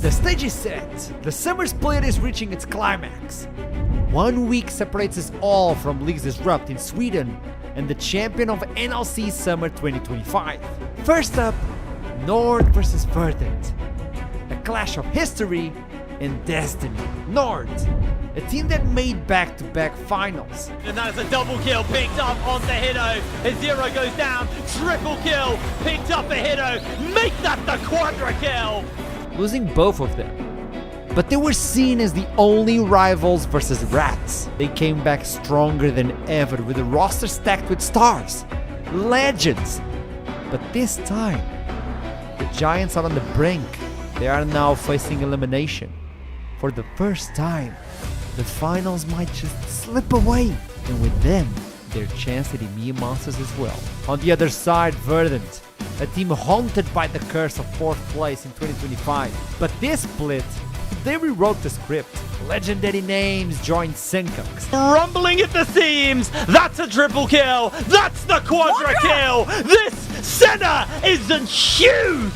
The stage is set. The summer split is reaching its climax. 1 week separates us all from Leagues Disrupt in Sweden and the champion of NLC Summer 2025. First up, Nord versus Verdant. A clash of history and destiny. Nord, a team that made back-to-back finals. And that is a double kill picked up on the Hiddo. As Zero goes down, triple kill picked up the Hiddo. Make that the quadra kill. Losing both of them. But they were seen as the only rivals versus Rats. They came back stronger than ever with a roster stacked with stars, legends. But this time, the Giants are on the brink. They are now facing elimination. For the first time, the finals might just slip away, and with them, their chance at immune monsters as well. On the other side, Verdant, a team haunted by the curse of 4th place in 2025. But this split, they rewrote the script. Legendary names joined Senkox. Rumbling at the seams. That's a triple kill. That's the quadra kill. This Senna is huge.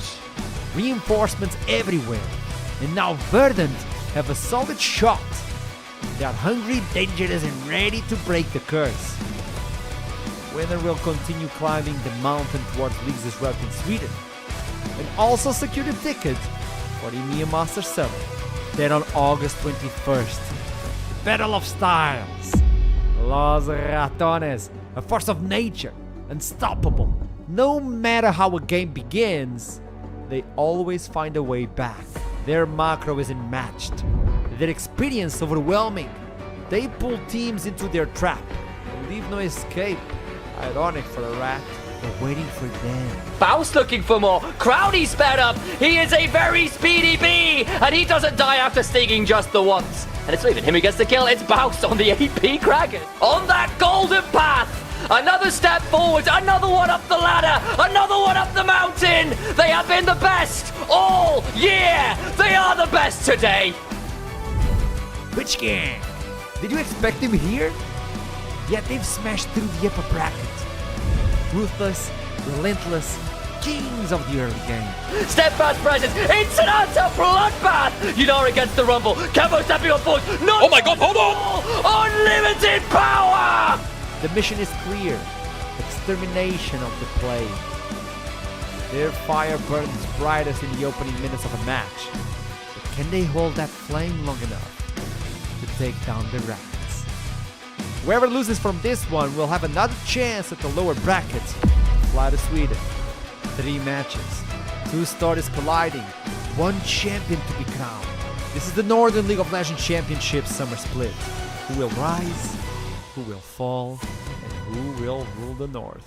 Reinforcements everywhere. And now Verdant have a solid shot. They are hungry, dangerous, and ready to break the curse. Winner will continue climbing the mountain towards Leagues Disrupt in Sweden. And also secure the ticket for the EMEA Master Summer. Then on August 21st, the Battle of Styles. Los Ratones, a force of nature, unstoppable. No matter how a game begins, they always find a way back. Their macro is unmatched. Their experience overwhelming. They pull teams into their trap and leave no escape. Ironic for a rat, but waiting for them. Baus looking for more. Crowdy sped up. He is a very speedy bee, and he doesn't die after stinging just the once. And it's not even him who gets the kill. It's Baus on the AP Kraken. On that golden path. Another step forward, another one up the ladder, another one up the mountain. They have been the best all year. They are the best today. Which game? Did you expect him here? Yet they've smashed through the upper bracket. Ruthless, relentless, kings of the early game. Steadfast presence, it's an utter bloodbath. Yunara against the rumble, Kevo stepping on forward. Oh my god, hold on! Unlimited power! The mission is clear. Extermination of the play. Their fire burns brightest in the opening minutes of a match. But can they hold that flame long enough to take down the Rats? Whoever loses from this one will have another chance at the lower brackets. Fly to Sweden. 3 matches. 2 stories colliding. 1 champion to be crowned. This is the Northern League of Legends Championship Summer Split. Who will rise? Who will fall? And who will rule the North?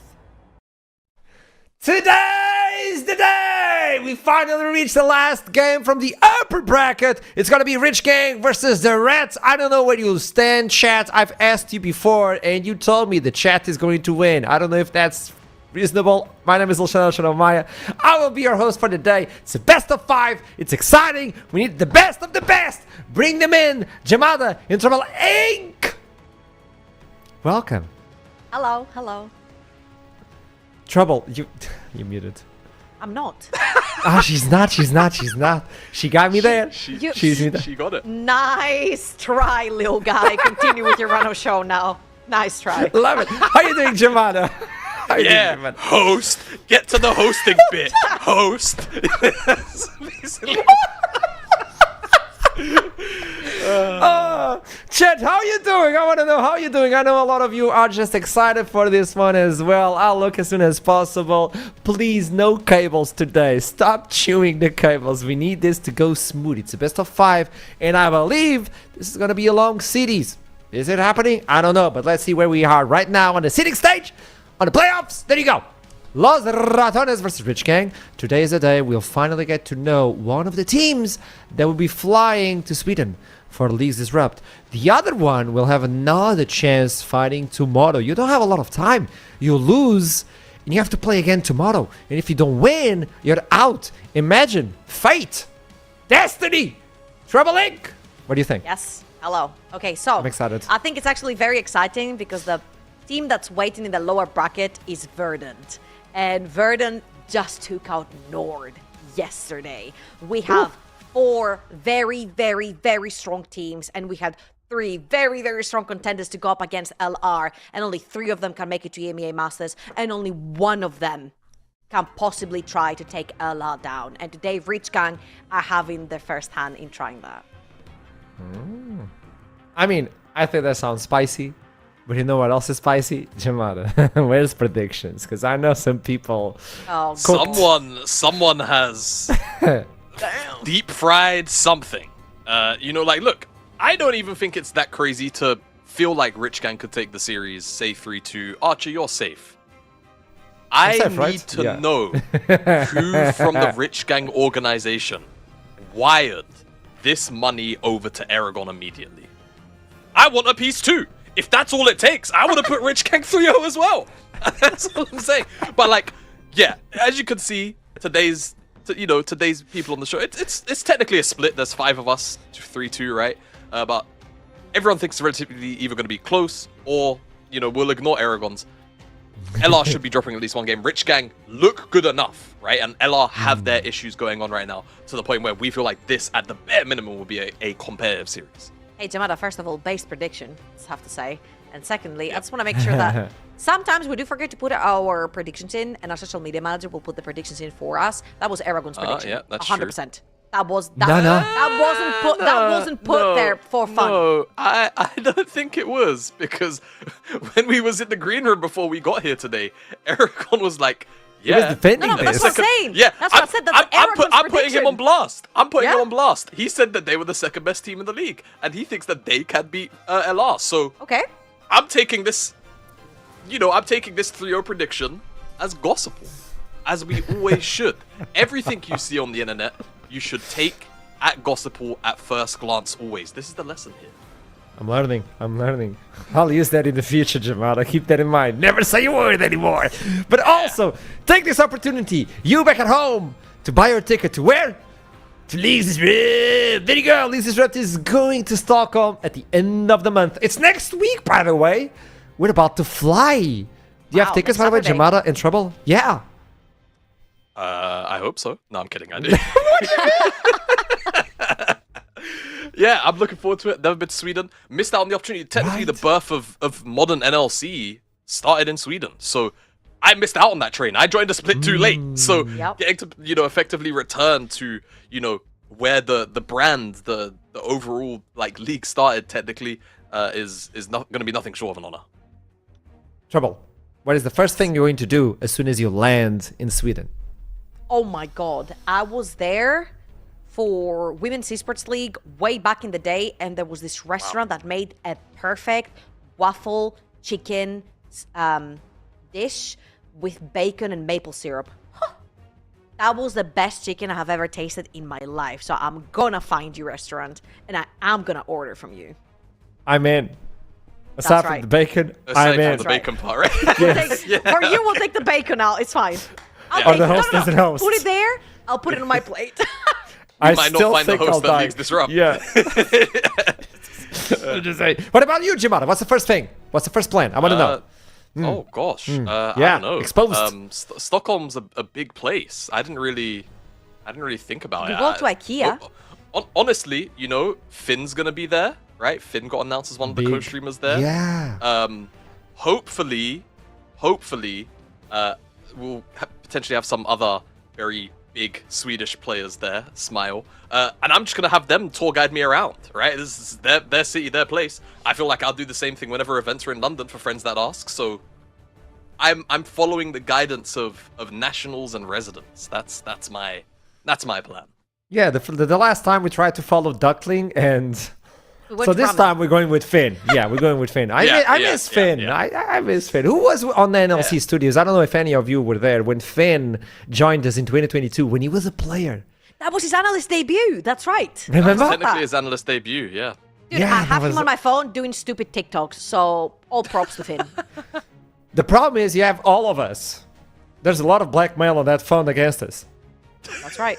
Today's the day! We finally reached the last game from the upper bracket. It's gonna be Rich Gang versus the Rats. I don't know where you stand, chat. I've asked you before, and you told me the chat is going to win. I don't know if that's reasonable. My name is Ilshana Maya. I will be your host for the day. It's a best of 5. It's exciting. We need the best of the best. Bring them in. Jamada, Interval Inc. Welcome. Hello, hello. Trouble, you muted. I'm not. She's not. She got me there. She got it. Nice try, little guy. Continue with your Rano show now. Nice try. Love it. How you doing, Jamada? How you doing, Jamada? Host. Get to the hosting bit. Host. Chet, how you doing? I want to know how you doing. I know a lot of you are just excited for this one as well. I'll look as soon as possible. Please, no cables today. Stop chewing the cables. We need this to go smooth. It's a best of 5, and I believe this is going to be a long series. Is it happening? I don't know, but let's see where we are right now on the seeding stage, on the playoffs. There you go. Los Ratones versus Rich Gang. Today is the day we'll finally get to know one of the teams that will be flying to Sweden for Leagues Disrupt. The other one will have another chance fighting tomorrow. You don't have a lot of time. You lose, and you have to play again tomorrow. And if you don't win, you're out. Imagine fate, destiny, Trouble Inc. What do you think? Yes. Hello. Okay, so I'm excited. I think it's actually very exciting because the team that's waiting in the lower bracket is Verdant. And Verdant just took out Nord yesterday. We have 4 very, very, very strong teams, and we had 3 very, very strong contenders to go up against LR, and only 3 of them can make it to EMEA Masters, and only 1 of them can possibly try to take LR down. And today, Rich Gang are having their first hand in trying that. I mean, I think that sounds spicy. But you know what else is spicy? Jamada, where's predictions? Because I know some people... Oh, Someone has deep fried something. Like, look, I don't even think it's that crazy to feel like Rich Gang could take the series, say 3-2. Archer, you're safe. I safe, need right? to Yeah. know who from the Rich Gang organization wired this money over to Aragon immediately. I want a piece too. If that's all it takes, I want to put Rich Gang 3-0 as well. That's all I'm saying. But like, yeah, as you can see, today's people on the show, it's technically a split. There's 5 of us, 3-2, right? But everyone thinks it's relatively either going to be close or, we'll ignore Aragon's. LR should be dropping at least 1 game. Rich Gang look good enough, right? And LR have their issues going on right now to the point where we feel like this, at the bare minimum, will be a competitive series. Hey, Jamada, first of all, base prediction, I have to say. And secondly, I just want to make sure that sometimes we do forget to put our predictions in, and our social media manager will put the predictions in for us. That was Aragon's prediction. Yeah, that's 100%. true. That was No. that wasn't put there for fun. No, I don't think it was, because when we was in the green room before we got here today, Aragon was like, He was yeah. defending No, that's this. what I'm saying. Yeah, That's what I said. That's Aragon's I'm putting him on prediction. blast. I'm putting him Yeah. on blast. He said that they were the second best team in the league, and he thinks that they can beat LR. So Okay. I'm taking this, I'm taking this 3-0 prediction as gospel, as we always should. Everything you see on the internet, you should take at gospel at first glance always. This is the lesson here. I'm learning. I'll use that in the future, Jamada. Keep that in mind. Never say a word anymore. But also, take this opportunity, you back at home, to buy your ticket to where? To Lee's Disrupt. There you go. Lee's Disrupt is going to Stockholm at the end of the month. It's next week, by the way. We're about to fly. Do you have Wow, tickets, next by the way, Saturday. Jamada? In trouble? Yeah. I hope so. No, I'm kidding. I do. Yeah, I'm looking forward to it. Never been to Sweden. Missed out on the opportunity. Technically, the birth of modern NLC started in Sweden. So I missed out on that train. I joined the split too late. So Yep. getting to, effectively return to, where the brand, the overall league started technically is not going to be nothing short of an honor. Trouble. What is the first thing you're going to do as soon as you land in Sweden? Oh my god. I was there for Women's Esports League way back in the day, and there was this restaurant that made a perfect waffle chicken dish with bacon and maple syrup. That was the best chicken I have ever tasted in my life. So I'm gonna find you restaurant, and I am gonna order from you. I'm in. Aside from right. the bacon, Aside I'm from in. the bacon part, right? For you, we'll take the bacon out. It's fine. I'll Yeah. take the it. host doesn't host. Put it there. I'll put it on my plate. I might not still find the think host I'll that die. leagues Disrupt. Yeah. Just say. What about you, Jamada? What's the first thing? What's the first plan? I want to know. Oh gosh, I Yeah, don't know. exposed. Stockholm's a big place. I didn't really think about You it. go to IKEA. Honestly, Finn's gonna be there, right? Finn got announced as one of the Big. co-streamers there. Yeah. Hopefully, we'll potentially have some other very big Swedish players there. Smile. And I'm just gonna have them tour guide me around, right? This is their city, their place. I feel like I'll do the same thing whenever events are in London for friends that ask. So I'm following the guidance of nationals and residents. That's my plan. Yeah, the last time we tried to follow Duckling, and We went so to this ramen. time we're going with Finn. Yeah, we're going with Finn. I miss Finn. yeah. I miss Finn. Who was on the NLC studios? I don't know if any of you were there when Finn joined us in 2022 when he was a player. That was his analyst debut. That's right. Remember? Technically his analyst debut, yeah. Dude, Yeah, I have that him was- on my phone doing stupid TikToks, so all props to Finn. The problem is you have all of us. There's a lot of blackmail on that phone against us. That's right.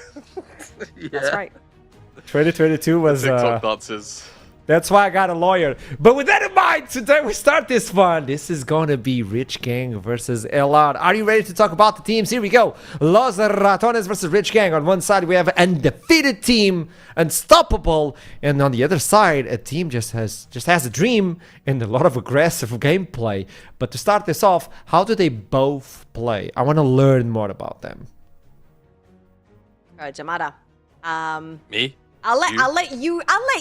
That's right. 2022 was TikTok dances. That's why I got a lawyer. But with that in mind, today we start this one. This is going to be Rich Gang versus LR. Are you ready to talk about the teams? Here we go. Los Ratones versus Rich Gang. On one side, we have an undefeated team, Unstoppable. And on the other side, a team just has a dream and a lot of aggressive gameplay. But to start this off, how do they both play? I want to learn more about them. All right, Jamada. Me? I'll let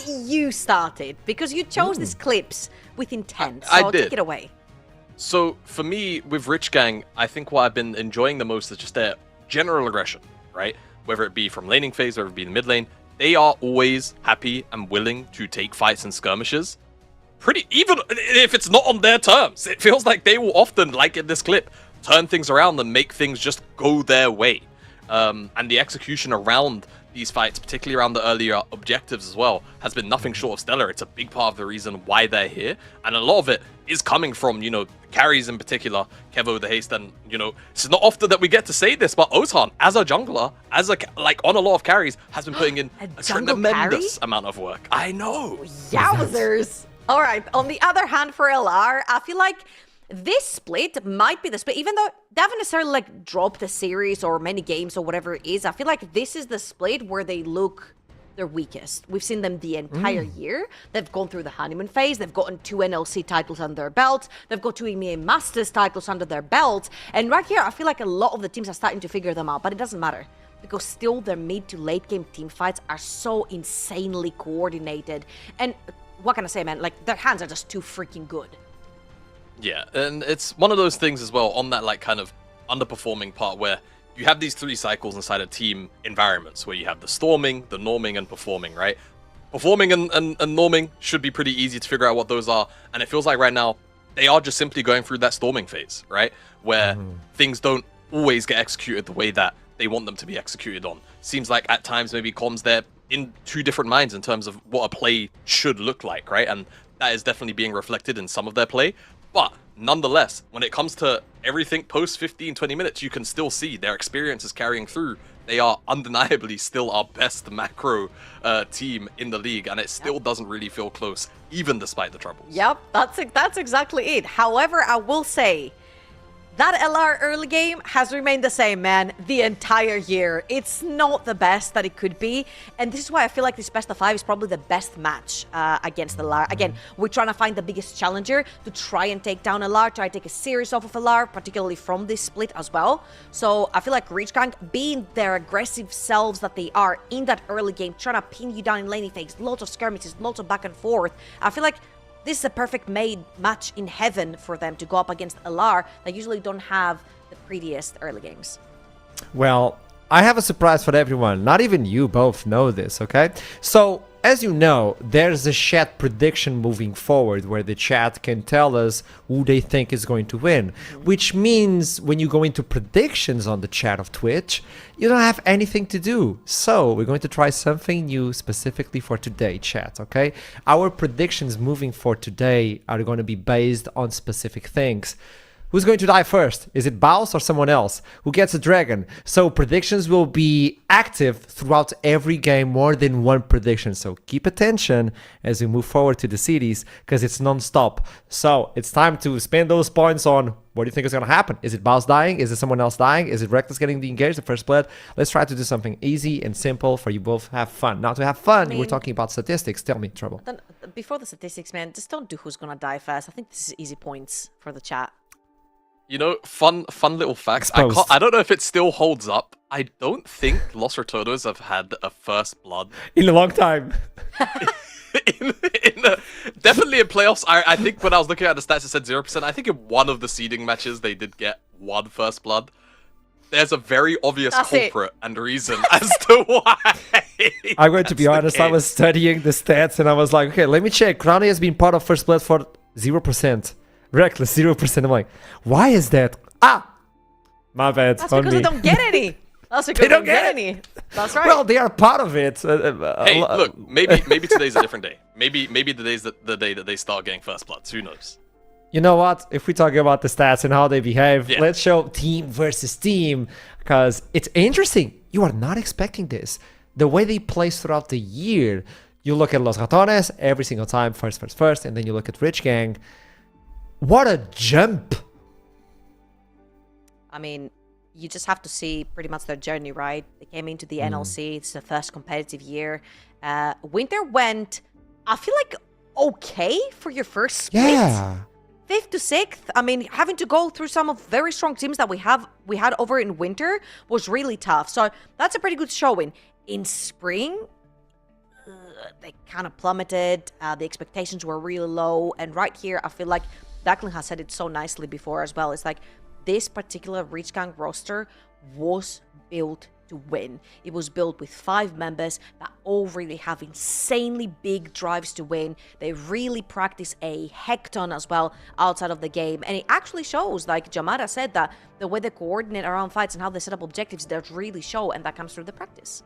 you start it because you chose these clips with intent. So I did. Take it away. So for me, with Rich Gang, I think what I've been enjoying the most is just their general aggression, right? Whether it be from laning phase, whether it be in the mid lane, they are always happy and willing to take fights and skirmishes. Even if it's not on their terms, it feels like they will often, like in this clip, turn things around and make things just go their way. And the execution around these fights, particularly around the earlier objectives as well, has been nothing short of stellar. It's a big part of the reason why they're here, and a lot of it is coming from, carries in particular, Kevo the Haste, and, it's not often that we get to say this, but Ozhan, as a jungler, on a lot of carries, has been putting in a tremendous amount of work. I know! Yowzers! All right, on the other hand, for LR, I feel like this split might be the split, even though they haven't necessarily dropped a series or many games or whatever it is. I feel like this is the split where they look their weakest. We've seen them the entire year. They've gone through the honeymoon phase. They've gotten 2 NLC titles under their belt. They've got 2 EMEA Masters titles under their belt. And right here, I feel like a lot of the teams are starting to figure them out, but it doesn't matter because still their mid to late game team fights are so insanely coordinated. And what can I say, man? Their hands are just too freaking good. Yeah, and it's one of those things as well on that kind of underperforming part where you have these 3 cycles inside a team environments where you have the storming, the norming, and performing, right? Performing and norming should be pretty easy to figure out what those are, and it feels like right now they are just simply going through that storming phase, right? Where things don't always get executed the way that they want them to be executed on. Seems like at times maybe comms they're in 2 different minds in terms of what a play should look like, right? And that is definitely being reflected in some of their play. But nonetheless, when it comes to everything post 15-20 minutes, you can still see their experience is carrying through. They are undeniably still our best macro team in the league, and it still doesn't really feel close, even despite the troubles. Yep, that's exactly it. However, I will say that LR early game has remained the same, man, the entire year. It's not the best that it could be, and this is why I feel like this best of 5 is probably the best match against LR. Again, we're trying to find the biggest challenger to try and take down LR, try to take a series off of LR, particularly from this split as well. So I feel like Rich Gang, being their aggressive selves that they are in that early game, trying to pin you down in laning phase, lots of skirmishes, lots of back and forth. I feel like this is a perfect made match in heaven for them to go up against LR that usually don't have the prettiest early games. Well, I have a surprise for everyone. Not even you both know this, okay? So, as you know, there's a chat prediction moving forward where the chat can tell us who they think is going to win. Which means when you go into predictions on the chat of Twitch, you don't have anything to do. So we're going to try something new specifically for today, chat, okay? Our predictions moving for today are going to be based on specific things. Who's going to die first? Is it Baus or someone else? Who gets a dragon? So predictions will be active throughout every game, more than one prediction. So keep attention as we move forward to the cities because it's non-stop. So it's time to spend those points on what do you think is going to happen? Is it Baus dying? Is it someone else dying? Is it Reckless getting the engaged, the first blood? Let's try to do something easy and simple for you both to have fun. Now to have fun, we're talking about statistics. Tell me, Trouble. Then, before the statistics, man, just don't do who's going to die first. I think this is easy points for the chat. Fun little facts. I don't know if it still holds up. I don't think Los Retornos have had a first blood in a long time. Definitely in playoffs. I think when I was looking at the stats, it said 0%. I think in one of the seeding matches, they did get 1 first blood. There's a very obvious culprit and reason as to why. I'm going to be honest. I was studying the stats and I was like, okay, let me check. Crowny has been part of first blood for 0%. Reckless 0%. I'm like, why is that? My bad. That's because they don't get any. That's because they don't get any. That's right. Well, they are part of it. Hey, look, maybe today's a different day. Maybe today's the day that they start getting first bloods. Who knows? You know what? If we talk about the stats and how they behave, let's show team versus team because it's interesting. You are not expecting this. The way they place throughout the year You look at Los Ratones every single time, first, and then you look at Rich Gang. What a jump! I mean, you just have to see pretty much their journey, right? They came into the NLC. It's the first competitive year. Winter went, I feel like, okay for your first split. Yeah. 5th to 6th. I mean, having to go through some of very strong teams that we had over in winter was really tough. So that's a pretty good showing. In spring, they kind of plummeted. The expectations were really low. And right here, I feel like Declan has said it so nicely before as well. It's like this particular Rich Gang roster was built to win. It was built with 5 members that all really have insanely big drives to win. They really practice a heck ton as well outside of the game. And it actually shows, like Jamada said, that the way they coordinate around fights and how they set up objectives does really show, and that comes through the practice.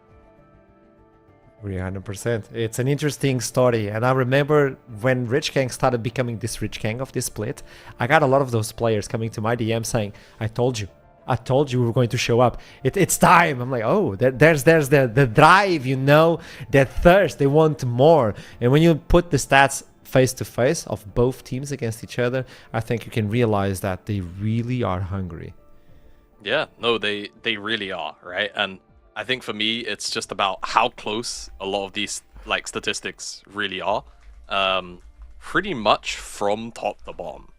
300%. It's an interesting story. And I remember when Rich Gang started becoming this Rich Gang of this split, I got a lot of those players coming to my DM saying, I told you we were going to show up. It's time. I'm like, oh, there's the drive, that thirst. They want more. And when you put the stats face to face of both teams against each other, I think you can realize that they really are hungry. Yeah, no, they really are, right? And I think for me, it's just about how close a lot of these like statistics really are. Pretty much from top to bottom,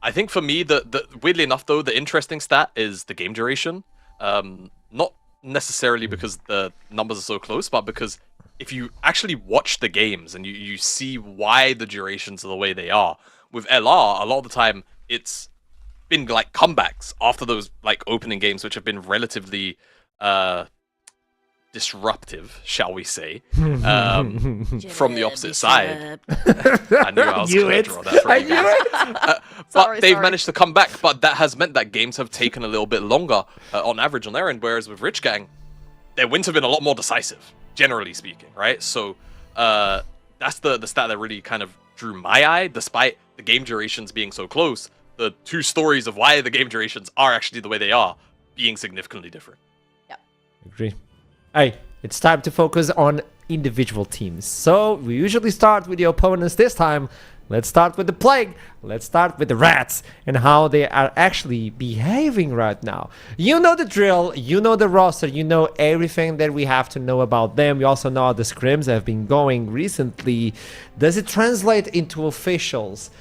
I think for me, the weirdly enough though, the interesting stat is the game duration. Not necessarily because the numbers are so close, but because if you actually watch the games and you see why the durations are the way they are, with LR, a lot of the time it's been like comebacks after those like opening games, which have been relatively disruptive, shall we say, from the opposite side. I knew I was going to draw that from you guys. But they've managed to come back, but that has meant that games have taken a little bit longer on average on their end, whereas with Rich Gang, their wins have been a lot more decisive, generally speaking, right? So that's the stat that really kind of drew my eye, despite the game durations being so close. The 2 stories of why the game durations are actually the way they are being significantly different. Yeah. Agree. Hey, it's time to focus on individual teams. So we usually start with the opponents. This time, let's start with the Plague. Let's start with the Rats and how they are actually behaving right now. You know the drill, you know the roster, you know everything that we have to know about them. We also know how the scrims have been going recently. Does it translate into officials?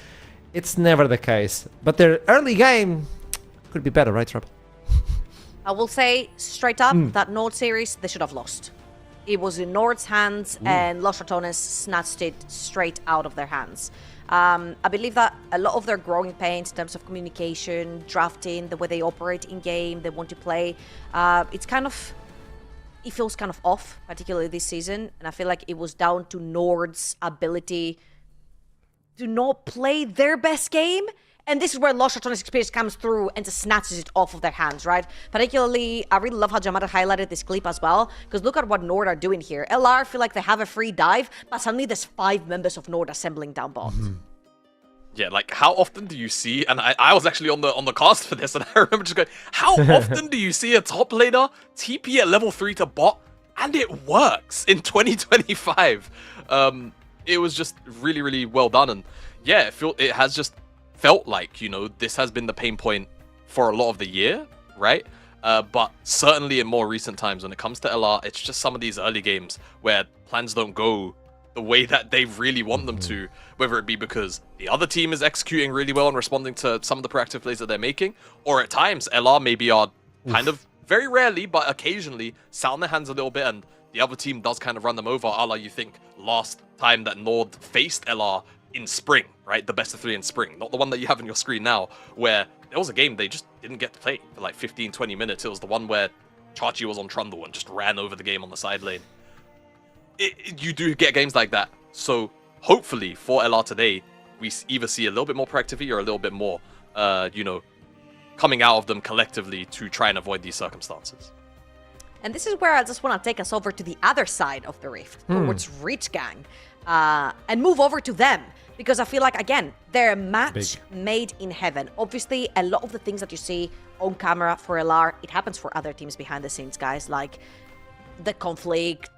It's never the case. But their early game could be better, right, Trouble? I will say straight up that Nord series, they should have lost. It was in Nord's hands, and Los Ratones snatched it straight out of their hands. I believe that a lot of their growing pains in terms of communication, drafting, the way they operate in game, they want to play, it feels kind of off, particularly this season. And I feel like it was down to Nord's ability to not play their best game. And this is where Los Ratones' experience comes through and just snatches it off of their hands, right? Particularly, I really love how Jamada highlighted this clip as well, because look at what Nord are doing here. LR feel like they have a free dive, but suddenly there's 5 members of Nord assembling down bot. Yeah, like how often do you see, and I was actually on the cast for this, and I remember just going, how often do you see a top laner TP at level 3 to bot, and it works in 2025? It was just really, really well done, and yeah, it has just felt like, this has been the pain point for a lot of the year, right? But certainly in more recent times, when it comes to LR, it's just some of these early games where plans don't go the way that they really want them to, whether it be because the other team is executing really well and responding to some of the proactive plays that they're making, or at times LR maybe are kind of, very rarely, but occasionally, sat on their hands a little bit, and the other team does kind of run them over, a la you think last time that Nord faced LR in spring, right? The best of 3 in spring, not the one that you have on your screen now, where there was a game they just didn't get to play for like 15-20 minutes. It was the one where Chachi was on Trundle and just ran over the game on the side lane. You do get games like that, so hopefully for LR today, we either see a little bit more proactivity or a little bit more, coming out of them collectively to try and avoid these circumstances. And this is where I just want to take us over to the other side of the rift, towards Rich Gang, and move over to them. Because I feel like, again, they're a match made in heaven. Obviously, a lot of the things that you see on camera for LR, it happens for other teams behind the scenes, guys. Like, the conflict,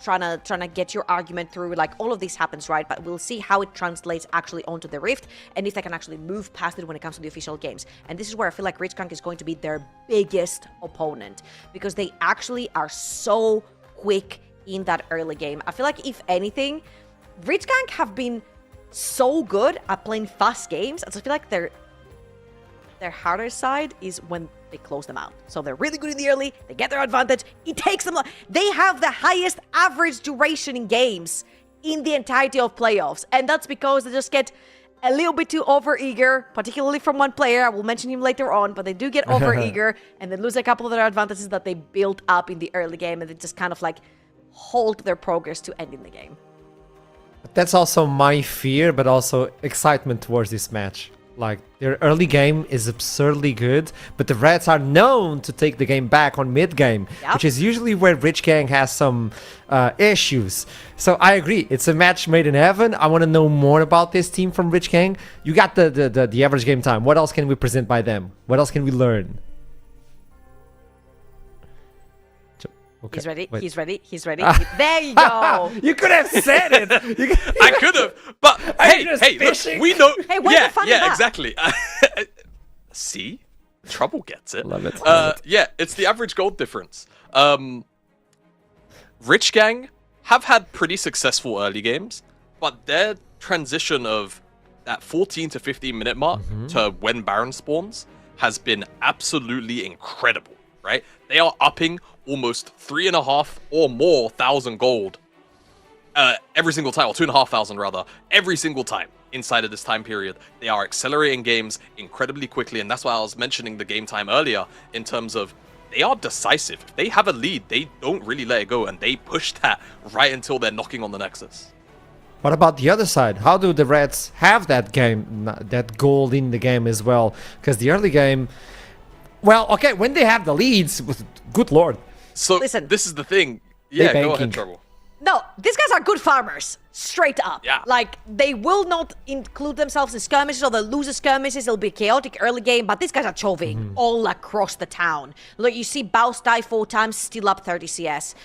trying to get your argument through, like all of this happens, right? But we'll see how it translates actually onto the Rift and if they can actually move past it when it comes to the official games. And this is where I feel like Rich Gang is going to be their biggest opponent because they actually are so quick in that early game. I feel like if anything, Rich Gang have been so good at playing fast games, and so I feel like their harder side is when they close them out. So they're really good in the early, they get their advantage, it takes them, they have the highest average duration in games in the entirety of playoffs, and that's because they just get a little bit too over-eager, particularly from one player. I will mention him later on, but they do get over-eager, and they lose a couple of their advantages that they built up in the early game, and they just kind of like halt their progress to ending the game. That's also my fear, but also excitement towards this match. Like, their early game is absurdly good, but the Reds are known to take the game back on mid-game, which is usually where Rich Gang has some issues. So I agree, it's a match made in heaven. I want to know more about this team from Rich Gang. You got the average game time. What else can we present by them? What else can we learn? Okay. He's ready. Wait. He's ready. He's ready. There you go. You could have said it. I could have, but hey, look, we know. Hey, where's the fun in that? Exactly. See, Trouble gets it. Love it. Yeah, it's the average gold difference. Rich Gang have had pretty successful early games, but their transition of that 14 to 15 minute mark to when Baron spawns has been absolutely incredible. Right? They are upping almost 3,500 or more gold every single time, or 2,500 rather, every single time inside of this time period. They are accelerating games incredibly quickly, and that's why I was mentioning the game time earlier in terms of they are decisive. If they have a lead, they don't really let it go, and they push that right until they're knocking on the Nexus. What about the other side? How do the Reds have that game, that gold in the game as well? Because the early game, well, okay, when they have the leads, good lord. So Listen. this is the thing. Yeah, go ahead, Trouble. No, these guys are good farmers, straight up. Yeah. Like, they will not include themselves in skirmishes, or they'll lose the skirmishes. It'll be a chaotic early game, but these guys are choving all across the town. Look, you see Baus die 4 times, still up 30 CS.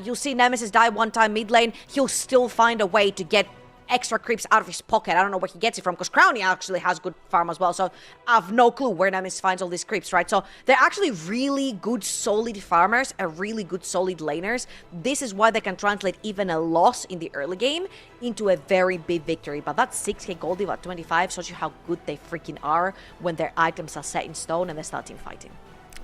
You'll see Nemesis die 1 time mid lane. He'll still find a way to get extra creeps out of his pocket. I don't know where he gets it from, because Crowny actually has good farm as well, so I have no clue where Nemesis finds all these creeps, right? So they're actually really good, solid farmers, and really good, solid laners. This is why they can translate even a loss in the early game into a very big victory. But that 6k gold div at 25 shows you how good they freaking are when their items are set in stone and they start team fighting.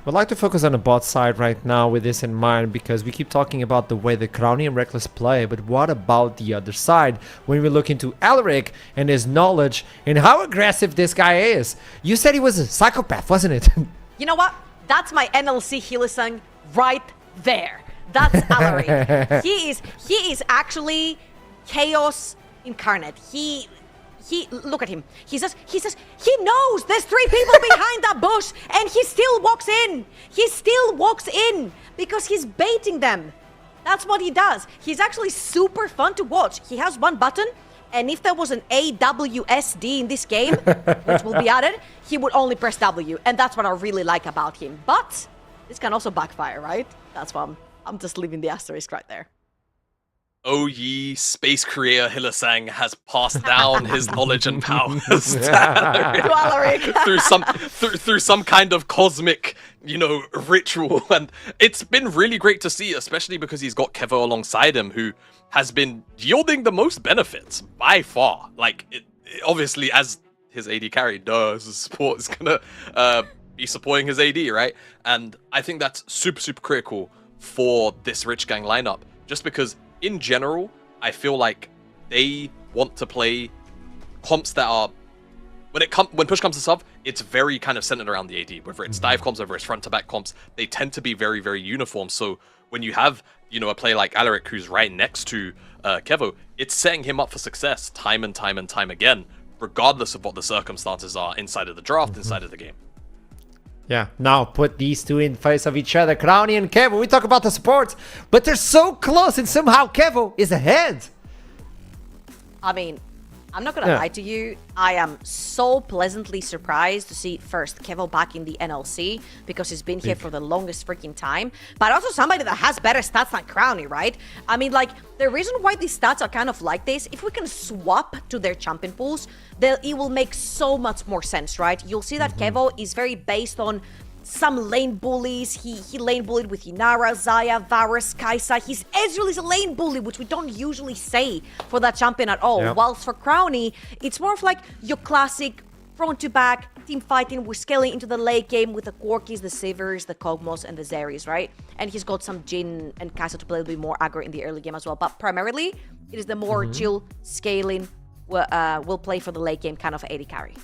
We'd like to focus on the bot side right now with this in mind, because we keep talking about the way the Crowny and Reckless play, but what about the other side? When we look into Alaric and his knowledge and how aggressive this guy is. You said he was a psychopath, wasn't it? You know what? That's my NLC Hylissang right there. That's Alaric. He is actually chaos incarnate. He look at him. He knows there's 3 people behind that bush, and he still walks in. He still walks in because he's baiting them. That's what he does. He's actually super fun to watch. He has 1 button, and if there was an AWSD in this game, which will be added, he would only press W, and that's what I really like about him. But this can also backfire, right? That's why I'm just leaving the asterisk right there. Oh ye space career Hylissang has passed down his knowledge and powers to Alaric through some kind of cosmic, ritual, and it's been really great to see, especially because he's got Kevo alongside him, who has been yielding the most benefits by far. Like, obviously, as his AD carry, his support is gonna be supporting his AD, right? And I think that's super, super critical for this Rich Gang lineup, just because in general, I feel like they want to play comps that are, when push comes to shove, it's very kind of centered around the AD. Whether it's dive comps, whether it's front to back comps, they tend to be very, very uniform. So when you have, a play like Alaric who's right next to Kevo, it's setting him up for success time and time and time again, regardless of what the circumstances are inside of the draft, inside of the game. Yeah, now put these two in face of each other, Crowny and Kevo. We talk about the supports, but they're so close, and somehow Kevo is ahead. I mean, I'm not gonna lie to you. I am so pleasantly surprised to see first Kevo back in the NLC because he's been here for the longest freaking time. But also somebody that has better stats than Crowny, right? I mean, like, the reason why these stats are kind of like this, if we can swap to their champion pools, then it will make so much more sense, right? You'll see that Kevo is very based on some lane bullies. He lane bullied with Inara, Zaya, Varus, Kaisa. His Ezreal is a lane bully, which we don't usually say for that champion at all. Yep. Whilst for Crowny, it's more of like your classic front to back team fighting. We're scaling into the late game with the Corkis, the Sivers, the Kog'Maws, and the Zeris, right? And he's got some Jhin and Kaisa to play a little bit more aggro in the early game as well. But primarily, it is the more chill scaling will play for the late game kind of AD carry.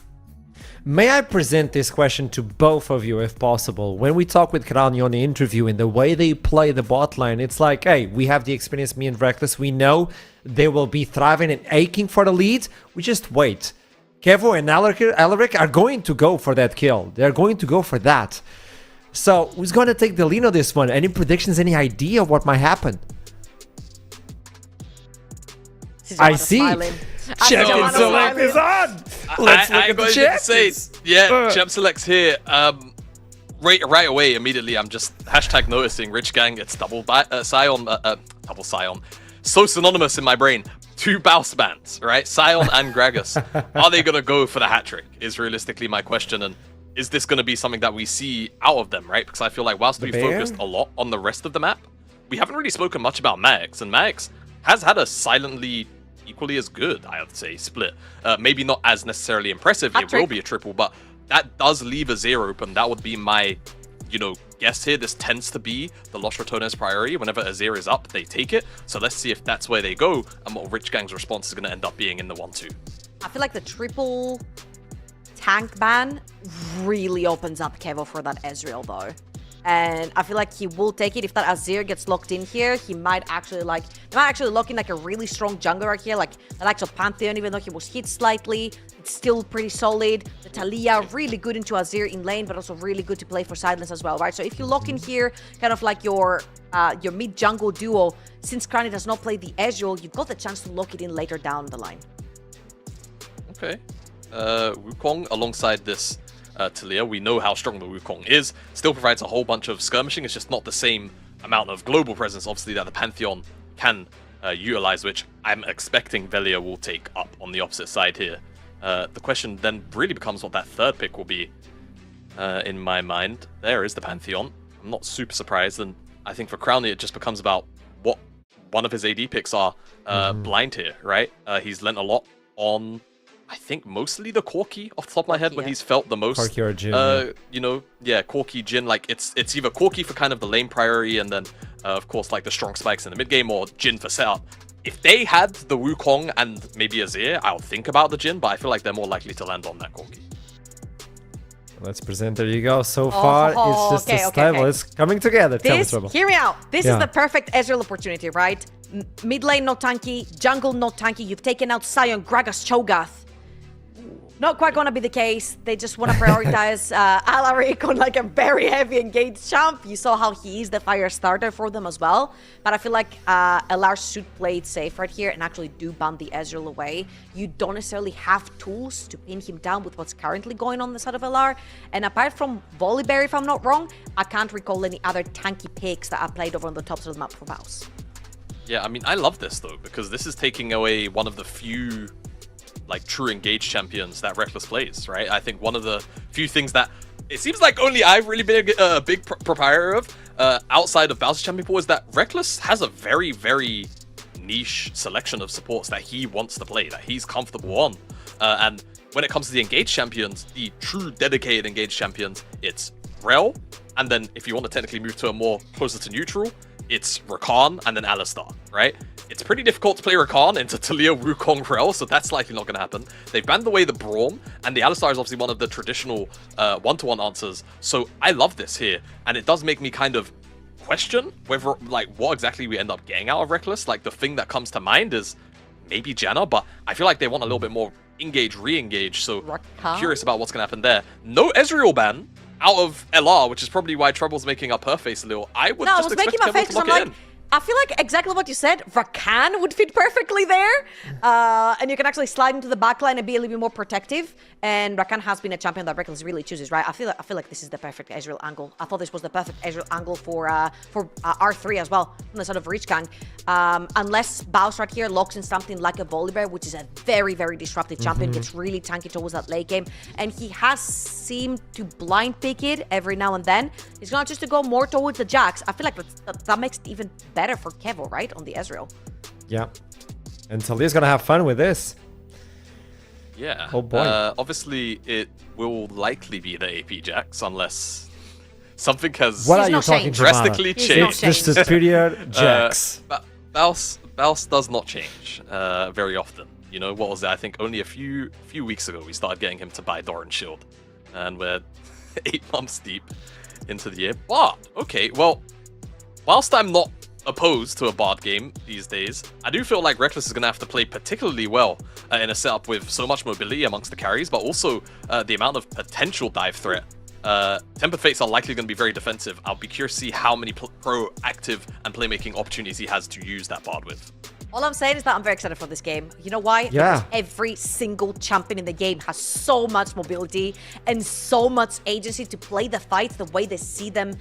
May I present this question to both of you if possible? When we talk with Krani on the interview and the way they play the bot lane, it's like, hey, we have the experience, me and Reckless. We know they will be thriving and aching for the lead. We just wait. Kevo and Alaric are going to go for that kill. They're going to go for that. So who's going to take the lead on this one? Any predictions, any idea of what might happen? I see. Champion Select is on! Let's look at the champions. Champ Select's here. Right away, immediately, I'm just hashtag noticing Rich Gang. It's double Scion. So synonymous in my brain. Two Baus bands, right? Scion and Gragas. Are they going to go for the hat trick? Is realistically my question. And is this going to be something that we see out of them, right? Because I feel like whilst we focused a lot on the rest of the map, we haven't really spoken much about Max. And Max has had a silently equally as good, I would say, split. Maybe not as necessarily impressive. It will be a triple, but that does leave a 0 open. That would be my, guess here. This tends to be the Los Ratones priority. Whenever a 0 is up, they take it. So let's see if that's where they go and what Rich Gang's response is going to end up being in the 1-2. I feel like the triple tank ban really opens up Kevo for that Ezreal, though. And I feel like he will take it. If that Azir gets locked in here, he might actually lock in like a really strong jungler right here, like the likes of Pantheon, even though he was hit slightly. It's still pretty solid. The Talia, really good into Azir in lane, but also really good to play for silence as well, right? So if you lock in here, kind of like your mid-jungle duo, since Crowny does not play the Ezreal, you've got the chance to lock it in later down the line. Okay. Wukong alongside this Talia, we know how strong the Wukong is, still provides a whole bunch of skirmishing. It's just not the same amount of global presence, obviously, that the Pantheon can utilize, which I'm expecting Velia will take up on the opposite side here. The question then really becomes what that third pick will be in my mind. There is the Pantheon. I'm not super surprised, and I think for Crowny it just becomes about what one of his AD picks are. Blind here, right? He's lent a lot on, I think, mostly the Corki off the top of my head, when he's felt the most. Corki or Jhin, Corki, Jhin, like it's either Corki for kind of the lane priority, and then of course like the strong spikes in the mid game, or Jhin for setup. If they had the Wukong and maybe Azir, I'll think about the Jhin, but I feel like they're more likely to land on that Corki. Let's present. There you go. So far, it's just a stable. It's coming together. Hear me out. This is the perfect Ezreal opportunity, right? Mid lane not tanky, jungle not tanky. You've taken out Sion, Gragas, Cho'Gath. Not quite gonna be the case. They just want to prioritize Alaric on like a very heavy engaged champ. You saw how he is the fire starter for them as well. But I feel like LR should play it safe right here and actually do ban the Ezreal away. You don't necessarily have tools to pin him down with what's currently going on the side of LR. And apart from Volibear, if I'm not wrong, I can't recall any other tanky picks that I played over on the top side of the map for Baus. Yeah, I mean, I love this though, because this is taking away one of the few true engaged champions that Reckless plays, right? I think one of the few things that it seems like only I've really been a big proprietor of outside of Bowser's champion pool is that Reckless has a very, very niche selection of supports that he wants to play, that he's comfortable on. And when it comes to the engaged champions, the true dedicated engaged champions, it's Rel, and then if you want to technically move to a more closer to neutral, it's Rakan and then Alistar, right? It's pretty difficult to play Rakan into Talia, Wukong, Rel, so that's likely not going to happen. They've banned away the Braum, and the Alistar is obviously one of the traditional one-to-one answers, so I love this here, and it does make me kind of question whether, what exactly we end up getting out of Reckless. The thing that comes to mind is maybe Janna, but I feel like they want a little bit more engage, re-engage, so I'm curious about what's going to happen there. No Ezreal ban out of LR, which is probably why Trouble's making up her face a little. I was making my face because I'm like, I feel like exactly what you said, Rakan would fit perfectly there. And you can actually slide into the backline and be a little bit more protective. And Rakan has been a champion that Reckless really chooses, right? I feel like this is the perfect Ezreal angle. I thought this was the perfect Ezreal angle for R3 as well, from the side of Rich Gang. Unless Baus right here locks in something like a Volibear, which is a very, very disruptive champion, gets really tanky towards that late game. And he has seemed to blind pick it every now and then. He's gonna choose to go more towards the Jax. I feel like that makes it even better for Kevo, right? On the Ezreal. Yeah. And Talia's gonna have fun with this. Yeah. Oh boy. Obviously, it will likely be the AP Jax unless something has What are He's you not talking changed. drastically He's changed. not It's the superior Jax. Baus does not change very often. You know, what was it? I think only a few weeks ago we started getting him to buy Doran Shield. And we're 8 months deep into the year. But, okay, well, whilst I'm not opposed to a Bard game these days, I do feel like Reckless is going to have to play particularly well in a setup with so much mobility amongst the carries, but also the amount of potential dive threat. Tempered Fates are likely going to be very defensive. I'll be curious to see how many proactive and playmaking opportunities he has to use that Bard with. All I'm saying is that I'm very excited for this game. You know why? Yeah. Because every single champion in the game has so much mobility and so much agency to play the fights the way they see them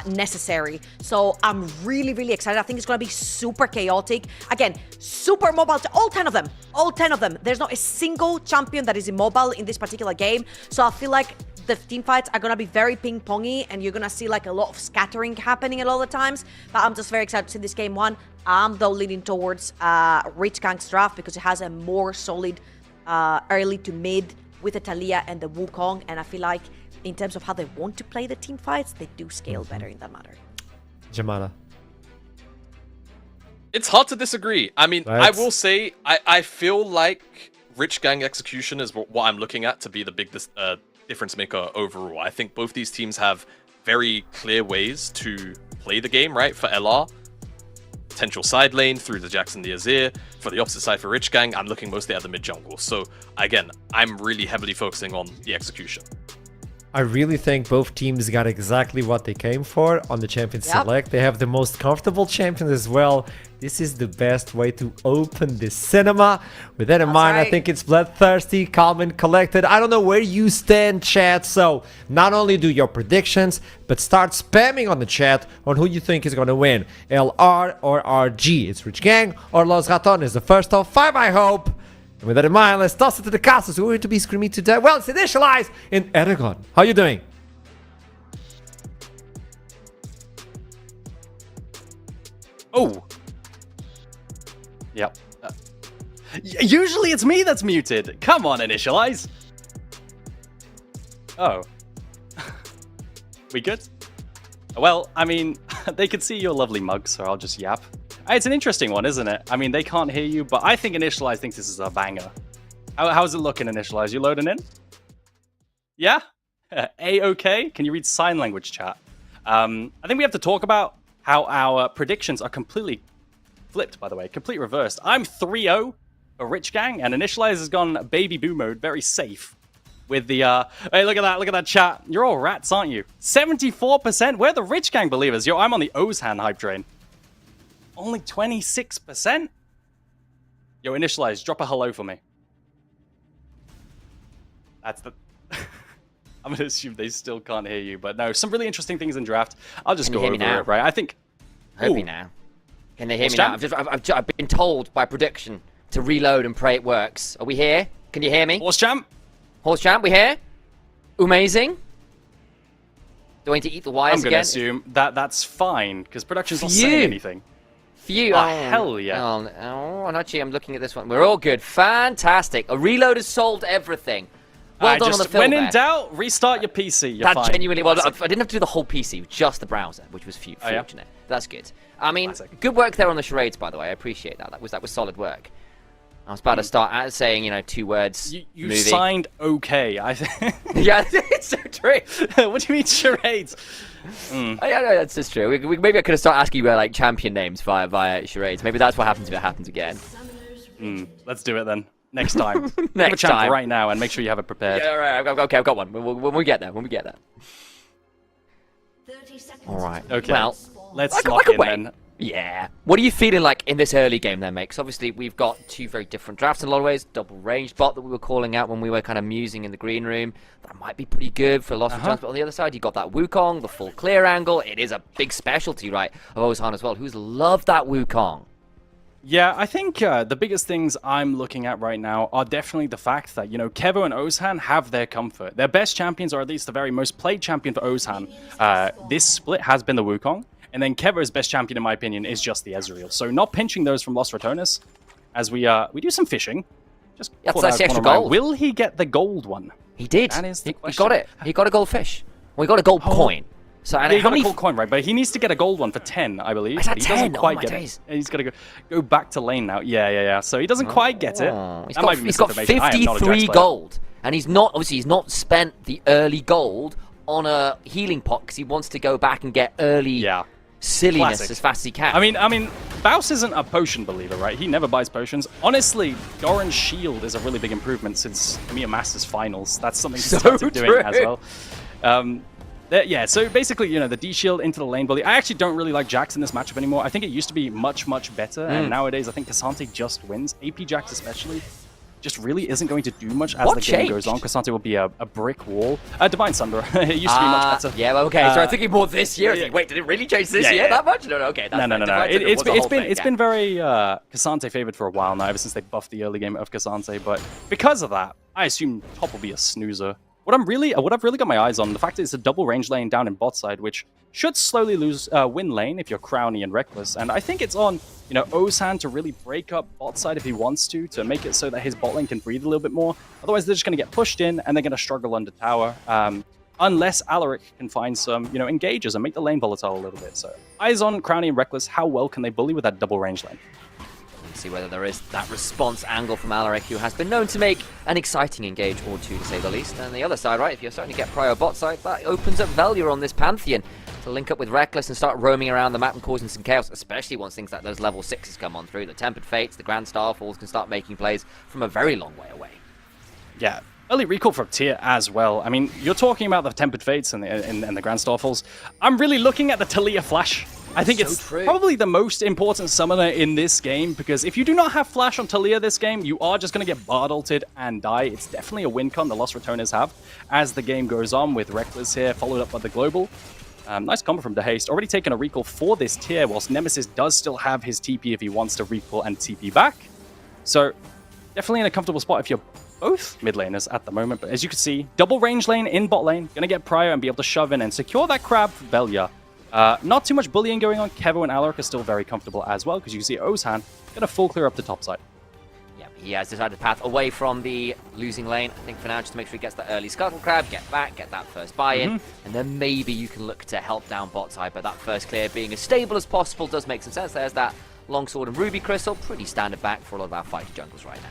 necessary. So I'm really, really excited. I think it's going to be super chaotic. Again, super mobile. All 10 of them. All 10 of them. There's not a single champion that is immobile in this particular game. So I feel like the team fights are going to be very ping-pongy and you're going to see like a lot of scattering happening a lot of the times. But I'm just very excited to see this game one. I'm though leaning towards Rich Gang's draft because it has a more solid early to mid with the Talia and the Wukong. And I feel like in terms of how they want to play the team fights, they do scale better in that matter. Jamala. It's hard to disagree. I mean, I will say, I feel like Rich Gang execution is what I'm looking at to be the big difference maker overall. I think both these teams have very clear ways to play the game, right? For LR, potential side lane through the Jax and the Azir. For the opposite side for Rich Gang, I'm looking mostly at the mid jungle. So again, I'm really heavily focusing on the execution. I really think both teams got exactly what they came for on the champion select. They have the most comfortable champions as well. This is the best way to open the cinema. With that in mind, I think it's bloodthirsty, calm and collected. I don't know where you stand, chat. So not only do your predictions, but start spamming on the chat on who you think is going to win. LR or RG. It's Rich Gang or Los Ratones. The first of 5, I hope. And with that in mind, let's toss it to the castles. We're going to be screaming today. Well, it's initialized in Aragon. How you doing? Oh. Yep. Usually it's me that's muted. Come on, initialize. Oh. We good? Well, I mean, they could see your lovely mug, so I'll just yap. It's an interesting one, isn't it? I mean, they can't hear you, but I think Initialize thinks this is a banger. How's it looking, Initialize? You loading in? Yeah? A-okay? Can you read sign language chat? I think we have to talk about how our predictions are completely flipped, by the way. Complete reversed. I'm 3-0 for Rich Gang, and Initialize has gone baby boo mode, very safe. With the, hey, look at that chat. You're all rats, aren't you? 74%? We're the Rich Gang believers. Yo, I'm on the Ozhan hype train. Only 26%? Yo, Initialize, drop a hello for me. That's the... I'm going to assume they still can't hear you, but no, some really interesting things in draft. I'll just go over it, right? I think... Hope me now. Can they hear me now? I've been told by prediction to reload and pray it works. Are we here? Can you hear me? Horse Champ? Horse Champ, we here? Amazing. Do I need to eat the wires again? I'm going to assume that that's fine, because production's not saying anything. Phew. Oh, hell yeah. Oh, and actually, I'm looking at this one. We're all good. Fantastic. A reload has solved everything. Well done on the film when in doubt, restart your PC. You're fine. Genuinely, well, I didn't have to do the whole PC, just the browser, which was fortunate. That's good. I mean, good work there on the charades, by the way. I appreciate that. That was solid work. I was about to start saying, 2 words. You movie. signed okay. Yeah, it's so true. What do you mean charades? Yeah, no, that's just true. Maybe I could have started asking you like champion names via charades. Maybe that's what happens if it happens again. Let's do it then. Next time. Next time. Right now, and make sure you have it prepared. Yeah, all right. Okay, I've got one. When we get there. When we get there. All right. Okay. Well, let's I lock could in wait. then. Yeah. What are you feeling like in this early game then, mate? 'Cause obviously we've got two very different drafts in a lot of ways. Double ranged bot that we were calling out when we were kind of musing in the green room. That might be pretty good for loss of chance. But on the other side, you got that Wukong, the full clear angle. It is a big specialty, right, of Ozhan as well, who's loved that Wukong. Yeah, I think the biggest things I'm looking at right now are definitely the fact that, you know, Kevo and Ozhan have their comfort. Their best champions, or at least the very most played champion for Ozhan, this split has been the Wukong. And then Kevo's best champion, in my opinion, is just the Ezreal. So not pinching those from Los Ratones as we do some fishing. Just That's pull the out extra one of my- gold. Will he get the gold one? He did. That is the He question. got it. He got a gold fish. Well, he got a gold coin. So, and Yeah, he how got a many gold coin, right? But he needs to get a gold one for 10, I believe. Is that But he doesn't 10? quite Oh, my get days. it. And he's got to go back to lane now. Yeah. So he doesn't quite get it. He's That got, might be he's got misinformation. I am not a Jax 53 player. gold. And he's not spent the early gold on a healing pot because he wants to go back and get early silliness Classic. as fast as he can. I mean, Baus isn't a potion believer, right? He never buys potions. Honestly, Doran's shield is a really big improvement since Mia Masters Finals. That's something he So started doing true. as well. Yeah, so basically, you know, the D shield into the lane bully. I actually don't really like Jax in this matchup anymore. I think it used to be much, much better, and nowadays I think Cassante just wins. AP Jax especially just really isn't going to do much as What the game changed? goes on. Cassante will be a brick wall. Divine Sunder. It used to be much better. Yeah, well, okay. So I'm thinking more this year. I think, wait, did it really change this year that much? No, okay. That's No. fine. Divine Sunder was the whole thing, It's yeah. been very Cassante favored for a while now, ever since they buffed the early game of Cassante. But because of that, I assume top will be a snoozer. What I've really got my eyes on, the fact that it's a double range lane down in bot side, which should slowly win lane if you're Crowny and Reckless. And I think it's on, you know, Ozhan to really break up bot side if he wants to make it so that his bot lane can breathe a little bit more. Otherwise, they're just going to get pushed in and they're going to struggle under tower. Unless Alaric can find some, you know, engages and make the lane volatile a little bit. So eyes on Crowny and Reckless. How well can they bully with that double range lane? See whether there is that response angle from Alaric, who has been known to make an exciting engage or two, to say the least. And the other side, right, if you're starting to get prior bot side, that opens up value on this Pantheon to link up with Reckless and start roaming around the map and causing some chaos, especially once things like those level 6s come on through. The Tempered Fates, the Grand Starfalls can start making plays from a very long way away. Yeah, early recall from Tyr as well. I mean, you're talking about the Tempered Fates and the Grand Starfalls. I'm really looking at the Talia Flash. I think it's probably the most important summoner in this game, because if you do not have Flash on Talia this game, you are just going to get Bard ulted and die. It's definitely a win con the Lost Ratones have as the game goes on, with Reckless here, followed up by the Global. Nice combo from Dehaste. Already taken a recall for this tier, whilst Nemesis does still have his TP if he wants to recall and TP back. So, definitely in a comfortable spot if you're both mid laners at the moment. But as you can see, double range lane in bot lane. Going to get Prior and be able to shove in and secure that crab for Belia. Not too much bullying going on. Kevo and Alaric are still very comfortable as well, because you can see Ozhan going to full clear up the top side. Yeah, he has decided to path away from the losing lane, I think, for now, just to make sure he gets that early Scuttle Crab, get back, get that first buy-in, and then maybe you can look to help down bot side. But that first clear being as stable as possible does make some sense. There's that Longsword and Ruby Crystal, pretty standard back for a lot of our fighter jungles right now.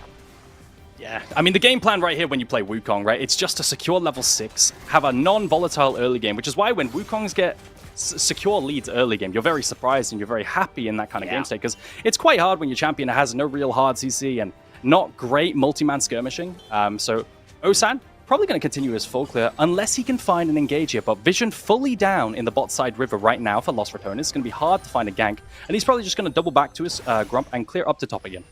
Yeah, I mean, the game plan right here when you play Wukong, right, it's just to secure level 6, have a non-volatile early game, which is why when Wukongs get secure leads early game, you're very surprised and you're very happy in that kind of game state, because it's quite hard when your champion has no real hard CC and not great multi-man skirmishing. So Ozhan probably going to continue his full clear unless he can find an engage here, but Vision fully down in the bot side river right now for Lost Ratones. It's going to be hard to find a gank, and he's probably just going to double back to his Grump and clear up to top again.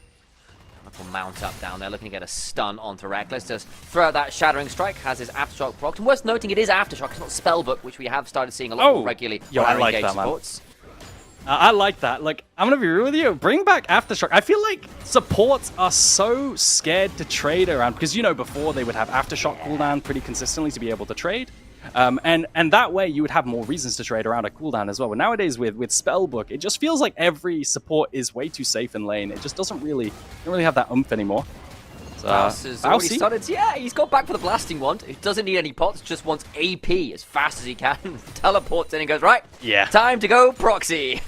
Will mount up down there, looking to get a stun onto Reckless. Just throw out that Shattering Strike, has his Aftershock procced. And worth noting, it is Aftershock, it's not Spellbook, which we have started seeing a lot more regularly Yo, on I our like engaged that, man. supports. I like that. Like, I'm going to be real with you. Bring back Aftershock. I feel like supports are so scared to trade around, because, you know, before they would have Aftershock cooldown pretty consistently to be able to trade. And that way you would have more reasons to trade around a cooldown as well. But nowadays with Spellbook, it just feels like every support is way too safe in lane. It just don't really have that oomph anymore. So, Baus has already started. Yeah, he's got back for the blasting wand. He doesn't need any pots, just wants AP as fast as he can. Teleports in and goes, right, time to go proxy.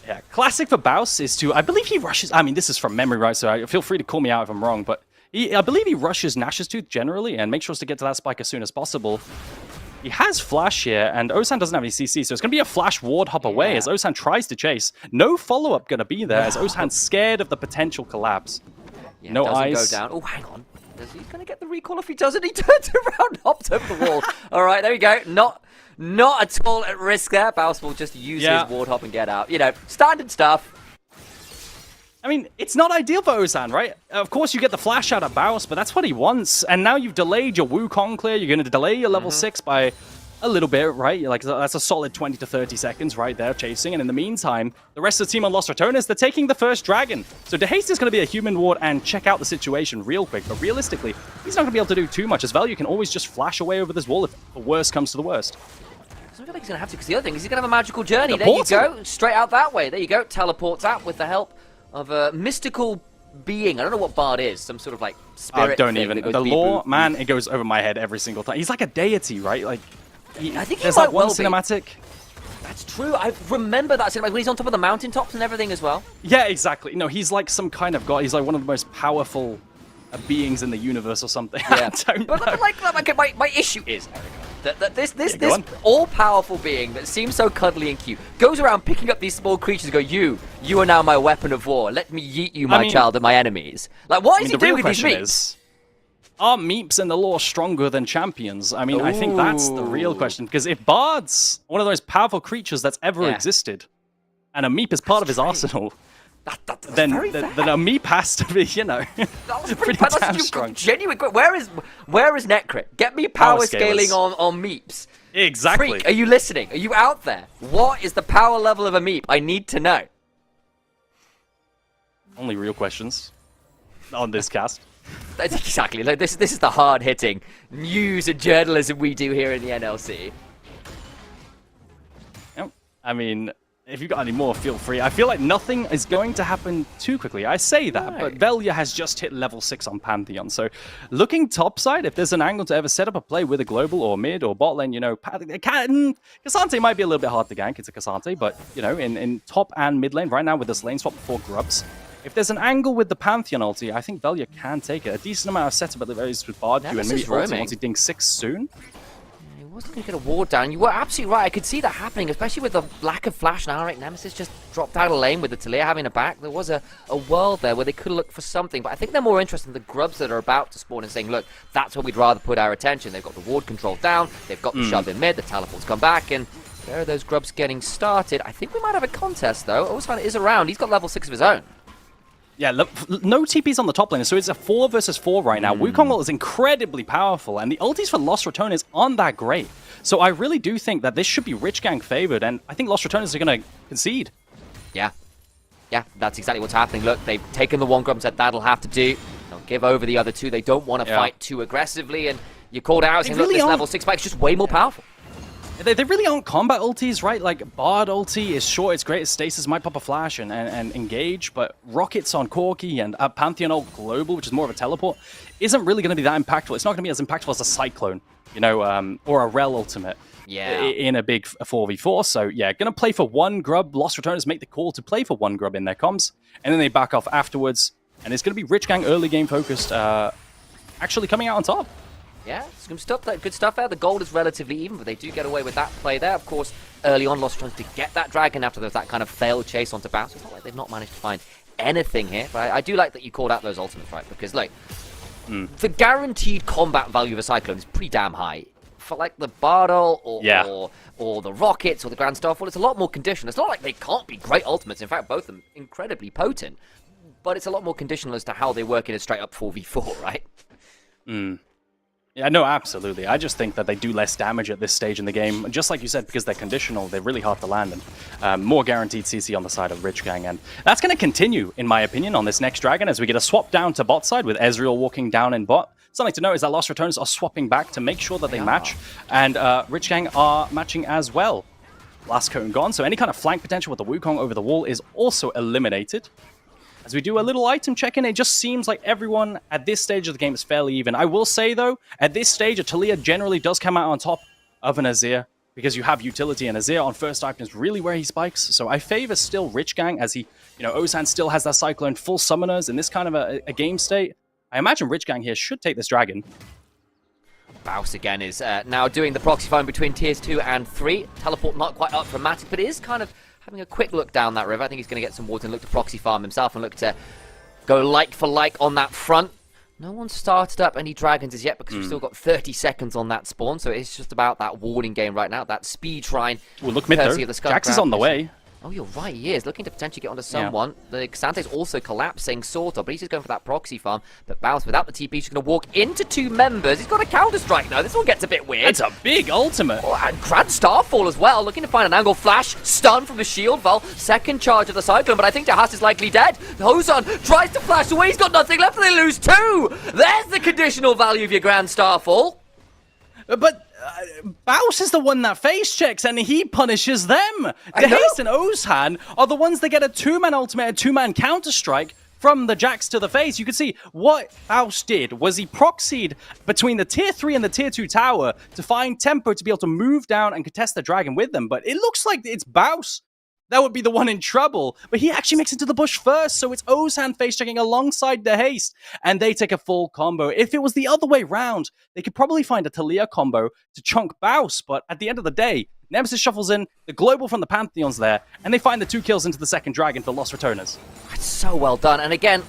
Yeah, classic for Baus is to, I believe he rushes, I mean, this is from memory, right, so feel free to call me out if I'm wrong, but I believe he rushes Nash's Tooth generally and makes sure to get to that spike as soon as possible. He has Flash here, and Ozhan doesn't have any CC, so it's going to be a Flash ward hop away as Ozhan tries to chase. No follow-up going to be there, as Ozhan's scared of the potential collapse. Yeah, no doesn't eyes. go down. Oh, hang on. Is he going to get the recall? If he doesn't, he turns around, hops over the wall. All right, there we go. Not at all at risk there. Baus will just use his ward hop and get out. You know, standard stuff. I mean, it's not ideal for Ozan, right? Of course, you get the flash out of Baus, but that's what he wants. And now you've delayed your Wukong clear. You're going to delay your level 6 by a little bit, right? Like, that's a solid 20 to 30 seconds right there chasing. And in the meantime, the rest of the team on Lost Returners, they're taking the first dragon. So DeHaste is going to be a human ward and check out the situation real quick. But realistically, he's not going to be able to do too much. As Value can always just flash away over this wall if the worst comes to the worst. I don't think he's going to have to, because the other thing is he's going to have a magical journey. There you go. Straight out that way. There you go. Teleports out with the help of a mystical being. I don't know what Bard is. Some sort of like spirit. Don't even. The lore, man, it goes over my head every single time. He's like a deity, right? Like, I think there's that one cinematic. That's true. I remember that cinematic when he's on top of the mountaintops and everything as well. Yeah, exactly. No, he's like some kind of god. He's like one of the most powerful beings in the universe or something. Yeah. I don't know. But my issue is, that this all-powerful being that seems so cuddly and cute goes around picking up these small creatures and go, you are now my weapon of war. Let me yeet you, my child, and my enemies. Like, what is he doing with these meeps? Are meeps in the lore stronger than champions? I mean, I think that's the real question. Because if Bard's one of those powerful creatures that's ever existed, and a meep is part of his arsenal, then a meep has to be, you know, that was pretty damn strong. Genuine. Where is Netcrit? Get me power scaling on meeps. Exactly. Freak, are you listening? Are you out there? What is the power level of a meep? I need to know. Only real questions on this cast. Exactly. Like, this is the hard-hitting news and journalism we do here in the NLC. Yep. I mean, if you've got any more, feel free. I feel like nothing is going to happen too quickly. I say that, but Velia has just hit level 6 on Pantheon. So looking topside, if there's an angle to ever set up a play with a global or mid or bot lane, you know, Cassante might be a little bit hard to gank. It's a Cassante, but, you know, in top and mid lane right now with this lane swap before Grubs, if there's an angle with the Pantheon ulti, I think Velia can take it. A decent amount of setup at the very least with Bard Q and maybe ulti once he dings 6 soon. He wasn't going to get a ward down. You were absolutely right. I could see that happening, especially with the lack of flash now. Right, Nemesis just dropped out of lane with the Talia having a back. There was a world there where they could look for something, but I think they're more interested in the Grubs that are about to spawn and saying, look, that's where we'd rather put our attention. They've got the ward control down, they've got the shove in mid, the teleports come back, and there are those Grubs getting started. I think we might have a contest, though. Ozan is around. He's got level 6 of his own. Yeah, no TPs on the top lane, so it's a 4 versus 4 right now. Wukong ult is incredibly powerful, and the ultis for Lost Returners aren't that great. So I really do think that this should be Rich Gang favored, and I think Lost Returners are going to concede. Yeah. Yeah, that's exactly what's happening. Look, they've taken the one Grub and said that'll have to do. They'll give over the other two. They don't want to fight too aggressively, and you called out saying, look, this level 6 spike's just way more powerful. They really aren't combat ultis, right? Like, Bard ulti is short, it's great, Stasis might pop a flash and engage, but Rockets on Corki and Pantheon ult Global, which is more of a teleport, isn't really going to be that impactful. It's not going to be as impactful as a Cyclone, you know, or a Rel ultimate in a big 4v4. So, yeah, going to play for one Grub. Lost Returners make the call to play for one Grub in their comms, and then they back off afterwards, and it's going to be Rich Gang early game focused, actually coming out on top. Yeah, some stuff, good stuff there. The gold is relatively even, but they do get away with that play there. Of course, early on, Lost Returners to get that dragon after there's that kind of failed chase onto Bounce. It's not like they've not managed to find anything here, but I do like that you called out those ultimates, right? Because, like, the guaranteed combat value of a Cyclone is pretty damn high. For, like, the Bardol or the Rockets or the Grand Starfall, it's a lot more conditional. It's not like they can't be great ultimates. In fact, both of them incredibly potent, but it's a lot more conditional as to how they work in a straight-up 4v4, right? Yeah, no, absolutely. I just think that they do less damage at this stage in the game. Just like you said, because they're conditional, they're really hard to land, and more guaranteed CC on the side of Rich Gang. And that's going to continue, in my opinion, on this next dragon as we get a swap down to bot side with Ezreal walking down in bot. Something to note is that Lost Returners are swapping back to make sure that they match, and Rich Gang are matching as well. Last cone gone, so any kind of flank potential with the Wukong over the wall is also eliminated. As we do a little item check-in, it just seems like everyone at this stage of the game is fairly even. I will say, though, at this stage, a Talia generally does come out on top of an Azir, because you have utility, and Azir on first item is really where he spikes. So I favor still Rich Gang, as he, you know, Ozan still has that Cyclone, full summoners in this kind of a game state. I imagine Rich Gang here should take this dragon. Baus again is now doing the proxy phone between tiers 2 and 3. Teleport not quite up for Matic, but it is kind of having a quick look down that river. I think he's going to get some wards and look to proxy farm himself and look to go like for like on that front. No one started up any dragons as yet because we've still got 30 seconds on that spawn, so it's just about that warning game right now, that speed shrine. Well, look mid though. Jax is on the way. Oh, you're right, he is. Looking to potentially get onto someone. Yeah. The Xante's also collapsing, sort of, but he's just going for that proxy farm. But Baus, without the TP, he's going to walk into 2 members. He's got a counter-strike now. This one gets a bit weird. It's a big ultimate. Oh, and Grand Starfall as well, looking to find an angle. Flash, stun from the shield. Well, second charge of the Cyclone, but I think Dahas is likely dead. Hozan tries to flash away. He's got nothing left, and they lose 2. There's the conditional value of your Grand Starfall. But Baus is the one that face checks and he punishes them. Haste and Ozhan are the ones that get a 2-man ultimate, a 2-man counter-strike from the Jax to the face. You can see what Baus did was he proxied between the tier 3 and the tier 2 tower to find tempo to be able to move down and contest the dragon with them. But it looks like it's Baus that would be the one in trouble. But he actually makes it to the bush first, so it's Ozhan face checking alongside the haste, and they take a full combo. If it was the other way round, they could probably find a Talia combo to chunk Baus, but at the end of the day, Nemesis shuffles in, the global from the Pantheon's there, and they find the 2 kills into the second dragon for Lost Returners. It's so well done, and again,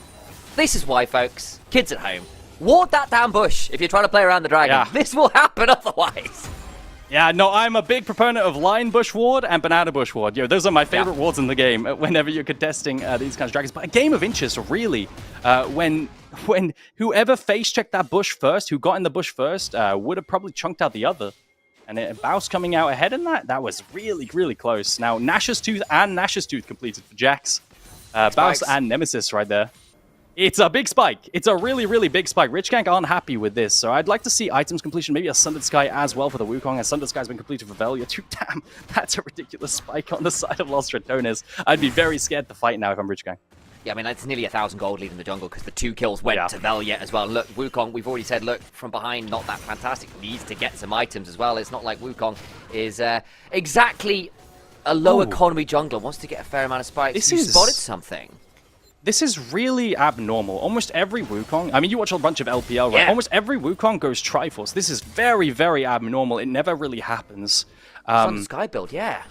this is why, folks, kids at home, ward that damn bush if you're trying to play around the dragon. Yeah. This will happen otherwise. Yeah, no, I'm a big proponent of Lion Bush Ward and Banana Bush Ward. Yo, those are my favorite wards in the game whenever you're contesting these kinds of dragons. But a game of inches, really, when whoever face-checked that bush first, who got in the bush first, would have probably chunked out the other. And Baus coming out ahead in that was really, really close. Now, Nash's Tooth and Nash's Tooth completed for Jax. Baus and Nemesis right there. It's a big spike. It's a really, really big spike. Rich Gang aren't happy with this, so I'd like to see items completion, maybe a Sundered Sky as well for the Wukong, as Sundered Sky's been completed for Velia too. Damn, that's a ridiculous spike on the side of Lost Returners. I'd be very scared to fight now if I'm Rich Gang. Yeah, I mean, that's nearly 1,000 gold lead in the jungle because the 2 kills went to Velia as well. Look, Wukong, we've already said, look, from behind, not that fantastic. Needs to get some items as well. It's not like Wukong is exactly a low economy jungler. Wants to get a fair amount of spikes. You spotted something. This is really abnormal. Almost every Wukong, I mean, you watch a bunch of LPL, right? Yeah. Almost every Wukong goes Triforce. This is very, very abnormal. It never really happens. Sun Sky build, yeah.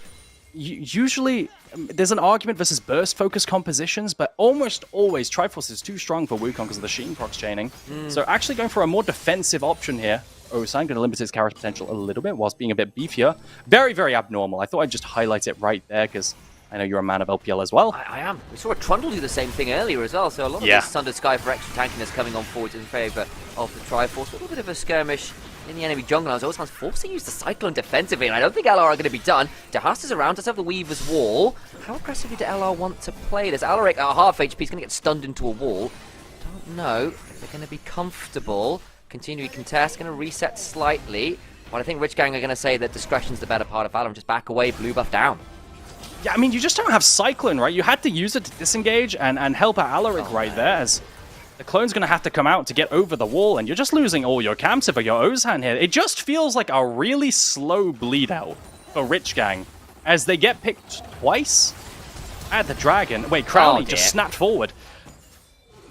Usually, there's an argument versus burst-focused compositions, but almost always Triforce is too strong for Wukong because of the Sheen procs chaining. So actually going for a more defensive option here. Ozhan going to limit his character potential a little bit whilst being a bit beefier. Very, very abnormal. I thought I'd just highlight it right there because I know you're a man of LPL as well. I am. We saw a Trundle do the same thing earlier as well, so a lot of this Sundered Sky for extra tankiness coming on forward in favour of the Triforce. A little bit of a skirmish in the enemy jungle. Ozhan's forced to use the Cyclone defensively, and I don't think LR are going to be done. Dahas is around, does have the Weaver's Wall. How aggressively do LR want to play this? Alaric at half HP is going to get stunned into a wall. Don't know if they're going to be comfortable. Continuing contest, going to reset slightly. But I think Rich Gang are going to say that discretion's the better part of Valor and just back away, blue buff down. Yeah, I mean, you just don't have Cyclone, right? You had to use it to disengage and help out Alaric there, as the clone's going to have to come out to get over the wall, and you're just losing all your camps for your Ozhan here. It just feels like a really slow bleed out for Rich Gang, as they get picked twice at the Dragon. Wait, Crowley just snapped forward.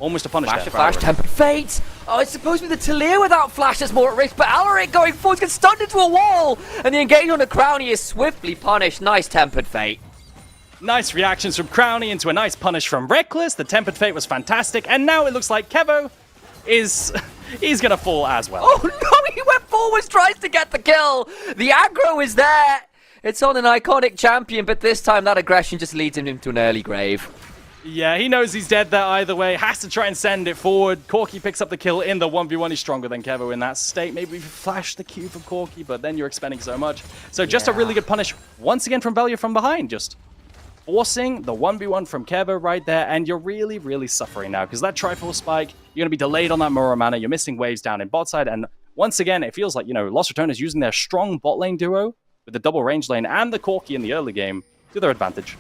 Almost a punish there. Flash, Tempered Fate! Oh, it's supposed to be the Talia without Flash that's more at risk, but Alaric going forward gets stunned into a wall! And the engagement on the Crowley is swiftly punished. Nice Tempered Fate. Nice reactions from Crowley into a nice punish from Reckless. The Tempered Fate was fantastic, and now it looks like Kevo is... he's gonna fall as well. Oh no, he went forwards, tries to get the kill! The aggro is there! It's on an iconic champion, but this time that aggression just leads him into an early grave. Yeah, he knows he's dead there either way. Has to try and send it forward. Corki picks up the kill in the 1v1. He's stronger than Kevo in that state. Maybe flash the Q for Corki, but then you're expending so much. So just a really good punish once again from Velia from behind. Just forcing the 1v1 from Kevo right there. And you're really, really suffering now because that Triforce spike, you're going to be delayed on that Moro mana. You're missing waves down in bot side. And once again, it feels like, you know, Lost Returners using their strong bot lane duo with the double range lane and the Corki in the early game to their advantage.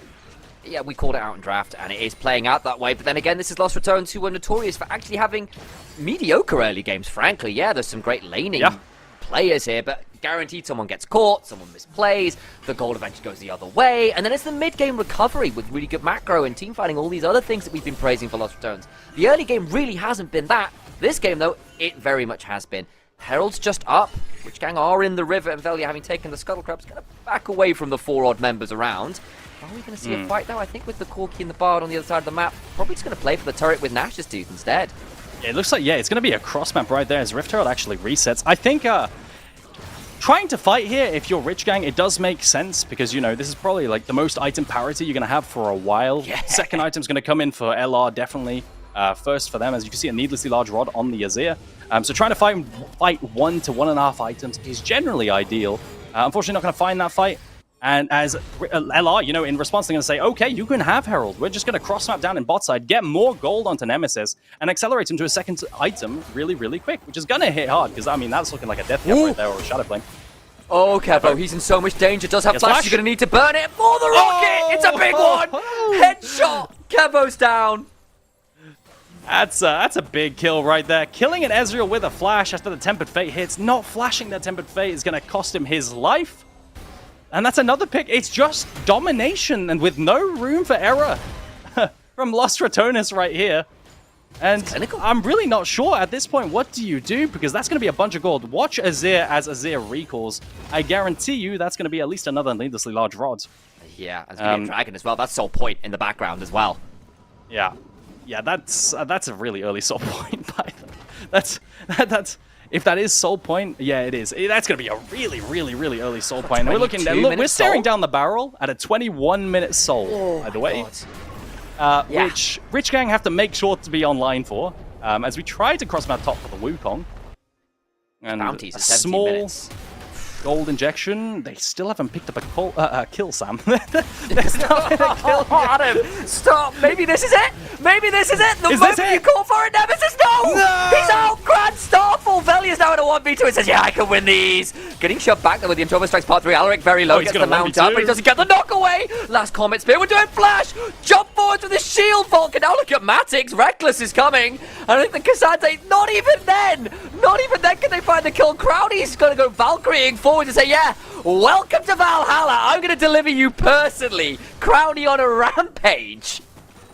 Yeah, we called it out in draft, and it is playing out that way. But then again, this is Lost Returns, who were notorious for actually having mediocre early games, frankly. Yeah, there's some great laning players here, but guaranteed someone gets caught, someone misplays, the gold eventually goes the other way, and then it's the mid-game recovery with really good macro and team fighting, all these other things that we've been praising for Lost Returns. The early game really hasn't been that. This game, though, it very much has been. Herald's just up. Rich Gang are in the river, and Velia, having taken the Scuttle Crab's going to back away from the 4 odd members around. Are we going to see a fight, though? I think with the Corki and the Bard on the other side of the map, probably just going to play for the turret with Nash's Tooth instead. It looks like, yeah, it's going to be a cross map right there as Rift Herald actually resets. I think trying to fight here, if you're Rich Gang, it does make sense because, you know, this is probably like the most item parity you're going to have for a while. Yeah. Second item's going to come in for LR, definitely. First for them, as you can see, a needlessly large rod on the Azir. So trying to fight 1 to 1.5 items is generally ideal. Unfortunately, not going to find that fight. And as LR, you know, in response, they're going to say, okay, you can have Herald. We're just going to cross-map down in bot side, get more gold onto Nemesis, and accelerate him to a second item really, really quick, which is going to hit hard, because, I mean, that's looking like a death cap right there, or a Shadow Flame. Oh, Kevo, he's in so much danger. Does have flash. You're going to need to burn it for the rocket. It's a big one. Headshot. Kevo's down. That's a big kill right there. Killing an Ezreal with a flash after the Tempered Fate hits, not flashing that Tempered Fate is going to cost him his life. And that's another pick. It's just domination and with no room for error from Lost Ratonis right here. And I'm really not sure at this point, what do you do? Because that's going to be a bunch of gold. Watch Azir as Azir recalls. I guarantee you that's going to be at least another needlessly large rod. Yeah, it's going to be a dragon as well. That's Soul Point in the background as well. Yeah. Yeah, that's a really early Soul Point. That's if that is Soul Point, yeah, it is. That's going to be a really, really, really early Soul Point. We're looking, look, we're staring down the barrel at a 21-minute Soul, by the way. Which Rich Gang have to make sure to be online for, as we try to cross map top for the Wukong. And bounties a 17 small minutes. Gold injection. They still haven't picked up a kill, Sam. There's not been a kill. Adam, stop. Maybe this is it. Maybe this is it. The moment you call for it, Nemesis, no! He's out. Grand Starfall. Velia's now in a 1v2 and says, yeah, I can win these. Getting shoved back there with the Antoma Strikes Part 3. Alaric very low, gets the mount up, but he doesn't get the knock away. Last Comet Spear. We're doing flash. Jump forward with the shield Vulcan. Now look at Matix. Reckless is coming. And I think the Cassandre, not even then can they find the kill. Crowdy's going to go Valkyrieing forward to say, yeah, welcome to Valhalla. I'm going to deliver you personally. Crowdy on a rampage.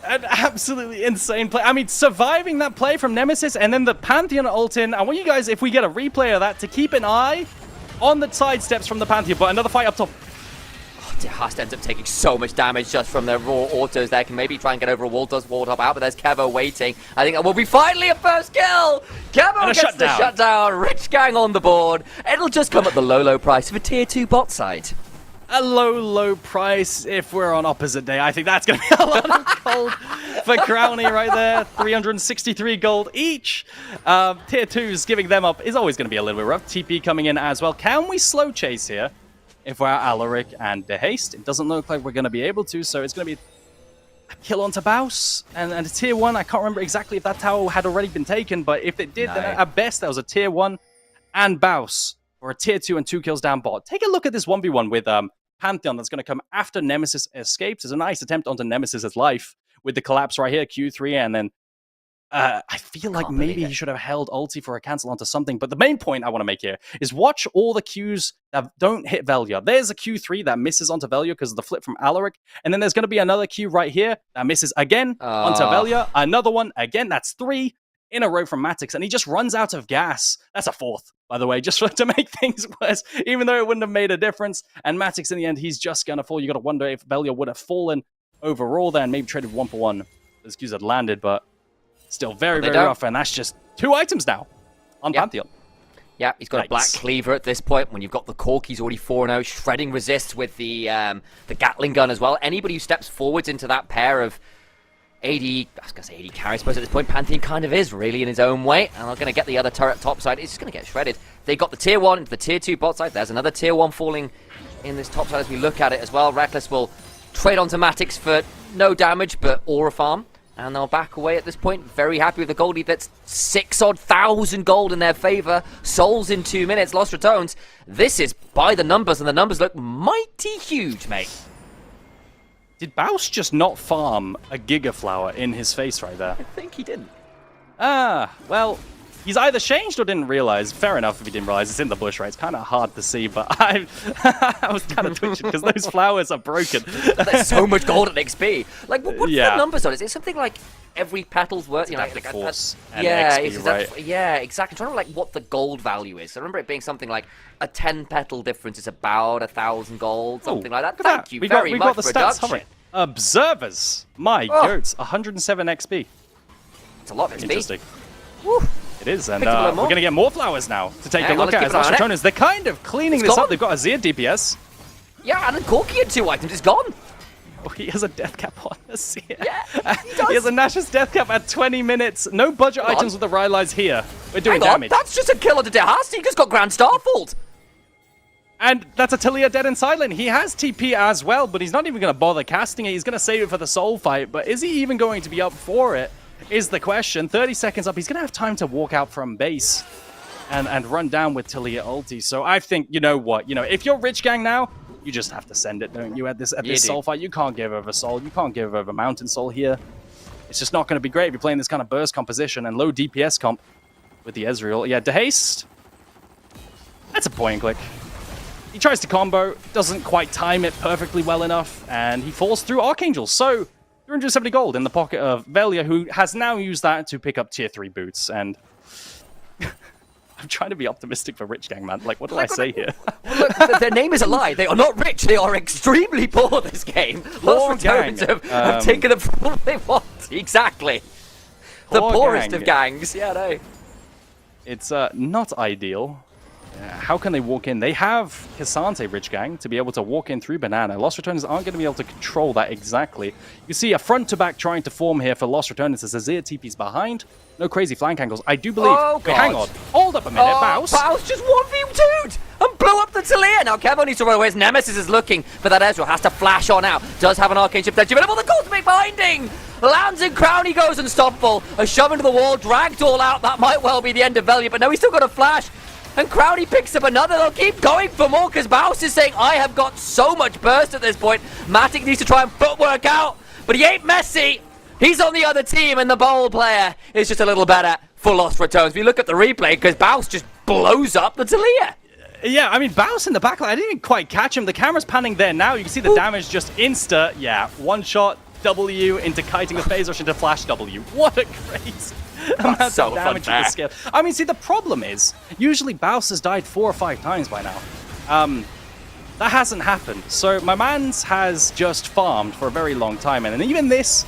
An absolutely insane play. I mean, surviving that play from Nemesis and then the Pantheon ult in. I want you guys, if we get a replay of that, to keep an eye on the sidesteps from the Pantheon. But another fight up top. Hast ends up taking so much damage just from the raw autos there. Can maybe try and get over a wall, does wall top out, but there's Kevo waiting. I think that will be finally a first kill. Kevo gets the shutdown. Rich Gang on the board. It'll just come at the low price of a tier 2 bot side. A low price if we're on opposite day. I think that's going to be a lot of gold for Crowny right there. 363 gold each. Tier 2s giving them up is always going to be a little bit rough. TP coming in as well. Can we slow chase here? If we're Alaric and the haste, it doesn't look like we're going to be able to, so it's going to be a kill onto Baus and a tier 1. I can't remember exactly if that tower had already been taken, but if it did, then at best that was a tier 1 and Baus, or a tier 2 and 2 kills down bot. Take a look at this 1v1 with Pantheon that's going to come after Nemesis escapes. It's a nice attempt onto Nemesis' life with the collapse right here, Q3, and then I feel like maybe he should have held ulti for a cancel onto something, but the main point I want to make here is watch all the Qs that don't hit Velia. There's a Q3 that misses onto Velia because of the flip from Alaric, and then there's going to be another Q right here that misses again onto Velia, another one again, that's 3 in a row from Matix, and he just runs out of gas. That's a 4th, by the way, just to make things worse, even though it wouldn't have made a difference, and Matix in the end, he's just going to fall. You got to wonder if Velia would have fallen overall there and maybe traded 1-for-1. Those Qs had landed, but still very rough, and that's just 2 items now on Pantheon. Yeah, he's got a Black Cleaver at this point. When you've got the Cork, he's already 4-0. Shredding resist with the Gatling gun as well. Anybody who steps forwards into that pair of AD, I was going to say AD carry, I suppose at this point, Pantheon kind of is really in his own way. And they're going to get the other turret top side. It's just going to get shredded. They got the tier 1 into the tier 2 bot side. There's another tier 1 falling in this top side as we look at it as well. Reckless will trade onto Matix for no damage, but aura farm. And they'll back away at this point. Very happy with the gold lead. That's 6,000 gold in their favor. Souls in 2 minutes. Lost Ratones. This is by the numbers, and the numbers look mighty huge, mate. Did Baus just not farm a Gigaflower in his face right there? I think he didn't. Well, he's either changed or didn't realize. Fair enough if he didn't realize. It's in the bush, right? It's kind of hard to see, but I was kind of twitching because those flowers are broken. There's so much gold at XP. Like, what's the numbers on it? Is it something like every petal's worth? You know, like force XP, right? Yeah, exactly. I'm trying to remember, like, what the gold value is. I remember it being something like a 10 petal difference is about 1,000 gold, something like that. Thank you very much for production. Observers, my goats, 107 XP. It's a lot of XP. Interesting. It is, and Picked up a we're little more. going to get more flowers now to take Hang a on, look let's at keep as an eye on it. Lostratonians. They're kind of cleaning It's this gone. up. They've got a Zia DPS. Yeah, and then Corky had 2 items. It's gone. Oh, he has a death cap on us. Yeah, he does. He has a Nash's death cap at 20 minutes. No budget Hold on. items with the Rylai's here. We're doing Hang on, damage. that's just a kill onto Dehasti. He just got Grand Starfalled. And that's a Talia dead in silent. He has TP as well, but he's not even going to bother casting it. He's going to save it for the soul fight. But is he even going to be up for it, is the question. 30 seconds up. He's going to have time to walk out from base and run down with Talia ulti. So I think, you know what? You know, if you're Rich Gang now, you just have to send it, don't you? At this soul fight, you can't give over soul. You can't give over mountain soul here. It's just not going to be great if you're playing this kind of burst composition and low DPS comp with the Ezreal. Yeah, Dehaste. That's a point and click. He tries to combo, doesn't quite time it perfectly well enough, and he falls through Archangel. So 370 gold in the pocket of Velia, who has now used that to pick up tier 3 boots. And I'm trying to be optimistic for Rich Gang, man. Like, what do I say here? Look, their name is a lie. They are not rich. They are extremely poor this game. Lost Returns have taken them from what they want. Exactly. The poorest gang. of gangs. Yeah, no. It's not ideal. How can they walk in? They have Cassante, Rich Gang, to be able to walk in through Banana. Lost Returners aren't going to be able to control that exactly. You see a front-to-back trying to form here for Lost Returners as Azir TP's behind. No crazy flank angles. I do believe... Oh, Wait, hang God. on. Hold up a minute, Baus. Baus just 1v2'd and blew up the Talia. Now Kevo needs to run away. His Nemesis is looking for that Ezreal. Has to flash on out. Does have an arcane ship that's available. The Cosmic Binding lands in Crown. He goes unstoppable. A shove into the wall. Dragged all out. That might well be the end of Velia. But no, he's still got a flash. And Crowdy picks up another. They'll keep going for more because Baus is saying, I have got so much burst at this point. Matic needs to try and footwork out. But he ain't Messi. He's on the other team, and the bowl player is just a little better for Lost Returns. If you look at the replay, because Baus just blows up the Talia. Yeah, I mean, Baus in the backline, I didn't even quite catch him. The camera's panning there now. You can see the damage just insta. Yeah, one shot, W into kiting the phase rush into flash W. What a crazy amount of so damage with the skill. I mean, see, the problem is, usually Baus has died 4 or 5 times by now. That hasn't happened. So my man's has just farmed for a very long time. And even this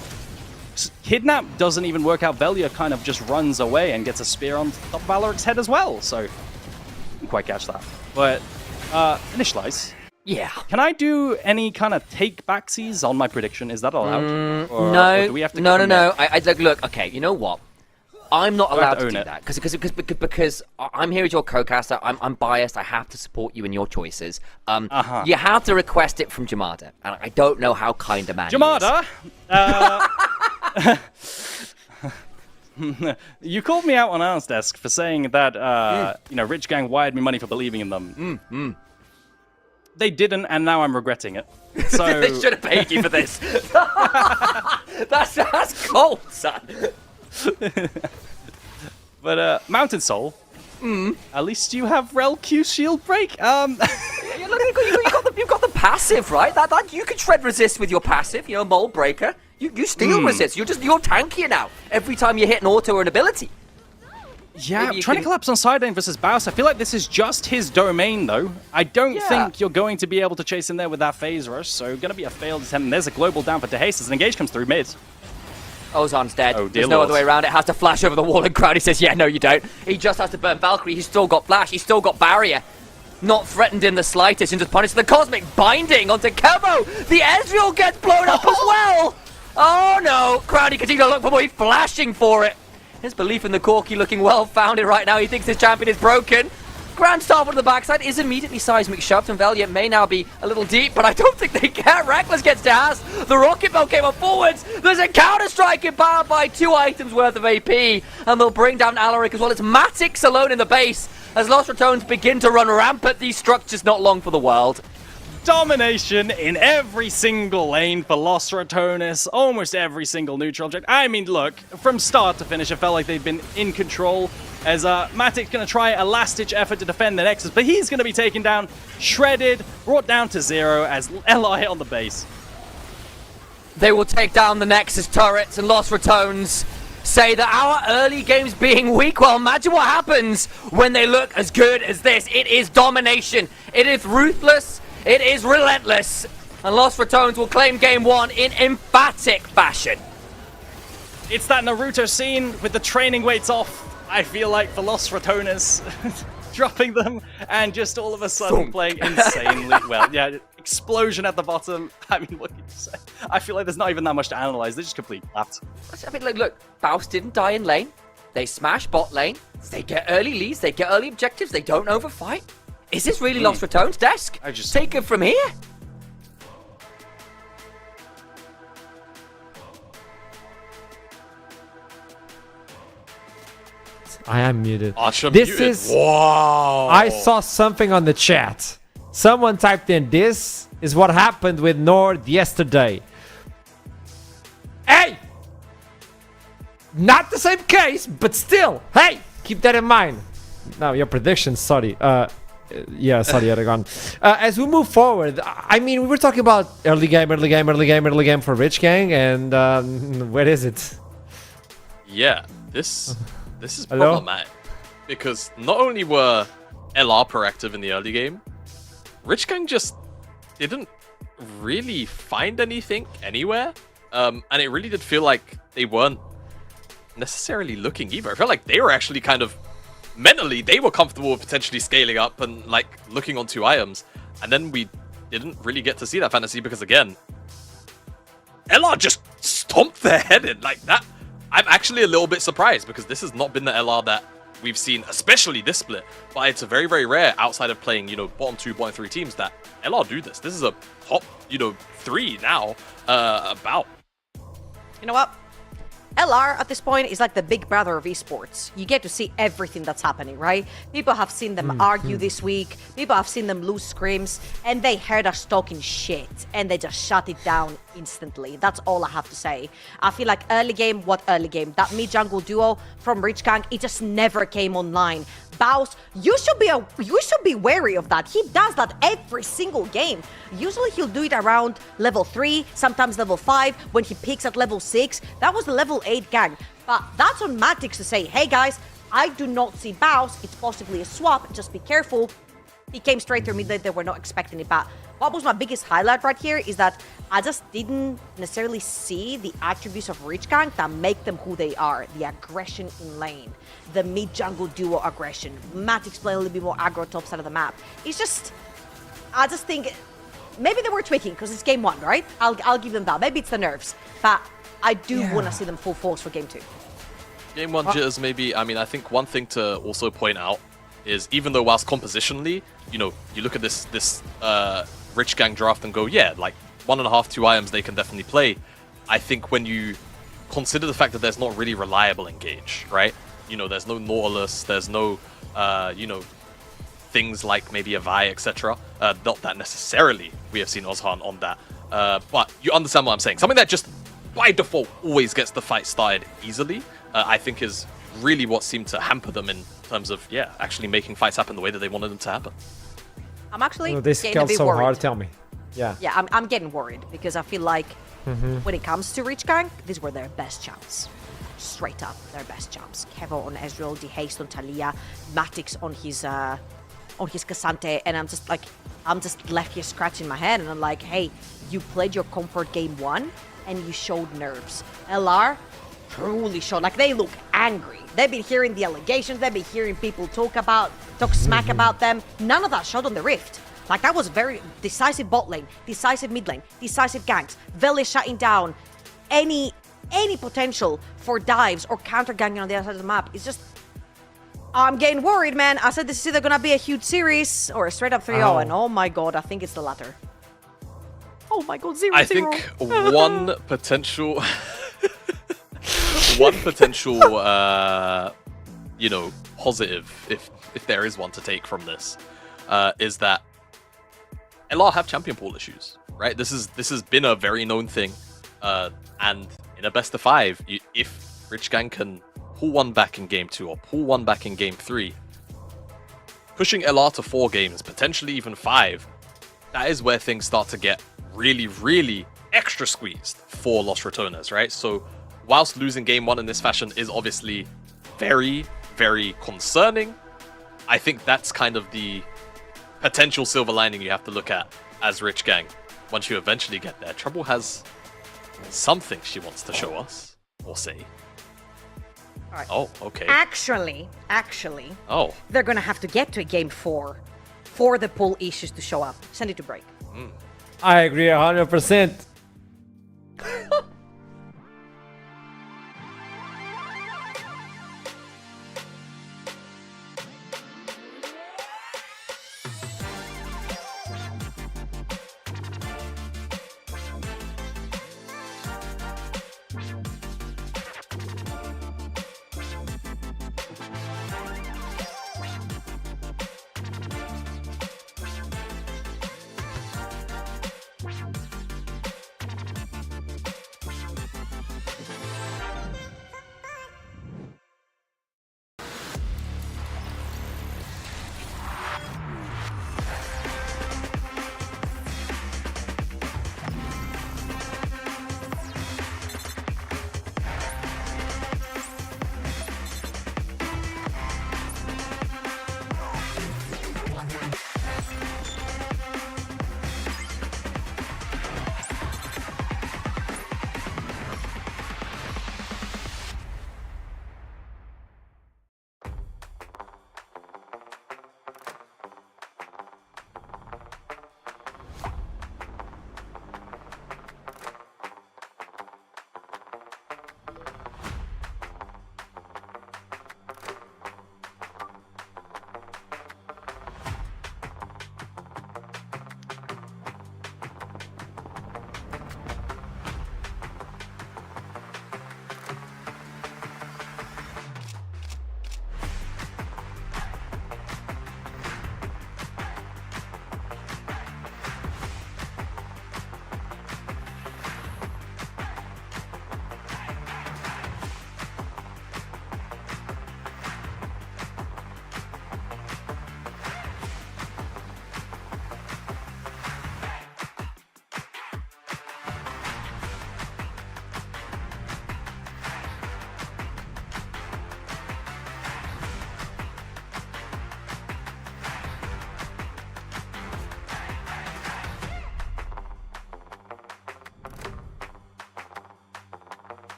kidnap doesn't even work out. Velia kind of just runs away and gets a spear on top of Valoric's head as well. So didn't quite catch that. But initialize. Yeah. Can I do any kind of take backsies on my prediction? Is that allowed? Or No. do we have to No. I look, okay, you know what? I'm not I have allowed to to own do it. that because I'm here as your co-caster. I'm biased. I have to support you in your choices. You have to request it from Jamada, and I don't know how kind a man he is. Jamada, you called me out on Arn's desk for saying that you know, Rich Gang wired me money for believing in them. They didn't, and now I'm regretting it. So They should have paid you for this. That's cold, son. But Mountain Soul, at least you have Rel Q Shield Break. You've got the passive, right? That you can shred resist with your passive. You know, Mold Breaker. You steal resist. You're tankier now. Every time you hit an auto or an ability. Yeah, Maybe you trying to can- collapse on side lane versus Baus. I feel like this is just his domain, though. I don't think you're going to be able to chase in there with that phase rush, so going to be a failed attempt. And there's a global down for Dehaste as an engage comes through mid. Ozan's dead. Oh, dear There's no Lord. other way around it. Has to flash over the wall, and Crowdy says, yeah, no, you don't. He just has to burn Valkyrie. He's still got flash. He's still got barrier. Not threatened in the slightest, and just punished the Cosmic Binding onto Kevo. The Ezreal gets blown up as well. Oh, no. Crowdy continues to look for more. He's flashing for it. His belief in the Corki looking well-founded right now. He thinks his champion is broken. Grand Star on the backside is immediately seismic shoved, and Valiant may now be a little deep, but I don't think they care. Reckless gets down. The Rocket Bell came up forwards. There's a counter-strike empowered by 2 items worth of AP, and they'll bring down Alaric as well. It's Matix alone in the base as Lost Returns begin to run rampant. These structures not long for the world. Domination in every single lane for Lost Returns, almost every single neutral object. I mean, look, from start to finish, it felt like they've been in control as Matic's going to try a last-ditch effort to defend the Nexus, but he's going to be taken down, shredded, brought down to 0 as LI on the base. They will take down the Nexus turrets, and Lost Returns say that our early games being weak, well, imagine what happens when they look as good as this. It is domination. It is ruthless. It is relentless. And Lost Returns will claim game 1 in emphatic fashion. It's that Naruto scene with the training weights off. I feel like the Los Ratonas dropping them and just all of a sudden playing insanely well. Yeah, explosion at the bottom. I mean, what can you say? I feel like there's not even that much to analyze. They just completely flapped. I mean, look, Baus didn't die in lane. They smash bot lane. They get early leads. They get early objectives. They don't overfight. Is this really Lost Ratone's desk? Take it from here. I am muted. Archer This muted. is. Wow. I saw something on the chat. Someone typed in, "This is what happened with Nord yesterday." Hey! Not the same case, but still. Hey! Keep that in mind. Now, your predictions, sorry. Yeah, sorry, Aragon. As we move forward, I mean, we were talking about early game for Rich Gang, and where is it? Yeah, this is Hello? problematic. Because not only were LR proactive in the early game, Rich Gang just didn't really find anything anywhere. And it really did feel like they weren't necessarily looking either. I felt like they were actually kind of mentally, they were comfortable with potentially scaling up and like looking on 2 items. And then we didn't really get to see that fantasy because again, LR just stomped their head in like that. I'm actually a little bit surprised because this has not been the LR that we've seen, especially this split. But it's a very, very rare outside of playing, you know, bottom 2, bottom 3 teams that LR do this. This is a top, you know, 3 now about. You know what? LR at this point is like the big brother of esports. You get to see everything that's happening, right? People have seen them argue this week. People have seen them lose scrims, and they heard us talking shit, and they just shut it down instantly. That's all I have to say. I feel like early game, what early game? That mid-jungle duo from Rich Gang, it just never came online. Baus, you should be wary of that. He does that every single game. Usually he'll do it around level 3, sometimes level 5, when he peaks at level 6. That was the level 8 gang. But that's on Matix to say, hey guys, I do not see Baus. It's possibly a swap. Just be careful. He came straight through mid lane. They were not expecting it. But what was my biggest highlight right here is that I just didn't necessarily see the attributes of Rich Gang that make them who they are. The aggression in lane, the mid-jungle duo aggression, Matix playing a little bit more aggro top side of the map. It's just, I just think maybe they were tweaking because it's game 1, right? I'll give them that. Maybe it's the nerves. But I do want to see them full force for game 2. Game 1 jitters maybe. I mean, I think one thing to also point out is even though whilst compositionally, you know, you look at this Rich Gang draft and go, yeah, like 1.5, 2 items they can definitely play. I think when you consider the fact that there's not really reliable engage, right? You know, there's no Nautilus, there's no, you know, things like maybe a Vi, etc. Not that necessarily we have seen Ozhan on that. But you understand what I'm saying. Something that just by default always gets the fight started easily, I think is really what seemed to hamper them in terms of, yeah, actually making fights happen the way that they wanted them to happen. I'm actually They getting a scaled bit so worried. hard, tell me. Yeah. Yeah, I'm getting worried because I feel like when it comes to Rich Gang, these were their best champs. Straight up, their best champs. Kevo on Ezreal, Dehaste on Talia, Matix on his Cassante, and I'm just left here scratching my head, and I'm like, hey, you played your comfort game 1, and you showed nerves. LR truly showed, like, they look angry. They've been hearing the allegations, they've been hearing people talk smack about them. None of that showed on the Rift. Like, that was very decisive bot lane, decisive mid lane, decisive ganks. Veli shutting down any potential for dives or counter ganging on the other side of the map. It's just, I'm getting worried, man. I said this is either gonna be a huge series or a straight up 3-0, and oh my god, I think it's the latter. Oh my god, 0-0. I think one potential, you know, positive, if there is one to take from this, is that LR have champion pool issues, right? This has been a very known thing, and in a best of 5, if Rich Gang can pull one back in game 2 or pull one back in game 3, pushing LR to 4 games, potentially even 5, that is where things start to get really, really extra squeezed for Los Ratonas, right? So whilst losing game 1 in this fashion is obviously very, very concerning, I think that's kind of the potential silver lining you have to look at as Rich Gang. Once you eventually get there, Trouble has something she wants to show us or say. Oh, okay. Actually, Oh, they're gonna have to get to a game 4 for the pool issues to show up. Send it to break. I agree 100%.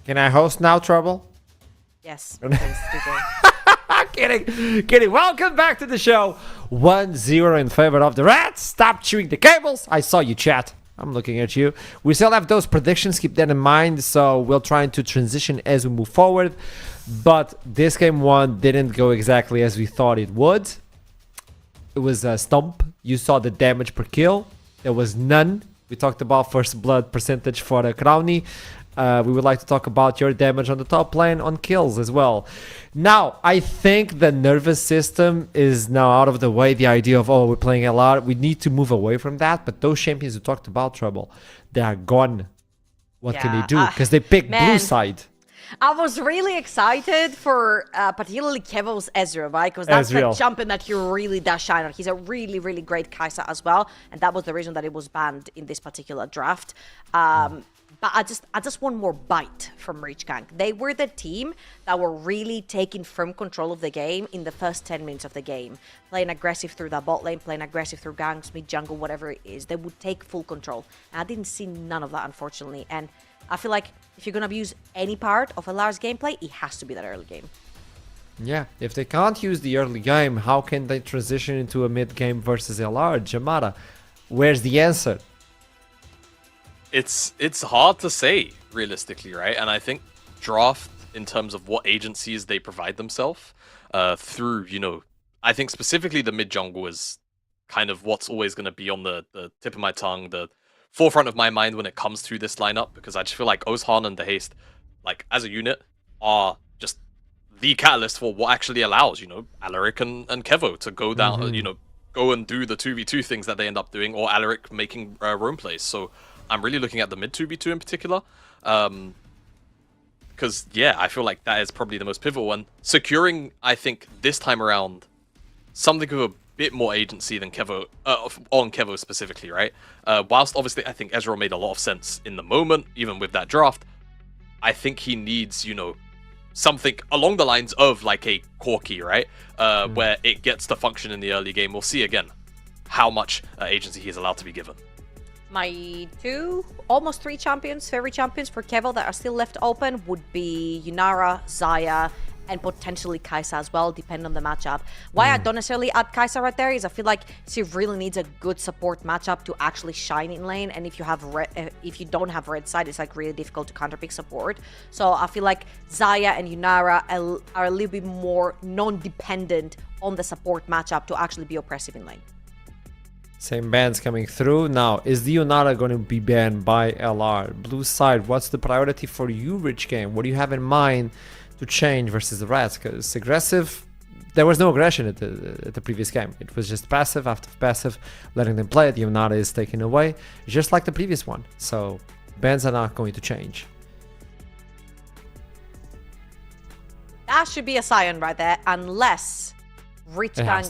Can I host now, Trouble? Yes. Please, DJ. Kidding. Welcome back to the show. 1-0 in favor of the Reds. Stop chewing the cables. I saw you, chat. I'm looking at you. We still have those predictions. Keep that in mind. So we'll try to transition as we move forward. But this game 1 didn't go exactly as we thought it would. It was a stomp. You saw the damage per kill. There was none. We talked about first blood percentage for the Crowny. We would like to talk about your damage on the top lane on kills as well. Now, I think the nervous system is now out of the way. The idea of, we're playing a lot. We need to move away from that. But those champions who talked about Trouble, they are gone. What can they do? Because they picked blue side. I was really excited for particularly Kevo's Ezreal, right? Because that's the champion that he really does shine on. He's a really, really great Kai'Sa as well. And that was the reason that it was banned in this particular draft. But I just want more bite from Rich Gang. They were the team that were really taking firm control of the game in the first 10 minutes of the game. Playing aggressive through that bot lane, playing aggressive through ganks, mid jungle, whatever it is. They would take full control. And I didn't see none of that, unfortunately. And I feel like if you're going to abuse any part of LR's gameplay, it has to be that early game. Yeah, if they can't use the early game, how can they transition into a mid game versus LR? Jamada, where's the answer? It's hard to say, realistically, right? And I think draft, in terms of what agencies they provide themselves through, I think specifically the mid jungle is kind of what's always going to be on the tip of my tongue, the forefront of my mind when it comes to this lineup, because I just feel like Ozhan and the Haste, like as a unit, are just the catalyst for what actually allows, Alaric and Kevo to go down, go and do the 2v2 things that they end up doing, or Alaric making roam plays. So I'm really looking at the mid 2v2 in particular, because I feel like that is probably the most pivotal one. Securing, I think, this time around, something with a bit more agency than Kevo, on Kevo specifically, right? Whilst obviously I think Ezreal made a lot of sense in the moment, even with that draft, I think he needs, something along the lines of like a Corki, right? Where it gets to function in the early game. We'll see again how much agency he is allowed to be given. My almost three champions, favorite champions for Kevo that are still left open would be Yunara, Xayah, and potentially Kai'Sa as well, depending on the matchup. Why I don't necessarily add Kai'Sa right there is I feel like she really needs a good support matchup to actually shine in lane. And if you don't have red side, it's like really difficult to counterpick support. So I feel like Xayah and Yunara are a little bit more non-dependent on the support matchup to actually be oppressive in lane. Same bans coming through. Now, is the Yunara going to be banned by LR? Blue side, what's the priority for you, Rich Game? What do you have in mind to change versus the Rats? Because aggressive, there was no aggression at the previous game. It was just passive after passive, letting them play it. The Yunara is taken away, just like the previous one. So, bans are not going to change. That should be a Sion right there, unless Rich Gang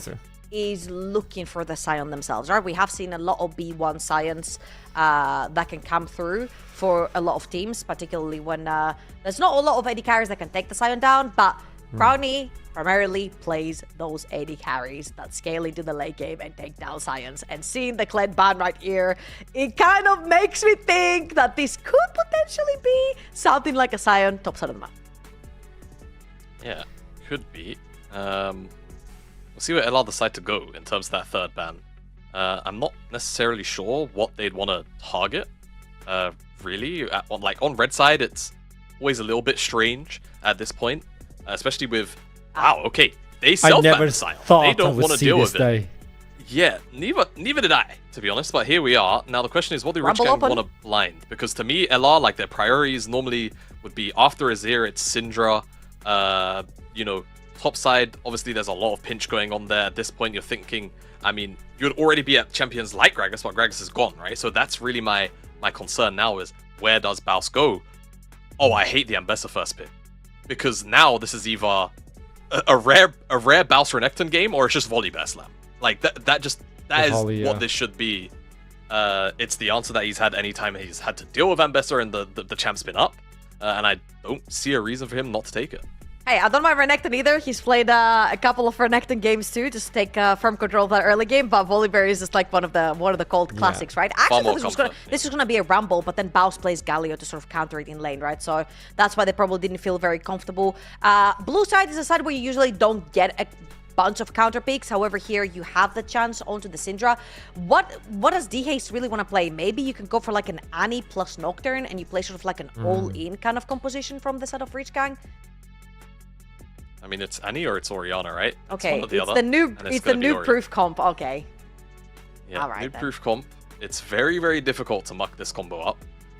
is looking for the Sion themselves, right? We have seen a lot of B1 Sions that can come through for a lot of teams, particularly when there's not a lot of AD carries that can take the Sion down, but Brownie primarily plays those AD carries that scale into the late game and take down Sions. And seeing the Kled ban right here, it kind of makes me think that this could potentially be something like a Sion top side of the map. Yeah, could be. We'll see where LR decide to go in terms of that third ban. I'm not necessarily sure what they'd want to target. Really, on red side, it's always a little bit strange at this point, especially with they self-ban the Sion. They don't want to deal with it. Yeah, neither did I, to be honest. But here we are. Now the question is, what do Rich Gang want to blind? Because to me, LR, like their priorities normally would be after Azir, it's Syndra. Top side, obviously there's a lot of pinch going on there. At this point, you're thinking, you'd already be at champions like Gragas, but Gragas is gone, right? So that's really my concern now is, where does Baus go? Oh, I hate the Ambessa first pick. Because now this is either a rare Baus Renekton game, or it's just Volibear Slam. Like, that is what this should be. It's the answer that he's had anytime he's had to deal with Ambessa and the champ's been up. And I don't see a reason for him not to take it. Hey, I don't mind Renekton either. He's played a couple of Renekton games too, just to take firm control of that early game. But Volibear is just like one of the cult classics, right? I actually thought this was gonna be a rumble, but then Baus plays Galio to sort of counter it in lane, right? So that's why they probably didn't feel very comfortable. Blue side is a side where you usually don't get a bunch of counter picks. However, here you have the chance onto the Syndra. What does D-Haste really want to play? Maybe you can go for like an Annie plus Nocturne and you play sort of like an all-in kind of composition from the side of Rich Gang. I mean, it's Annie or it's Orianna, right? Okay, it's the new proof comp. Okay. Yeah, all right, new then. proof comp. It's very, very difficult to muck this combo up.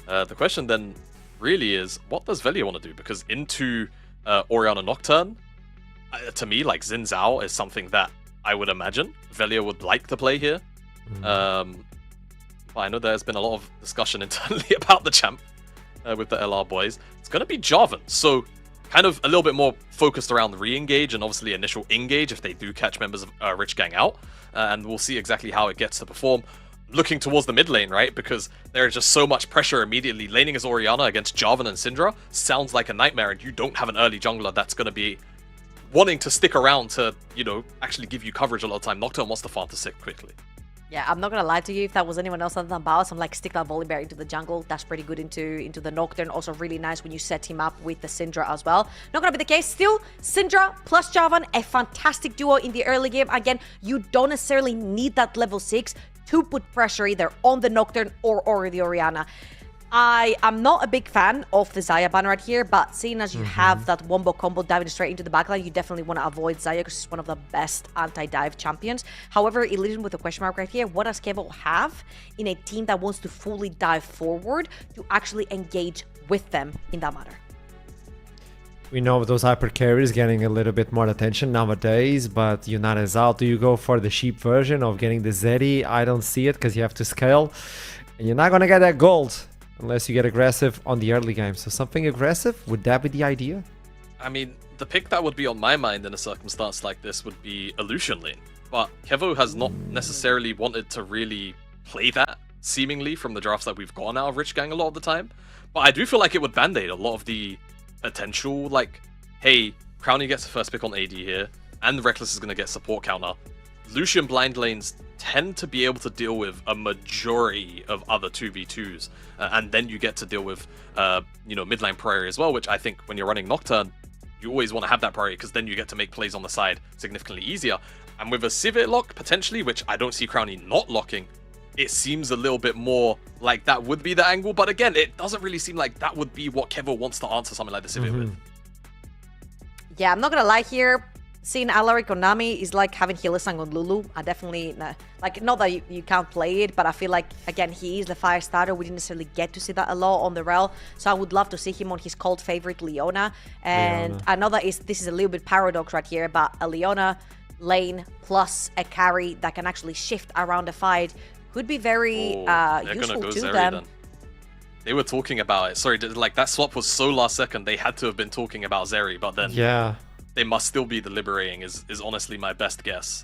The question then really is, what does Velia want to do? Because into Orianna Nocturne, to me, like Xin Zhao is something that I would imagine Velia would like to play here. But I know there's been a lot of discussion internally about the champ with the LR boys. It's going to be Jarvan, so kind of a little bit more focused around re-engage and obviously initial engage if they do catch members of Rich Gang out. And we'll see exactly how it gets to perform. Looking towards the mid lane, right? Because there is just so much pressure immediately. Laning as Orianna against Jarvan and Syndra sounds like a nightmare, and you don't have an early jungler that's going to be wanting to stick around to, you know, actually give you coverage a lot of time. Nocturne wants to farm to sit quickly. Yeah, I'm not gonna lie to you. If that was anyone else other than Baus, I'm like, stick that Volibear into the jungle. That's pretty good into the Nocturne. Also really nice when you set him up with the Syndra as well. Not gonna be the case. Still, Syndra plus Jarvan, a fantastic duo in the early game. Again, you don't necessarily need that level 6 to put pressure either on the Nocturne or the Orianna. I am not a big fan of the Xayah ban right here, but seeing as you have that wombo combo diving straight into the backline, you definitely want to avoid Xayah because it's one of the best anti-dive champions. However, it leaves me with a question mark right here. What does Kevo have in a team that wants to fully dive forward to actually engage with them in that matter? We know those hyper carries getting a little bit more attention nowadays, but Yunnan is out. Do you go for the cheap version of getting the Zeri? I don't see it because you have to scale, and you're not going to get that gold unless you get aggressive on the early game. So something aggressive, would that be the idea? I mean, the pick that would be on my mind in a circumstance like this would be a Lucian lane. But Kevo has not necessarily wanted to really play that, seemingly, from the drafts that we've gotten out of Rich Gang a lot of the time. But I do feel like it would band-aid a lot of the potential, like, hey, Crownie gets the first pick on AD here, and Reckless is going to get support counter. Lucian blind lanes tend to be able to deal with a majority of other 2v2s, and then you get to deal with, you know, midline priority as well, which I think when you're running Nocturne, you always want to have that priority because then you get to make plays on the side significantly easier. And with a Sivir lock, potentially, which I don't see Crownie not locking, it seems a little bit more like that would be the angle. But again, it doesn't really seem like that would be what Kevo wants to answer something like the Sivir with. Yeah, I'm not gonna lie here. Seeing Alaric on Nami is like having Hylissang on Lulu. I definitely, like, not that you can't play it, but I feel like, again, he is the fire starter. We didn't necessarily get to see that a lot on the Rel, so I would love to see him on his cult favorite, Leona. And I know that this is a little bit paradox right here, but a Leona lane plus a carry that can actually shift around the fight could be very useful to Zeri them. Then. They were talking about it. Sorry, like, that swap was so last second, they had to have been talking about Zeri, but then... Yeah. They must still be deliberating is honestly my best guess.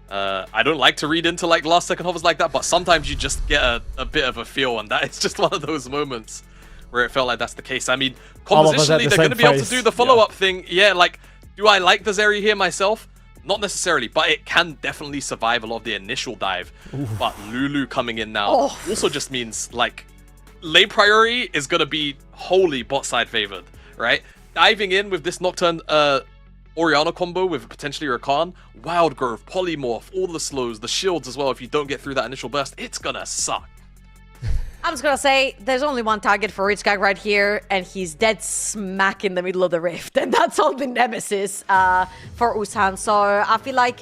I don't like to read into like last second hovers like that, but sometimes you just get a bit of a feel, and that it's just one of those moments where it felt like that's the case. I mean, compositionally, they're going to be able to do the follow-up thing. Yeah, like, do I like the Zeri here myself? Not necessarily, but it can definitely survive a lot of the initial dive. Oof. But Lulu coming in now also just means, like, lane priority is going to be wholly bot side favored, right? Diving in with this Nocturne Orianna combo with potentially Rakan, Wild Growth, Polymorph, all the slows, the shields as well, if you don't get through that initial burst, it's gonna suck. I'm just gonna say, there's only one target for Rich Gang right here, and he's dead smack in the middle of the rift, and that's all the nemesis for Uzhan. So I feel like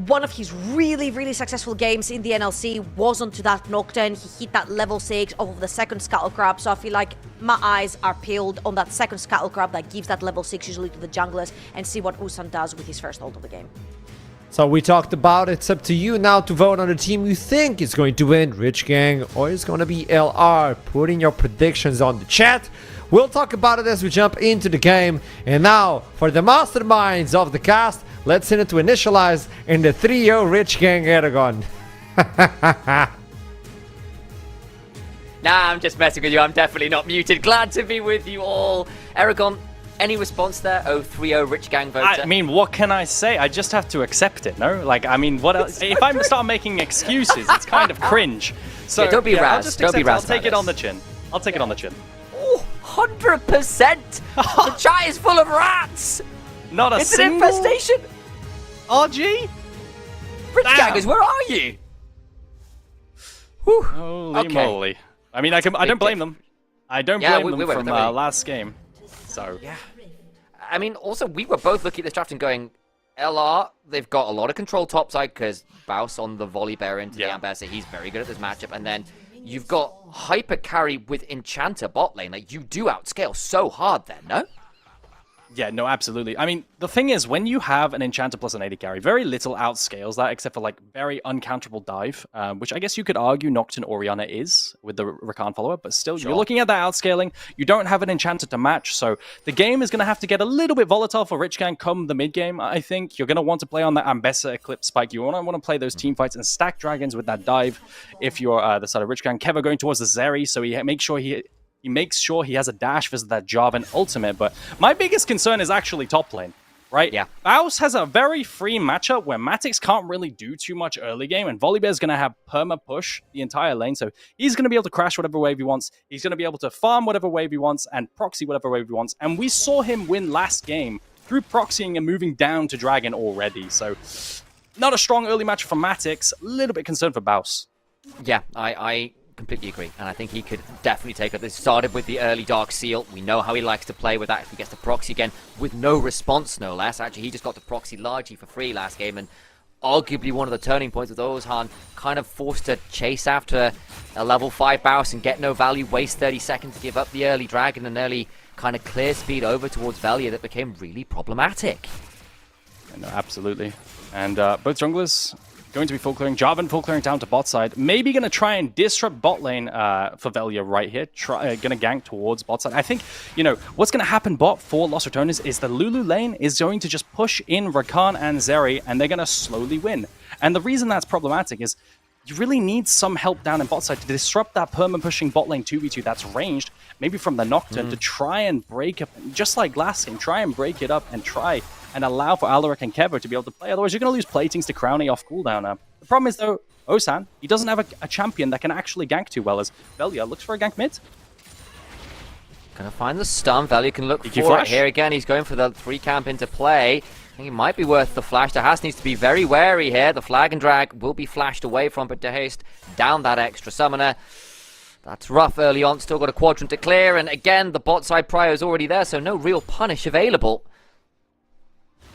one of his really, really successful games in the NLC was onto that Nocturne. He hit that level 6 off of the second Scuttle Crab, so I feel like my eyes are peeled on that second Scuttle Crab that gives that level 6 usually to the junglers, and see what Uzhan does with his first ult of the game. So we talked about it. It's up to you now to vote on the team you think is going to win, Rich Gang or it's going to be LR. Put in your predictions on the chat. We'll talk about it as we jump into the game. And now, for the masterminds of the cast, let's send it to Initialize in the 3-0 Rich Gang Aragon. Nah, I'm just messing with you. I'm definitely not muted. Glad to be with you all. Aragon, Any response there? 030 Rich Gang voter. I mean, what can I say? I just have to accept it, no? Like, I mean, what else? If I start making excuses, it's kind of cringe. So Yeah, don't be I'll Raz. just Don't be accept it. Raz I'll take about it on the this. chin. I'll take it on the chin. Ooh, 100%. The chat is full of rats. Not a It's an single infestation. RG? Rich Damn. Gangers, where are you? Whew. Holy Okay. moly. I mean, I don't blame them. I don't Yeah, blame we them went from with that, last game. So, Yeah. I mean, also, we were both looking at this draft and going, LR, they've got a lot of control topside because Baus on the volley bearer into the Ambassador, he's very good at this matchup. And then you've got hyper carry with Enchanter bot lane. Like, you do outscale so hard then, no? yeah, no, absolutely. I mean, the thing is, when you have an Enchanter plus an AD carry, very little outscales that, except for, like, very uncounterable dive, which I guess you could argue Nocturne Orianna is with the Rakan follower, but still, you're looking at that outscaling. You don't have an Enchanter to match, so the game is going to have to get a little bit volatile for Rich Gang come the mid-game, I think. You're going to want to play on that Ambessa Eclipse spike. You want to play those team fights and stack dragons with that dive if you're the side of Rich Gang. Kevo going towards the Zeri, so he makes sure he has a dash versus that Jarvan ultimate, but my biggest concern is actually top lane, right? Yeah. Baus has a very free matchup where Matix can't really do too much early game, and Volibear's going to have perma push the entire lane, so he's going to be able to crash whatever wave he wants, he's going to be able to farm whatever wave he wants, and proxy whatever wave he wants, and we saw him win last game through proxying and moving down to Dragon already, so not a strong early match for Matix, a little bit concerned for Baus. Yeah, I completely agree, and I think he could definitely take it. This started with the early Dark Seal. We know how he likes to play with that if he gets to proxy again with no response, no less. Actually, he just got to proxy largely for free last game, and arguably one of the turning points with Ozhan kind of forced to chase after a level 5 Baus and get no value, waste 30 seconds to give up the early Dragon and early kind of clear speed over towards Velia that became really problematic. No, absolutely. And both junglers going to be full clearing. Jarvan full clearing down to bot side. Maybe going to try and disrupt bot lane for Velia right here. Going to gank towards bot side. I think, what's going to happen bot for Lost Returners is the Lulu lane is going to just push in Rakan and Zeri, and they're going to slowly win. And the reason that's problematic is you really need some help down in bot side to disrupt that perma-pushing bot lane 2v2 that's ranged, maybe from the Nocturne, to try and break up, just like last game, try and break it up and try and allow for Alaric and Kevo to be able to play. Otherwise, you're going to lose platings to Crowny off cooldown. The problem is, though, Osan, he doesn't have a champion that can actually gank too well, as Velia looks for a gank mid. Gonna find the stun. Velia can look EQ for flash. it here again. He's going for the 3 camp into play. I think it might be worth the flash. Dehast needs to be very wary here. The flag and drag will be flashed away from, but Dehast down that extra summoner. That's rough early on. Still got a quadrant to clear, and again, the bot side prio is already there, so no real punish available.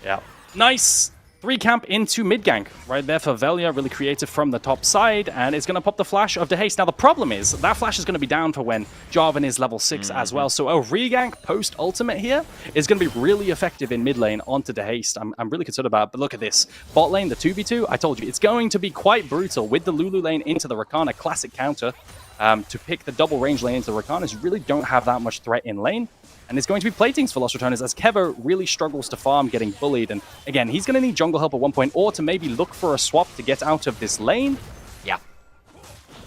Yeah. Nice 3 camp into mid gank. Right there for Velia, really creative from the top side, and it's going to pop the flash of Dehast. Now, the problem is that flash is going to be down for when Jarvan is level 6 as well, so a regank post-ultimate here is going to be really effective in mid lane onto Dehast. I'm really concerned about it, but look at this. Bot lane, the 2v2, I told you, it's going to be quite brutal with the Lulu lane into the Rakan, a classic counter. To pick the double range lane into the Rakanas, you really don't have that much threat in lane. And it's going to be platings for Lost Returners as Kevo really struggles to farm, getting bullied. And again, he's going to need jungle help at one point, or to maybe look for a swap to get out of this lane. Yeah.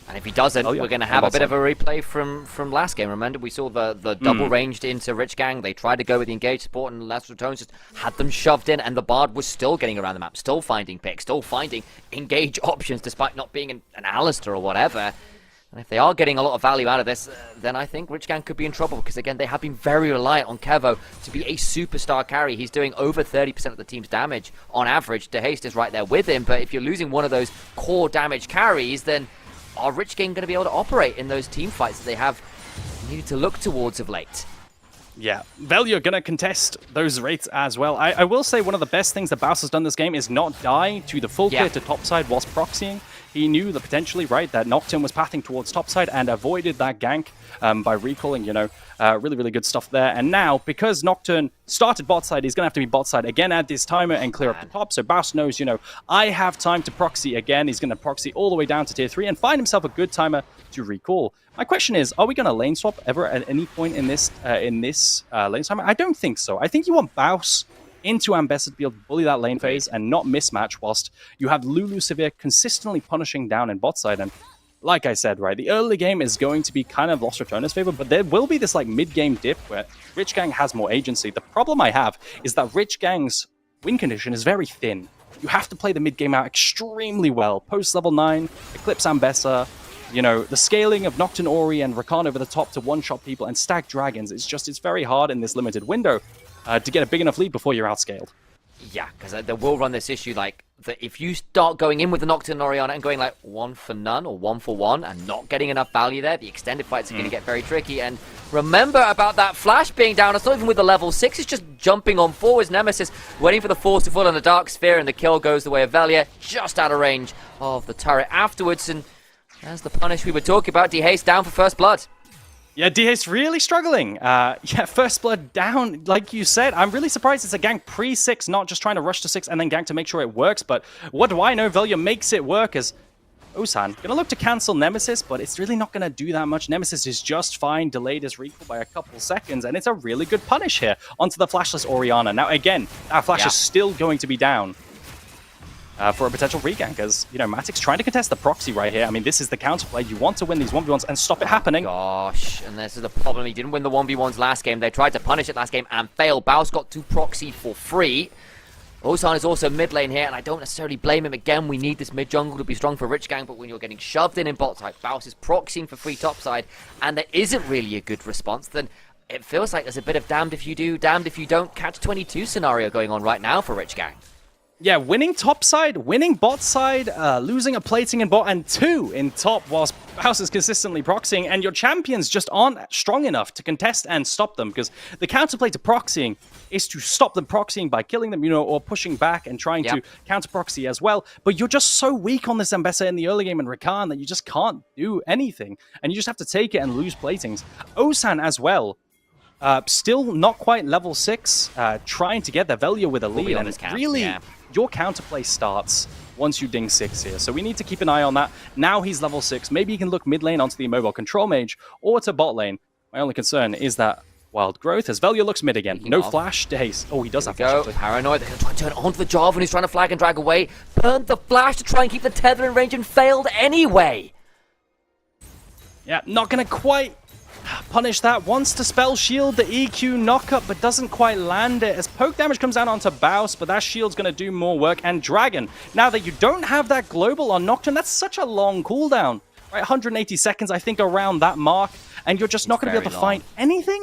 And if he doesn't, we're going to have a bit of a replay from last game. Remember, we saw the double ranged into Rich Gang. They tried to go with the engaged support, and Lost Returners just had them shoved in, and the Bard was still getting around the map, still finding picks, still finding engage options, despite not being an Alistair or whatever. And if they are getting a lot of value out of this, then I think Rich Gang could be in trouble, because again, they have been very reliant on Kevo to be a superstar carry. He's doing over 30% of the team's damage on average. Dehast is right there with him, but if you're losing one of those core damage carries, then are Rich Gang going to be able to operate in those team fights that they have needed to look towards of late? Yeah, Velia gonna contest those rates as well. I will say one of the best things that Baus has done this game is not die to the full clear to topside whilst proxying. He knew that potentially, right, that Nocturne was pathing towards topside and avoided that gank by recalling, really, really good stuff there. And now, because Nocturne started bot side, he's going to have to be bot side again, add this timer and clear up the top. So Baus knows, I have time to proxy again. He's going to proxy all the way down to tier 3 and find himself a good timer to recall. My question is, are we going to lane swap ever at any point in this lane timer? I don't think so. I think you want Baus into Ambassador to be able to bully that lane phase and not mismatch whilst you have Lulu Severe consistently punishing down in bot side. And like I said, right, the early game is going to be kind of Lost Returner's favor, but there will be this like mid-game dip where Rich Gang has more agency. The problem I have is that Rich Gang's win condition is very thin. You have to play the mid-game out extremely well. Post level 9, Eclipse Ambessa, you know, the scaling of Nocturne Ori and Rakan over the top to one-shot people and stack dragons, it's very hard in this limited window to get a big enough lead before you're outscaled. Yeah, because they will run this issue like that if you start going in with the Nocturne Oriana and going like 1 for none or 1 for 1 and not getting enough value there, the extended fights are going to get very tricky. And remember about that flash being down. It's not even with the level 6, it's just jumping on forwards. Nemesis waiting for the force to fall on the Dark Sphere, and the kill goes the way of Velia, just out of range of the turret afterwards. And as the punish we were talking about, Dehaste down for first blood. Yeah, Dehaste really struggling. Yeah, first blood down, like you said. I'm really surprised it's a gank pre-6, not just trying to rush to 6 and then gank to make sure it works. But what do I know? Velia makes it work as Ozan gonna look to cancel Nemesis, but it's really not gonna do that much. Nemesis is just fine, delayed his recall by a couple seconds, and it's a really good punish here onto the flashless Oriana. Now again, that flash is still going to be down. For a potential regank, as you know, Matic's trying to contest the proxy right here. I mean, this is the counterplay. You want to win these 1v1s and stop it happening. Gosh, and this is the problem. He didn't win the 1v1s last game. They tried to punish it last game and failed. Baus got 2 proxied for free. Ozan is also mid lane here, and I don't necessarily blame him. Again, we need this mid jungle to be strong for Rich Gang, but when you're getting shoved in bot side, Baus is proxying for free top side, and there isn't really a good response, then it feels like there's a bit of damned if you do, damned if you don't catch 22 scenario going on right now for Rich Gang. Yeah, winning top side, winning bot side, losing a plating in bot, and 2 in top whilst Baus is consistently proxying, and your champions just aren't strong enough to contest and stop them, because the counterplay to proxying is to stop them proxying by killing them, you know, or pushing back and trying to counter proxy as well. But you're just so weak on this Ambessa in the early game and Rakan that you just can't do anything, and you just have to take it and lose platings. Ozan as well. Still not quite level 6, trying to get the Velia with a lead, and really, your counterplay starts once you ding 6 here, so we need to keep an eye on that. Now he's level 6, maybe he can look mid lane onto the immobile control mage, or to bot lane. My only concern is that wild growth, as Velia looks mid again. No flash, Dehaste. Oh, he does have flash. Paranoid, they're going to try and turn it onto the Jarvan, who's trying to flag and drag away. Burned the flash to try and keep the tether in range and failed anyway. Yeah, not going to quite punish that. Wants to spell shield the EQ knockup, but doesn't quite land it as poke damage comes down onto Baus, but that shield's going to do more work. And Dragon, now that you don't have that global on Nocturne, that's such a long cooldown. Right, 180 seconds, I think, around that mark, and you're just not going to be able to find anything?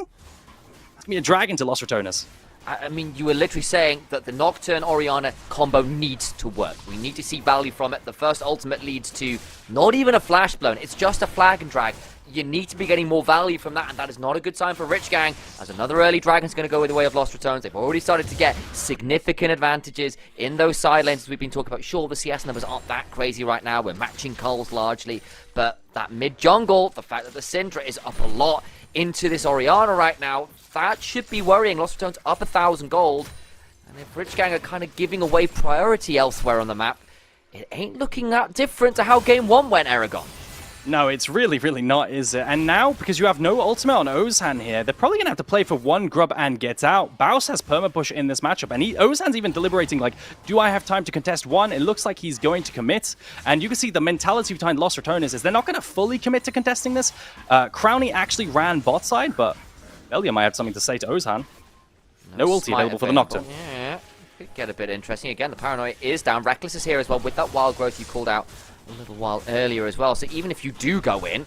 That's going to be a Dragon to Lost Returners. I mean, you were literally saying that the Nocturne Oriana combo needs to work. We need to see value from it. The first ultimate leads to not even a flash blown, it's just a flag and drag. You need to be getting more value from that, and that is not a good sign for Rich Gang, as another early Dragon's going to go the way of Lost Returns. They've already started to get significant advantages in those side lanes, as we've been talking about. Sure, the CS numbers aren't that crazy right now. We're matching culls largely, but that mid-jungle, the fact that the Syndra is up a lot into this Oriana right now, that should be worrying. Lost Returns up 1,000 gold, and if Rich Gang are kind of giving away priority elsewhere on the map, it ain't looking that different to how Game 1 went, Aragon. No, it's really, really not, is it? And now, because you have no ultimate on Ozan here, they're probably going to have to play for 1 grub and get out. Baus has perma-push in this matchup, and Ozan's even deliberating, like, do I have time to contest 1? It looks like he's going to commit, and you can see the mentality behind Lost Returners is they're not going to fully commit to contesting this. Crownie actually ran bot side, but Velia might have something to say to Ozan. No ulti available for the Nocturne. Yeah, could get a bit interesting. Again, the Paranoia is down. Reckless is here as well, with that wild growth you called out a little while earlier as well. So even if you do go in,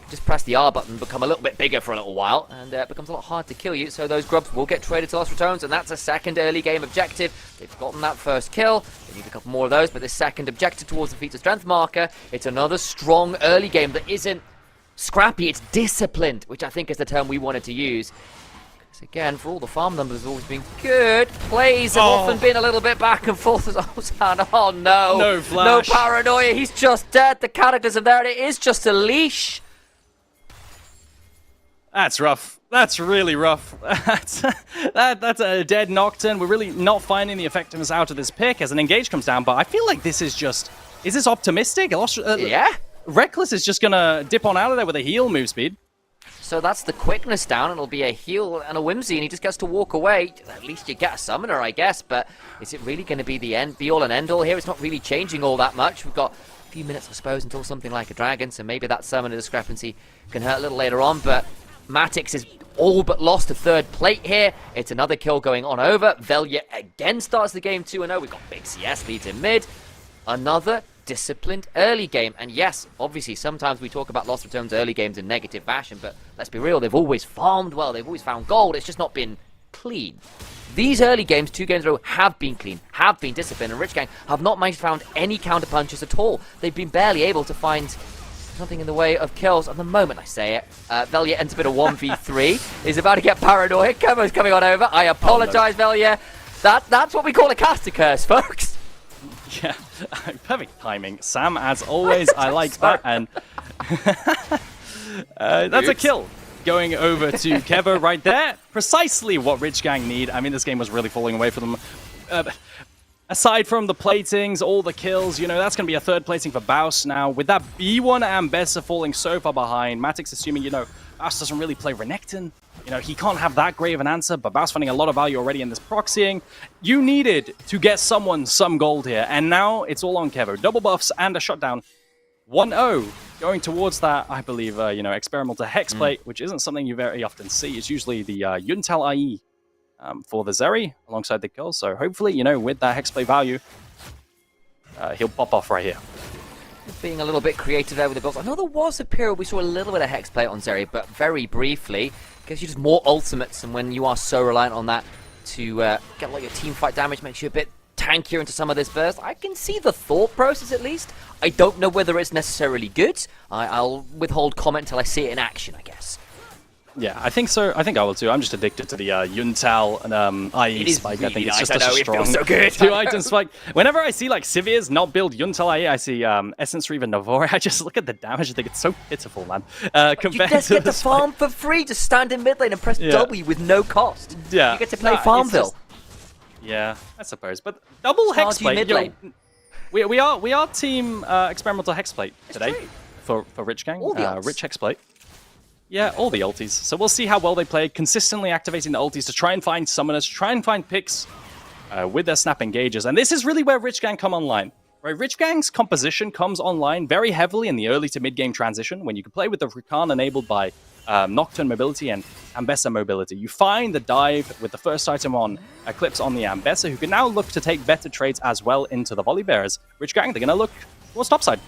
just press the R button, become a little bit bigger for a little while, and it becomes a lot harder to kill you. So those grubs will get traded to Lost Returns, and that's a second early game objective. They've gotten that first kill. They need a couple more of those, but this second objective towards the feats of strength marker, it's another strong early game that isn't scrappy, it's disciplined, which I think is the term we wanted to use. Again, for all the farm numbers have always been good, plays have often been a little bit back and forth as Ozan. Oh no. No flash. No Paranoia, he's just dead. The Cataclysm there, and it is just a leash. That's rough. That's really rough. That's a dead Nocturne. We're really not finding the effectiveness out of this pick as an engage comes down, but I feel like this is just... Is this optimistic? Yeah. Reckless is just going to dip on out of there with a heal move speed. So that's the quickness down. It'll be a heal and a whimsy, and he just gets to walk away. At least you get a summoner, I guess, but is it really going to be the end, be all and end all here? It's not really changing all that much. We've got few minutes, I suppose, until something like a dragon, so maybe that summoner discrepancy can hurt a little later on, but Matix is all but lost to third plate here. It's another kill going on over. Velya again starts the game 2-0. We've got big CS leads in mid. Another disciplined early game. And yes, obviously, sometimes we talk about Lost Returns early games in negative fashion, but let's be real, they've always farmed well. They've always found gold. It's just not been clean. These early games, 2 games in a row, have been clean, have been disciplined, and Rich Gang have not managed to find any counter punches at all. They've been barely able to find something in the way of kills. At the moment I say it, Velya ends up in a 1v3. Is about to get paranoid. Kevo's coming on over. I apologize, Velya. That's what we call a caster curse, folks. Yeah, perfect timing. Sam, as always, I like that. And that's a kill. Going over to Kevo right there. Precisely what Rich Gang need. I mean, this game was really falling away from them. Aside from the platings, all the kills, you know, that's going to be a third plating for Baus now. With that B1 Ambessa falling so far behind, Matix assuming, you know, Baus doesn't really play Renekton. You know, he can't have that great of an answer, but Baus finding a lot of value already in this proxying. You needed to get someone some gold here, and now it's all on Kevo. Double buffs and a shutdown. 1-0 going towards that, I believe, you know, experimental Hexplate, which isn't something you very often see. It's usually the Yuntal IE. For the Zeri alongside the kill. So hopefully, you know, with that Hexplay value, he'll pop off right here. Being a little bit creative there with the builds. I know there was a period we saw a little bit of Hexplay on Zeri, but very briefly. Gives you just more ultimates, and when you are so reliant on that to get a lot of your team fight damage, makes you a bit tankier into some of this burst. I can see the thought process at least. I don't know whether it's necessarily good. I'll withhold comment until I see it in action, I guess. Yeah, I think so. I think I will too. I'm just addicted to the Yuntal and IE spike. Really I think it's nice. just such a strong so good. 2-item spike. Whenever I see like Sivirs not build Yuntal IE, I see Essence Reaver Navori. I just look at the damage and think it's so pitiful, man. You just get to farm for free. Just stand in mid lane and press W with no cost. Yeah, you get to play Farmville. Yeah, I suppose. But double Hexplate. You know, we are team experimental Hexplate today for Rich Gang. Rich Hexplate. Yeah, all the ultis. So we'll see how well they play, consistently activating the ultis to try and find summoners, try and find picks with their snap engages. And this is really where Rich Gang come online. Right, Rich Gang's composition comes online very heavily in the early to mid-game transition when you can play with the Rakan enabled by Nocturne mobility and Ambessa mobility. You find the dive with the first item on Eclipse on the Ambessa, who can now look to take better trades as well into the volley bearers. Rich Gang, they're going to look towards topside.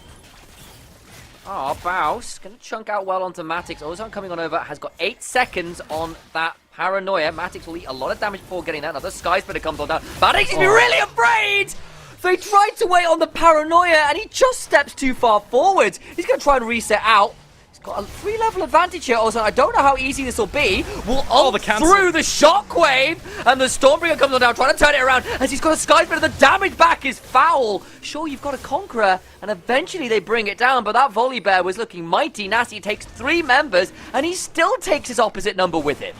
Oh, Baus going to chunk out well onto Matix. Ozone coming on over, has got 8 seconds on that Paranoia. Matix will eat a lot of damage before getting that. Another Sky Splitter comes on down. Matix is really afraid! They tried to wait on the Paranoia, and he just steps too far forward. He's going to try and reset out. He's got a 3-level advantage here, Ozone. I don't know how easy this will be. We'll ult through the Shockwave, and the Stormbringer comes on down, trying to turn it around, as he's got a Sky Splitter. The damage back is foul. Sure, you've got a Conqueror, and eventually they bring it down, but that Volley Bear was looking mighty nasty. It takes 3 members, and he still takes his opposite number with him.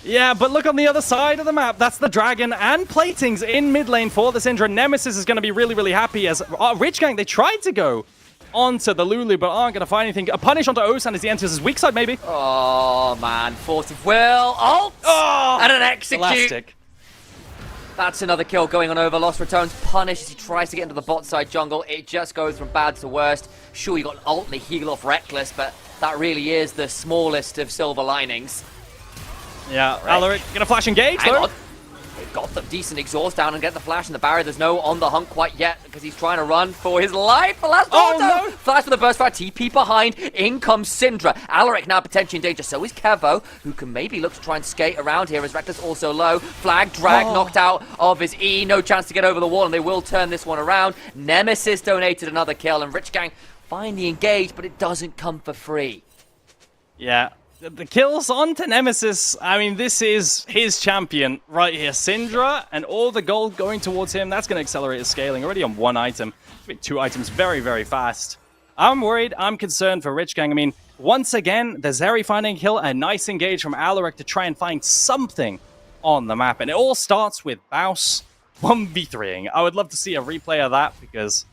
Yeah, but look on the other side of the map. That's the Dragon and Platings in mid lane for the Syndra. Nemesis is going to be really, really happy as Rich Gang, they tried to go onto the Lulu, but aren't going to find anything. A punish onto Osan as he enters his weak side, maybe. Oh, man. Force of Will. Ult! Oh, and an execute. Elastic. That's another kill going on over. Lost Returns punished as he tries to get into the bot side jungle. It just goes from bad to worst. Sure, you got an ult and a heal off Reckless, but that really is the smallest of silver linings. Yeah, Alaric gonna flash engage though. They've got the decent exhaust down and get the flash in the barrier. There's no on the hunt quite yet because he's trying to run for his life. The last auto! No. Flash for the burst fire. TP behind. In comes Syndra. Alaric now potentially in danger. So is Kevo, who can maybe look to try and skate around here as Reckless also low. Flag, drag, knocked out of his E. No chance to get over the wall, and they will turn this one around. Nemesis donated another kill, and Rich Gang find the engage, but it doesn't come for free. Yeah. The kills onto Nemesis, I mean, this is his champion right here. Syndra and all the gold going towards him. That's going to accelerate his scaling. Already on 1 item. 2 items very, very fast. I'm worried. I'm concerned for Rich Gang. I mean, once again, the Zeri finding kill. A nice engage from Alaric to try and find something on the map. And it all starts with Baus 1v3ing. I would love to see a replay of that because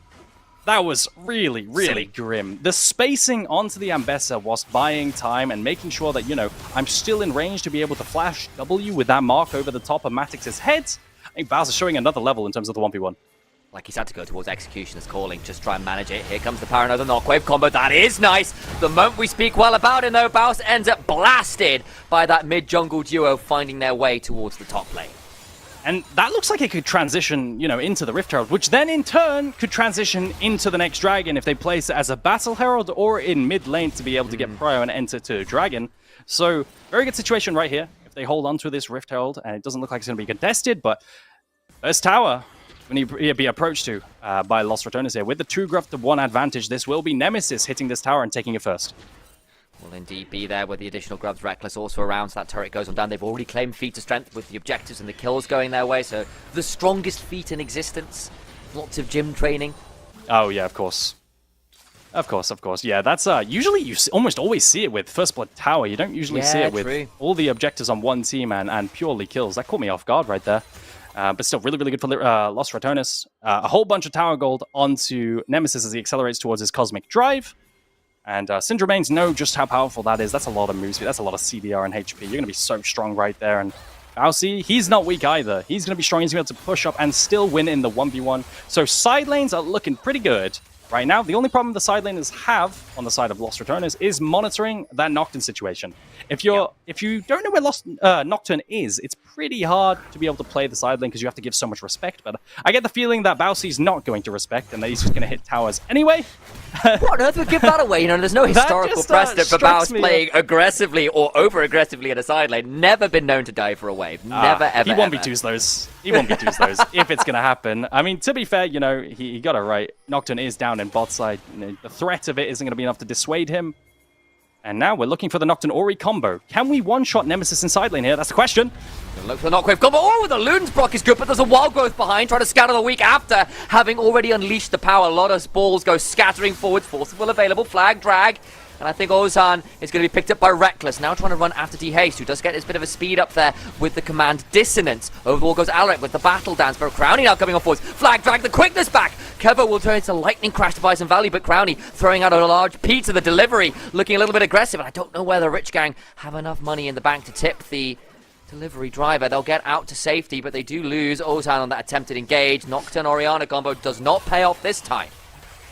that was really, really grim. The spacing onto the Ambessa was buying time and making sure that, you know, I'm still in range to be able to flash W with that mark over the top of Matix's head. I think Baus is showing another level in terms of the 1v1. Like he's had to go towards Executioner's Calling, just try and manage it. Here comes the power, another Knockwave combo. That is nice. The moment we speak well about him, though, Baus ends up blasted by that mid-jungle duo finding their way towards the top lane. And that looks like it could transition, into the Rift Herald, which then in turn could transition into the next Dragon if they place it as a Battle Herald or in mid lane to be able to get Prio and enter to Dragon. So, very good situation right here if they hold on to this Rift Herald, and it doesn't look like it's going to be contested, but first tower when he be approached to by Lost Returners here. With the 2 Gruff to 1 advantage, this will be Nemesis hitting this tower and taking it first. Will indeed be there with the additional grubs. Reckless also around, so that turret goes on down. They've already claimed feat of strength with the objectives and the kills going their way, so the strongest feat in existence. Lots of gym training. Oh yeah, of course. Of course. Yeah, that's usually you almost always see it with First Blood Tower. You don't usually see it with all the objectives on one team and purely kills. That caught me off guard right there. But still, really, really good for Lost Returnus. A whole bunch of tower gold onto Nemesis as he accelerates towards his Cosmic Drive. And Syndramains know just how powerful that is. That's a lot of move speed. That's a lot of CDR and HP. You're going to be so strong right there. And Bausey, he's not weak either. He's going to be strong. He's going to be able to push up and still win in the 1v1. So side lanes are looking pretty good right now. The only problem the side laners have on the side of Lost Returners is monitoring that Nocturne situation. If you don't know where Nocturne is, it's pretty hard to be able to play the side lane because you have to give so much respect. But I get the feeling that Bausey's not going to respect and that he's just going to hit towers anyway. What on earth would give that away? There's no historical precedent for Baus playing aggressively or over-aggressively in a side lane. Never been known to die for a wave. Never, ever, He won't ever. be Tuzlers. He won't be Tuzlers if it's going to happen. I mean, to be fair, he got it right. Nocturne is down in bot side. The threat of it isn't going to be enough to dissuade him. And now we're looking for the Nocturne Ori combo. Can we one-shot Nemesis in side lane here? That's the question. Look for the Knockwave combo. Oh, the Loons proc is good, but there's a Wild Growth behind, trying to scatter the weak after having already unleashed the power. A lot of balls go scattering forwards. Forcible available, flag, drag. And I think Ozan is going to be picked up by Reckless, now trying to run after D-Haste, who does get his bit of a speed up there with the command Dissonance. Over the wall goes Alaric with the Battle Dance, but Crowny now coming on forwards. Flag, drag, the quickness back. Kevo will turn into Lightning Crash to Bison Valley, but Crowny throwing out a large P to the delivery, looking a little bit aggressive. And I don't know whether the Rich Gang have enough money in the bank to tip the delivery driver. They'll get out to safety, but they do lose Ozan on that attempted engage. Nocturne Orianna combo does not pay off this time.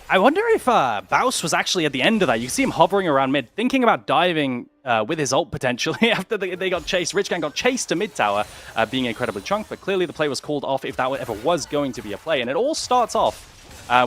I wonder if Baus was actually at the end of that. You see him hovering around mid, thinking about diving with his ult potentially after they got chased. Rich Gang got chased to mid tower, being incredibly chunk, but clearly the play was called off if that ever was going to be a play. And it all starts off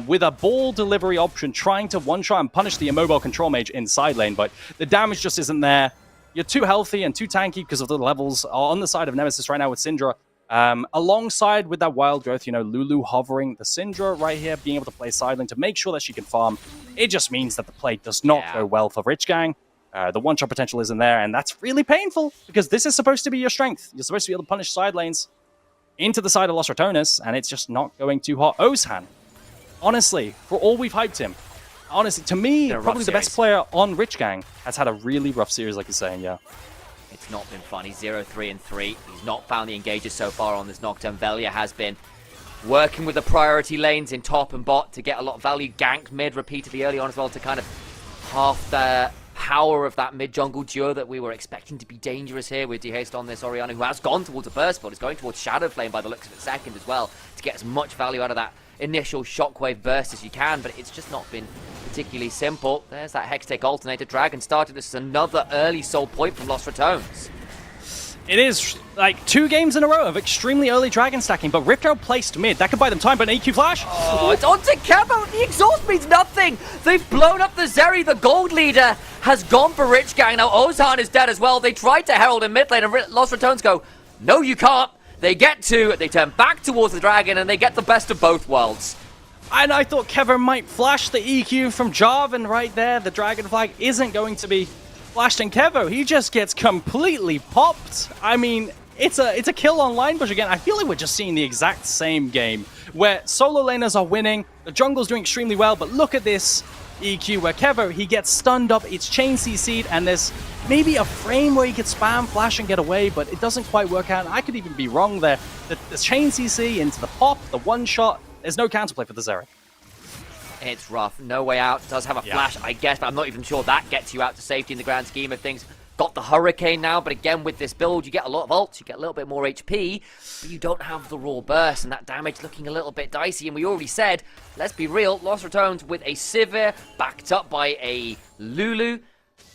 with a ball delivery option, trying to one-shot and punish the immobile control mage in side lane, but the damage just isn't there. You're too healthy and too tanky because of the levels on the side of Nemesis right now with Syndra. Alongside with that Wild Growth, Lulu hovering, the Syndra right here, being able to play side lane to make sure that she can farm. It just means that the play does not go well for Rich Gang. The one-shot potential isn't there, and that's really painful because this is supposed to be your strength. You're supposed to be able to punish side lanes into the side of Lost Returnus, and it's just not going too hot. Ozan, honestly, for all we've hyped him, honestly, to me, probably the best player on Rich Gang, has had a really rough series, like you're saying, yeah. It's not been fun. He's 0-3-3. He's not found the engages so far on this Nocturne. Velia has been working with the priority lanes in top and bot to get a lot of value. Ganked mid repeatedly early on as well to kind of half the power of that mid-jungle duo that we were expecting to be dangerous here with D-Haste on this Orianna, who has gone towards a burst build. Is going towards Shadow Flame by the looks of it second as well to get as much value out of that initial shockwave burst as you can, but it's just not been particularly simple. There's that Hextech Alternator. Dragon started. This is another early soul point from Lost Retones. It is like 2 games in a row of extremely early Dragon stacking, but Rift Herald placed mid. That could buy them time, but an EQ flash. Oh, it's onto Kevo. The exhaust means nothing. They've blown up the Zeri. The gold leader has gone for Rich Gang. Now Ozan is dead as well. They tried to herald in mid lane, and Lost Retones go, no, you can't. They turn back towards the Dragon, and they get the best of both worlds. And I thought Kever might flash the EQ from Jarvan right there. The Dragon flag isn't going to be flashed in Kevo. He just gets completely popped. I mean, it's a kill on line push again. I feel like we're just seeing the exact same game where solo laners are winning. The jungle's doing extremely well, but look at this EQ where Kevo, he gets stunned up. It's chain CC'd, and there's maybe a frame where he could spam, flash, and get away, but it doesn't quite work out. I could even be wrong there. The chain CC into the pop, the one shot. There's no counterplay for the Zeri. It's rough. No way out. Does have a flash, I guess, but I'm not even sure that gets you out to safety in the grand scheme of things. got the Hurricane now, but again, with this build, you get a lot of ults, you get a little bit more HP, but you don't have the raw burst, and that damage looking a little bit dicey. And we already said, let's be real, Lost Returns with a Sivir backed up by a Lulu.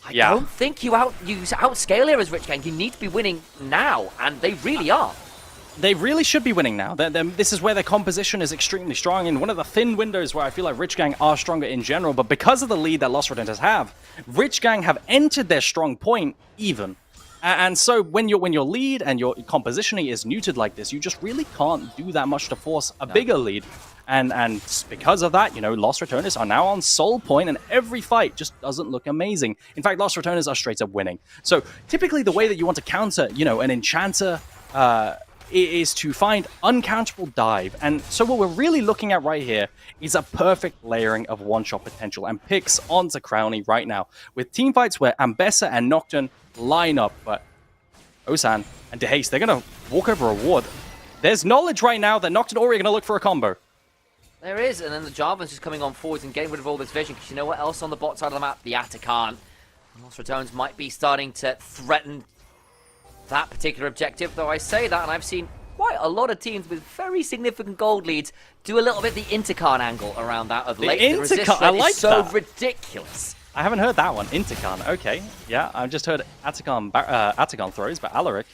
I don't think you outscale here as Rich Gang. You need to be winning now, and they really are. They really should be winning now. This is where their composition is extremely strong, in one of the thin windows where I feel like Rich Gang are stronger in general, but because of the lead that Lost Returners have, Rich Gang have entered their strong point even. And so when your lead and your compositioning is neutered like this, you just really can't do that much to force a bigger lead. And because of that, you know, Lost Returners are now on soul point, and every fight just doesn't look amazing. In fact, Lost Returners are straight up winning. So typically the way that you want to counter, you know, an enchanter is to find uncountable dive. And so what we're really looking at right here is a perfect layering of one-shot potential and picks onto Crownie right now, with team fights where Ambessa and Nocturne line up, but Osan and DeHaste, they're going to walk over a ward. There's knowledge right now that Nocturne already going to look for a combo. There is, and then the Jarvan's just coming on forwards and getting rid of all this vision, because you know what else on the bot side of the map? The Atakan. Lost Returns might be starting to threaten that particular objective, though I say that, and I've seen quite a lot of teams with very significant gold leads do a little bit the Intercon angle around that of late. The resist I like is so that. Ridiculous. I haven't heard that one. Intercon, okay. Yeah, I've just heard Atakan throws, but Alaric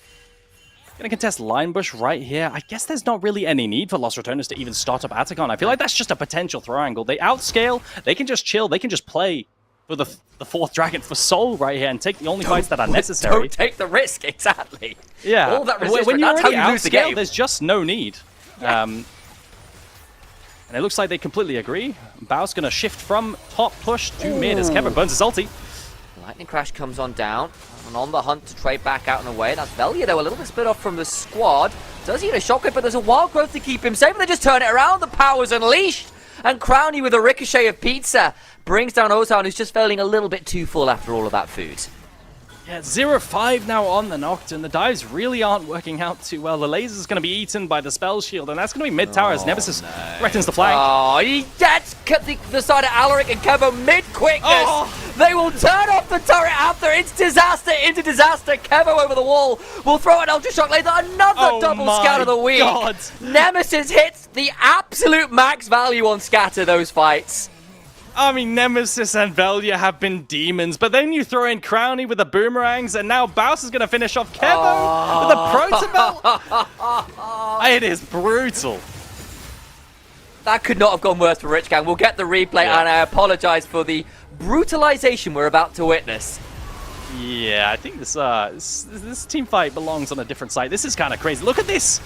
gonna contest Line Bush right here. I guess there's not really any need for Lost Returners to even start up Atakan. I feel like that's just a potential throw angle. They outscale, they can just chill, they can just play for the fourth dragon for soul right here and take the only fights that are necessary. Don't take the risk, exactly. Yeah. All that resistance, when you're that's how already you lose the game. there's just no need. Yeah. And it looks like they completely agree. Bao's going to shift from top push to mid as Kevin burns his ulti. Lightning Crash comes on down, and on the hunt to trade back out and away. That's Velia, though, a little bit split off from the squad. Does he get a shockwave, but there's a wild growth to keep him safe, and they just turn it around. The power's unleashed, and Crownie with a ricochet of pizza brings down Ozan, who's just feeling a little bit too full after all of that food. Yeah, 0-5 now on the Nocturne. The dives really aren't working out too well. The laser's going to be eaten by the spell shield, and that's going to be mid-tower as Nemesis threatens the flank. Oh, he gets the side of Alaric and Kevo mid-quickness. Oh. They will turn off the turret after. It's disaster into disaster. Kevo over the wall will throw an Ultra Shock laser. Another double scatter of the week. God. Nemesis hits the absolute max value on scatter those fights. I mean, Nemesis and Velia have been demons, but then you throw in Crownie with the boomerangs, and now Baus is going to finish off Kevo with the Protobelt. It is brutal. That could not have gone worse for Rich Gang. We'll get the replay, and I apologize for the brutalization we're about to witness. Yeah, I think this team fight belongs on a different side. This is kind of crazy. Look at this.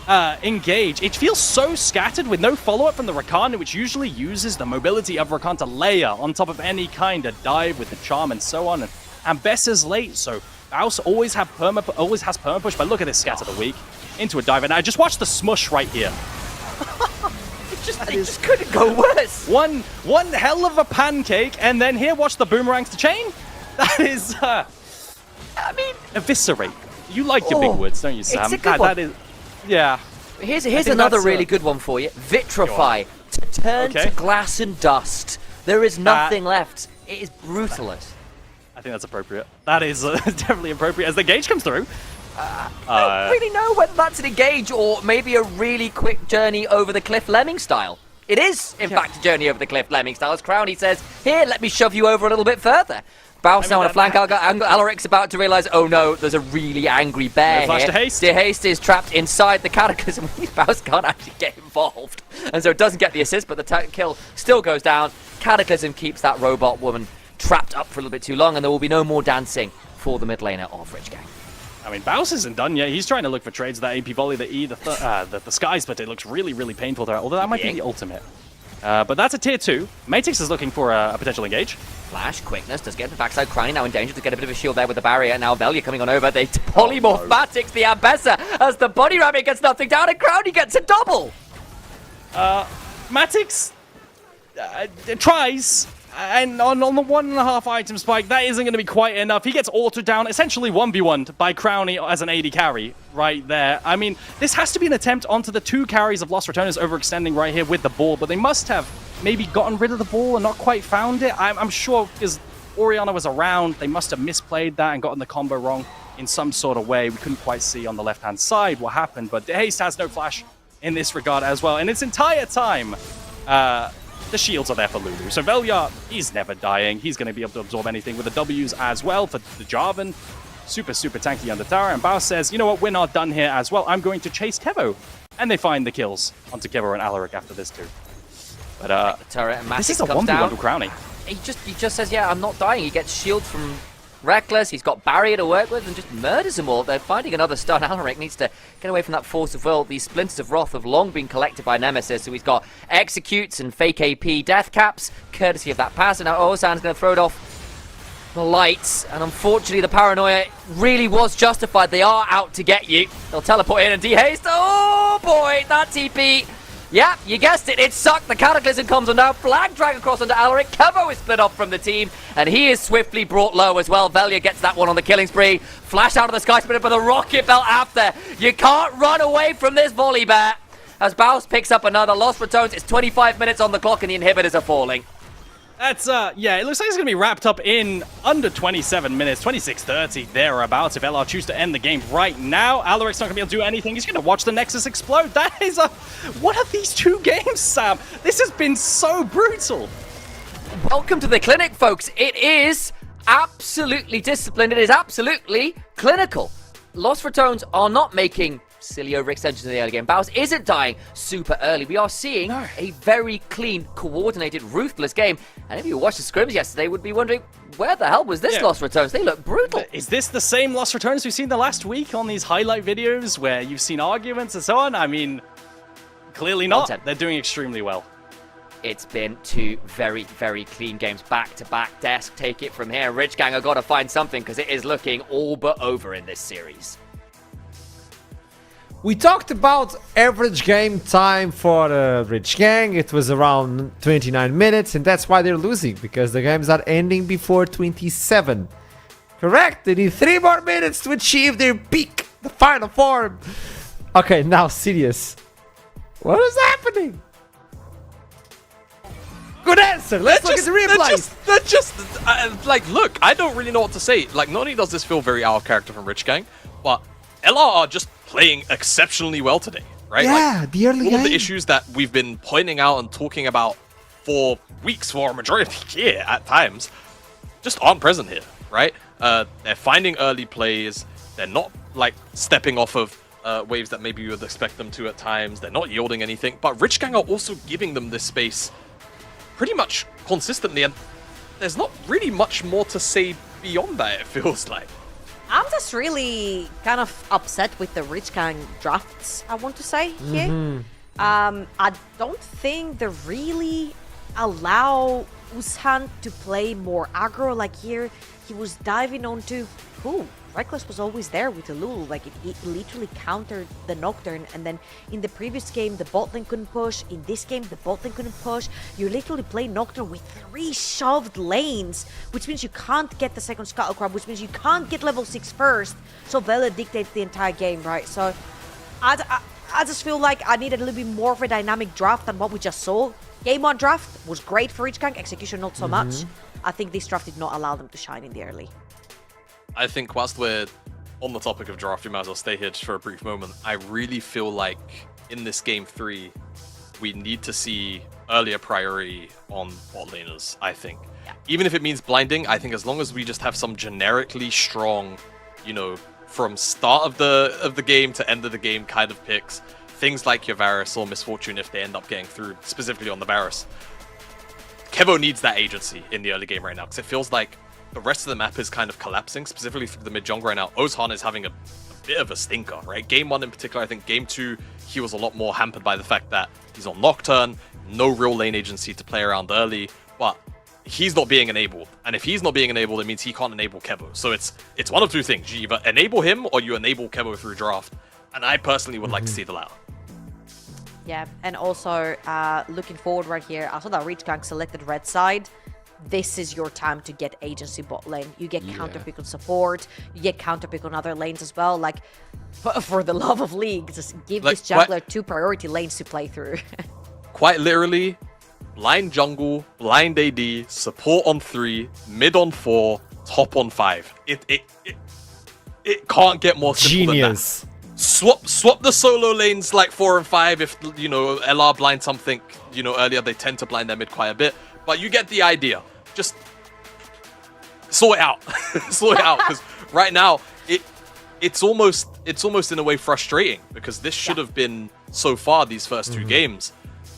Engage. It feels so scattered with no follow-up from the Rakan, which usually uses the mobility of Rakan to layer on top of any kind of dive with the charm and so on. And Bessa's late, so Baus always has perma push. But look at this scatter the weak into a dive, and I just watched the smush right here. It just couldn't go worse. One hell of a pancake, and then here watch the boomerangs to chain. That is, I mean, eviscerate. You like your big words, don't you, Sam? It's a good one. That is. Yeah. Here's another really good one for you. Vitrify. To turn to glass and dust. There is nothing left. It is brutalist. I think that's appropriate. That is definitely appropriate as the gauge comes through. I don't really know whether that's an engage or maybe a really quick journey over the cliff lemming style. It is, in fact, a journey over the cliff lemming style. As Crownie says, here, let me shove you over a little bit further. Baus now on a flank. Alaric's about to realize, oh no, there's a really angry bear no flash here. DeHaste is trapped inside the cataclysm. Baus can't actually get involved. And so it doesn't get the assist, but the kill still goes down. Cataclysm keeps that robot woman trapped up for a little bit too long, and there will be no more dancing for the mid laner of Rich Gang. I mean, Baus isn't done yet. He's trying to look for trades, that AP volley, the E, the skies, but it looks really, really painful there, although that might be the ultimate. But that's a tier 2. Matix is looking for a potential engage. Flash, quickness, does get the backside. Crownie now in danger to get a bit of a shield there with the barrier. Now Velia coming on over. They polymorph Matix, the Ambessa, as the body rabbit gets nothing down, and Crownie gets a double. Matix tries, and on the 1.5 item spike, that isn't going to be quite enough. He gets autoed down, essentially 1v1'd by Crownie as an AD carry right there. I mean, this has to be an attempt onto the 2 carries of Lost Returners overextending right here with the ball, but they must have maybe gotten rid of the ball and not quite found it. I'm sure, because Orianna was around. They must have misplayed that and gotten the combo wrong in some sort of way. We couldn't quite see on the left-hand side what happened, but Haste has no flash in this regard as well. And its entire time, the shields are there for Lulu. So Velya, he's never dying. He's going to be able to absorb anything with the Ws as well for the Jarvan. Super, super tanky under tower. And Baus says, you know what, we're not done here as well. I'm going to chase Kevo. And they find the kills onto Kevo and Alaric after this too. But the turret and this is Matic a comes 1v1 down. to Crownie. He just says, yeah, I'm not dying. He gets shield from Reckless. He's got Barrier to work with and just murders them all. They're finding another stun. Alaric needs to get away from that Force of Will. These Splinters of Wrath have long been collected by Nemesis, so he's got Executes and fake AP death caps, courtesy of that pass. And now Ozan's going to throw it off the lights, and unfortunately the paranoia really was justified. They are out to get you. They'll teleport in and de-haste. Oh boy, that TP. Yeah, you guessed it, it sucked. The Cataclysm comes on now. Flag drag across onto Alaric. Kevo is split off from the team, and he is swiftly brought low as well. Velya gets that one on the killing spree. Flash out of the sky spinner for the rocket belt after. You can't run away from this volley bear. As Baus picks up another. Lost returns. It's 25 minutes on the clock and the inhibitors are falling. That's, yeah, it looks like it's going to be wrapped up in under 27 minutes, 26:30, thereabouts. If LR choose to end the game right now, Alaric's not going to be able to do anything. He's going to watch the Nexus explode. That is a... What are these two games, Sam? This has been so brutal. Welcome to the clinic, folks. It is absolutely disciplined. It is absolutely clinical. Lost Retones are not making silly overextensions in the early game. Baus isn't dying super early. We are seeing a very clean, coordinated, ruthless game. And if you watched the scrims yesterday, would be wondering, where the hell was this Lost Returns? They look brutal. Is this the same Lost Returns we've seen the last week on these highlight videos where you've seen arguments and so on? I mean, clearly not. Content. They're doing extremely well. It's been two very, very clean games. Back-to-back desk. Take it from here. Rich Gang have got to find something because it is looking all but over in this series. We talked about average game time for Rich Gang. It was around 29 minutes, and that's why they're losing, because the games are ending before 27. Correct? They need 3 more minutes to achieve their peak, the final form. Okay, now serious. What is happening? Good answer. Let's look at the replays. Like, look, I don't really know what to say. Like, not only does this feel very out of character from Rich Gang, but LR are just playing exceptionally well today, right? Yeah, like, the early all game. of the issues that we've been pointing out and talking about for weeks, for a majority of the year at times, just aren't present here, right? They're finding early plays. They're not, like, stepping off of waves that maybe you would expect them to at times. They're not yielding anything. But Rich Gang are also giving them this space pretty much consistently, and there's not really much more to say beyond that, it feels like. I'm just really kind of upset with the Rich Gang drafts, I want to say here. I don't think they really allow Uzhan to play more aggro. Like here, he was diving onto who? Reckless was always there with the Lulu. Like it literally countered the Nocturne. And then in the previous game, the bot lane couldn't push. In this game, the bot lane couldn't push. You literally play Nocturne with 3 shoved lanes, which means you can't get the second Scuttle Crab, which means you can't get level 6 first. So Vela dictates the entire game, right? So I just feel like I needed a little bit more of a dynamic draft than what we just saw. Game 1 draft was great for Rich Gang, execution not so much. I think this draft did not allow them to shine in the early. I think whilst we're on the topic of draft, we might as well stay here just for a brief moment. I really feel like in this game 3, we need to see earlier priority on bot laners, I think. Yeah. Even if it means blinding, I think as long as we just have some generically strong, you know, from start of the game to end of the game kind of picks, things like your Varus or Misfortune if they end up getting through, specifically on the Varus. Kevo needs that agency in the early game right now, because it feels like the rest of the map is kind of collapsing, specifically through the mid jungle right now. Ozhan is having a bit of a stinker, right? Game 1 in particular, I think game 2, he was a lot more hampered by the fact that he's on Nocturne, no real lane agency to play around early, but he's not being enabled. And if he's not being enabled, it means he can't enable Kevo. So it's one of two things. You either enable him or you enable Kevo through draft. And I personally would like to see the latter. Yeah, and also looking forward right here, I saw that Rich Gang selected red side. This is your time to get agency bot lane. You get counterpick on support, you get counterpick on other lanes as well. Like, for the love of League, just give Like, this jungler 2 priority lanes to play through. Quite literally, blind jungle, blind AD, support on 3, mid on 4, top on 5. It can't get more simple Genius. than that. Swap the solo lanes like 4 and 5 if, you know, LR blind something, you know, earlier. They tend to blind their mid quite a bit. But you get the idea. Just sort it out. Sort it out. Because right now, it's almost in a way frustrating. Because this should have been, so far, these first 2 games,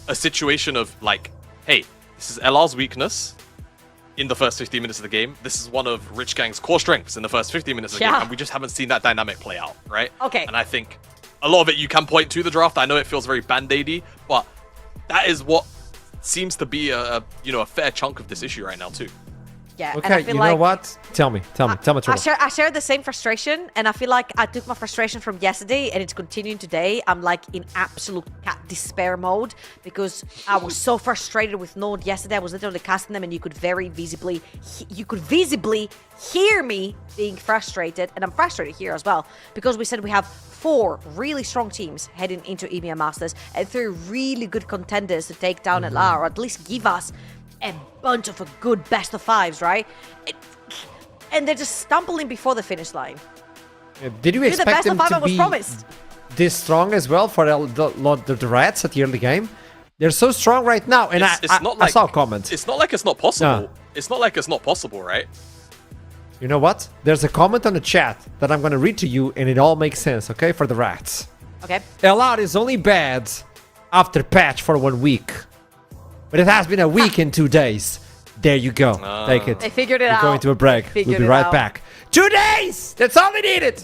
a situation of like, hey, this is LR's weakness in the first 15 minutes of the game. This is one of Rich Gang's core strengths in the first 15 minutes of the game, and we just haven't seen that dynamic play out, right? Okay. And I think a lot of it you can point to the draft. I know it feels very band-aidy, but that is what seems to be a fair chunk of this issue right now too. Yeah, and I Okay, feel you like know what? Tell me, Trouble. I share the same frustration, and I feel like I took my frustration from yesterday, and it's continuing today. I'm like in absolute despair mode because I was so frustrated with Node yesterday. I was literally casting them, and you could visibly hear me being frustrated, and I'm frustrated here as well because we said we have 4 really strong teams heading into EMEA Masters and 3 really good contenders to take down LR, or at least give us a bunch of a good best of 5s, right? And they're just stumbling before the finish line. Did you The expect best them of 5 to was be promised. this strong as well for the Rats at the early game? They're so strong right now, and I saw a comment. It's not like it's not possible. No. It's not like it's not possible, right? You know what? There's a comment on the chat that I'm gonna read to you, and it all makes sense, okay, for the Rats. Okay. LR is only bad after patch for 1 week. But it has been a week and 2 days. There you go. Take it. They figured it We're out. going to a break. They We'll figured be it right out. back. 2 days! That's all we needed!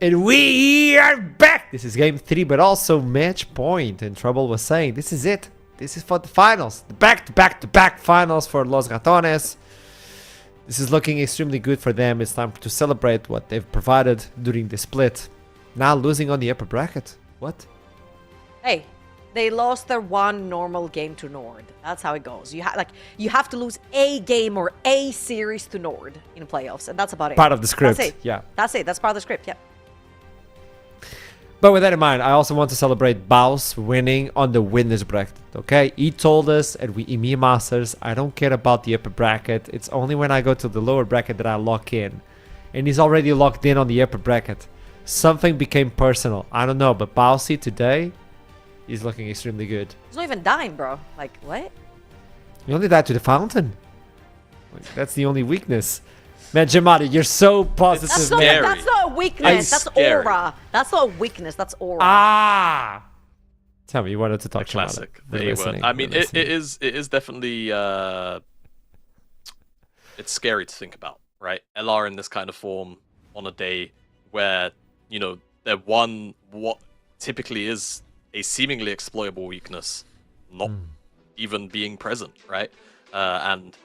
And we are back! This is game 3, but also match point. And Trouble was saying, this is it. This is for the finals. The back-to-back-to-back finals for Los Ratones. This is looking extremely good for them. It's time to celebrate what they've provided during the split. Now losing on the upper bracket. What? Hey, they lost their one normal game to Nord. That's how it goes. You have to lose a game or a series to Nord in playoffs, and that's about it. Part of the script. That's it. Yeah. That's it. That's part of the script. Yeah. But with that in mind, I also want to celebrate Baus winning on the winners bracket, okay? He told us at we EMEA Masters, I don't care about the upper bracket. It's only when I go to the lower bracket that I lock in. And he's already locked in on the upper bracket. Something became personal. I don't know, but Bausy today is looking extremely good. He's not even dying, bro. Like, what? He only died to the fountain. Like, that's the only weakness. Man, Jamadi, you're so positive, That's man. not a weakness. It's That's scary. aura. That's not a weakness. That's aura. Ah! Tell me, you wanted to talk to Classic. We're The A word. listening, I mean, we're it is definitely it's scary to think about, right? LR in this kind of form on a day where, you know, they're one what typically is a seemingly exploitable weakness not even being present, right? And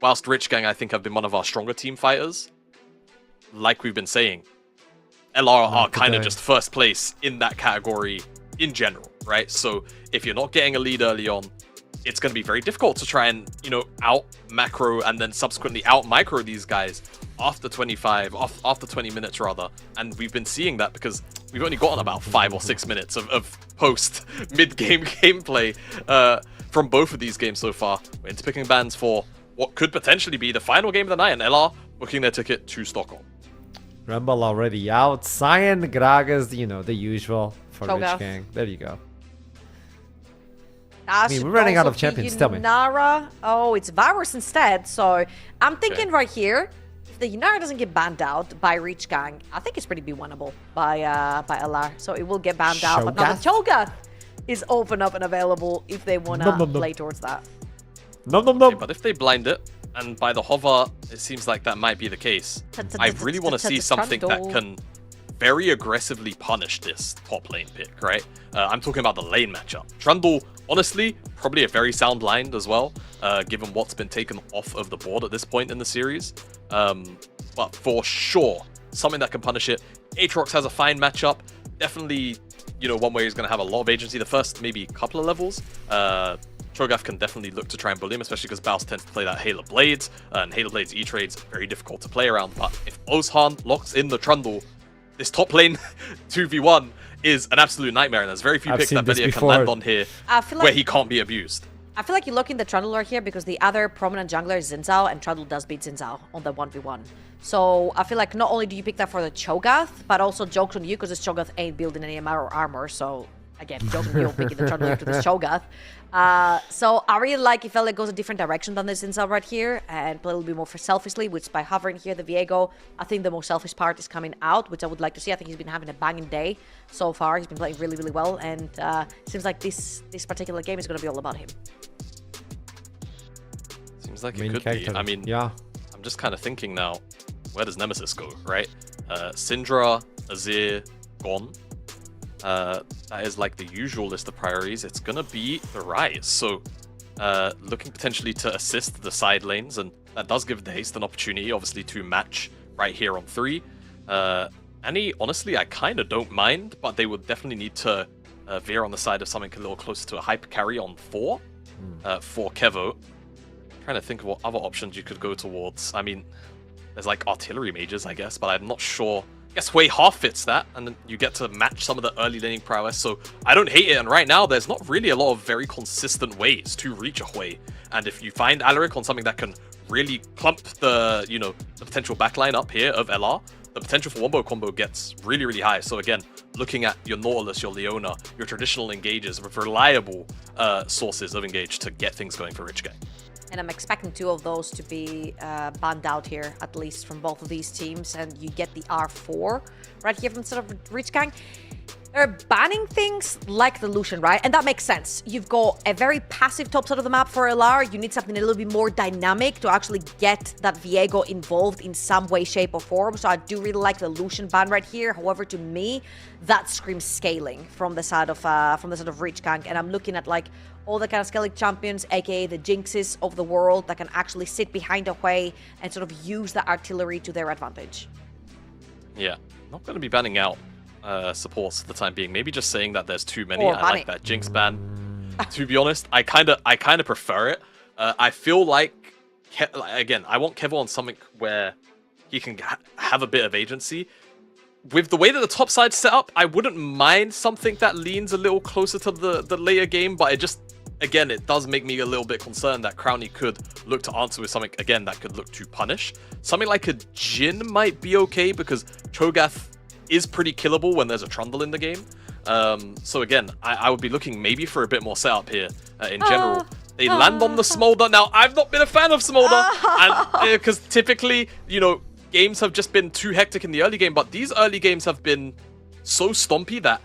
whilst Rich Gang, I think, have been one of our stronger team fighters, like we've been saying, LR are kind of just first place in that category in general, right? So if you're not getting a lead early on, it's going to be very difficult to try and, you know, out macro and then subsequently out micro these guys after 20 minutes rather. And we've been seeing that because we've only gotten about 5 or 6 minutes of post mid-game gameplay from both of these games so far. We're into picking bands for what could potentially be the final game of the night, and LR booking their ticket to Stockholm. Rumble already out. Cyan, Gragas, you know, the usual for Cho'Gath. Rich Gang. There you go. I mean, we're running out of champions, tell me. Yunara. Oh, it's Virus instead. So I'm thinking right here, if the Yunara doesn't get banned out by Reach Gang, I think it's pretty be winnable by LR. So it will get banned out. But now the Cho'Gath is open up and available if they want to play towards that. No. Okay, but if they blind it, and by the hover, it seems like that might be the case. I really want to see something that can very aggressively punish this top lane pick, right? I'm talking about the lane matchup. Trundle, honestly, probably a very sound blind as well, given what's been taken off of the board at this point in the series. But for sure, something that can punish it. Aatrox has a fine matchup. Definitely, you know, one where he's going to have a lot of agency. The first maybe couple of levels. Cho'Gath can definitely look to try and bully him, especially because Baus tends to play that Halo Blades, and Halo Blades E-Trades very difficult to play around. But if Ozhan locks in the Trundle, this top lane 2v1 is an absolute nightmare, and there's very few picks that Belia can land on here where he can't be abused. I feel like you're looking the Trundle right here because the other prominent jungler is Xin Zhao, and Trundle does beat Xin Zhao on the 1v1. So I feel like not only do you pick that for the Cho'Gath, but also jokes on you because this Cho'Gath ain't building any MR or armor. So again, jokes on you picking the Trundle into this Cho'Gath. So I really like if LA goes a different direction than this Xin Zhao right here and play a little bit more for selfishly, which by hovering here, the Viego, I think the most selfish part is coming out, which I would like to see. I think he's been having a banging day so far. He's been playing really, really well, and seems like this particular game is going to be all about him. Seems like Main it could character. be. I mean, yeah. I'm just kind of thinking now, where does Nemesis go, right? Syndra, Azir, gone. That is like the usual list of priorities. It's gonna be the Rise. So looking potentially to assist the side lanes, and that does give the Haste an opportunity, obviously, to match right here on 3. Annie, honestly, I kind of don't mind, but they would definitely need to veer on the side of something a little closer to a hyper carry on 4 for Kevo. Trying to think of what other options you could go towards. I mean, there's like artillery mages, I guess, but I'm not sure. I guess Wei half fits that, and then you get to match some of the early laning prowess, so I don't hate it. And right now, there's not really a lot of very consistent ways to reach a Hui. And if you find Alaric on something that can really clump the, you know, the potential backline up here of LR, the potential for wombo combo gets really, really high. So again, looking at your Nautilus, your Leona, your traditional engages with reliable sources of engage to get things going for Rich Gang. And I'm expecting 2 of those to be banned out here, at least from both of these teams. And you get the R4 right here from sort of Rich Gang. They're banning things like the Lucian, right? And that makes sense. You've got a very passive top side of the map for LR. You need something a little bit more dynamic to actually get that Viego involved in some way, shape, or form. So I do really like the Lucian ban right here. However, to me, that screams scaling from the side of Rich Gang. And I'm looking at like all the kind of scaling champions, aka the Jinxes of the world, that can actually sit behind a way and sort of use the artillery to their advantage. Yeah, not going to be banning out supports for the time being. Maybe just saying that there's too many. Or I like that Jinx ban. To be honest, I kind of prefer it. I feel like, again, I want Kevo on something where he can have a bit of agency. With the way that the top side's set up, I wouldn't mind something that leans a little closer to the later game, but it just, again, it does make me a little bit concerned that Crowny could look to answer with something, again, that could look to punish. Something like a Jhin might be okay, because Cho'Gath is pretty killable when there's a Trundle in the game. So again, I would be looking maybe for a bit more setup here in general. They land on the Smolder. Now, I've not been a fan of Smolder, because typically, you know, games have just been too hectic in the early game, but these early games have been so stompy that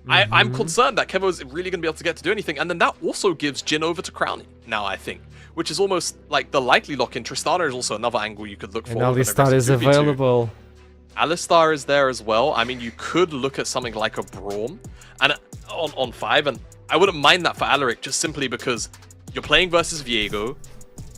I'm concerned that Kevo is really going to be able to get to do anything. And then that also gives Jhin over to Crowny now, I think, which is almost like the likely lock-in. Tristana is also another angle you could look for. And Alistar is available. Alistar is there as well. I mean, you could look at something like a Braum and on 5, and I wouldn't mind that for Alaric, just simply because you're playing versus Viego.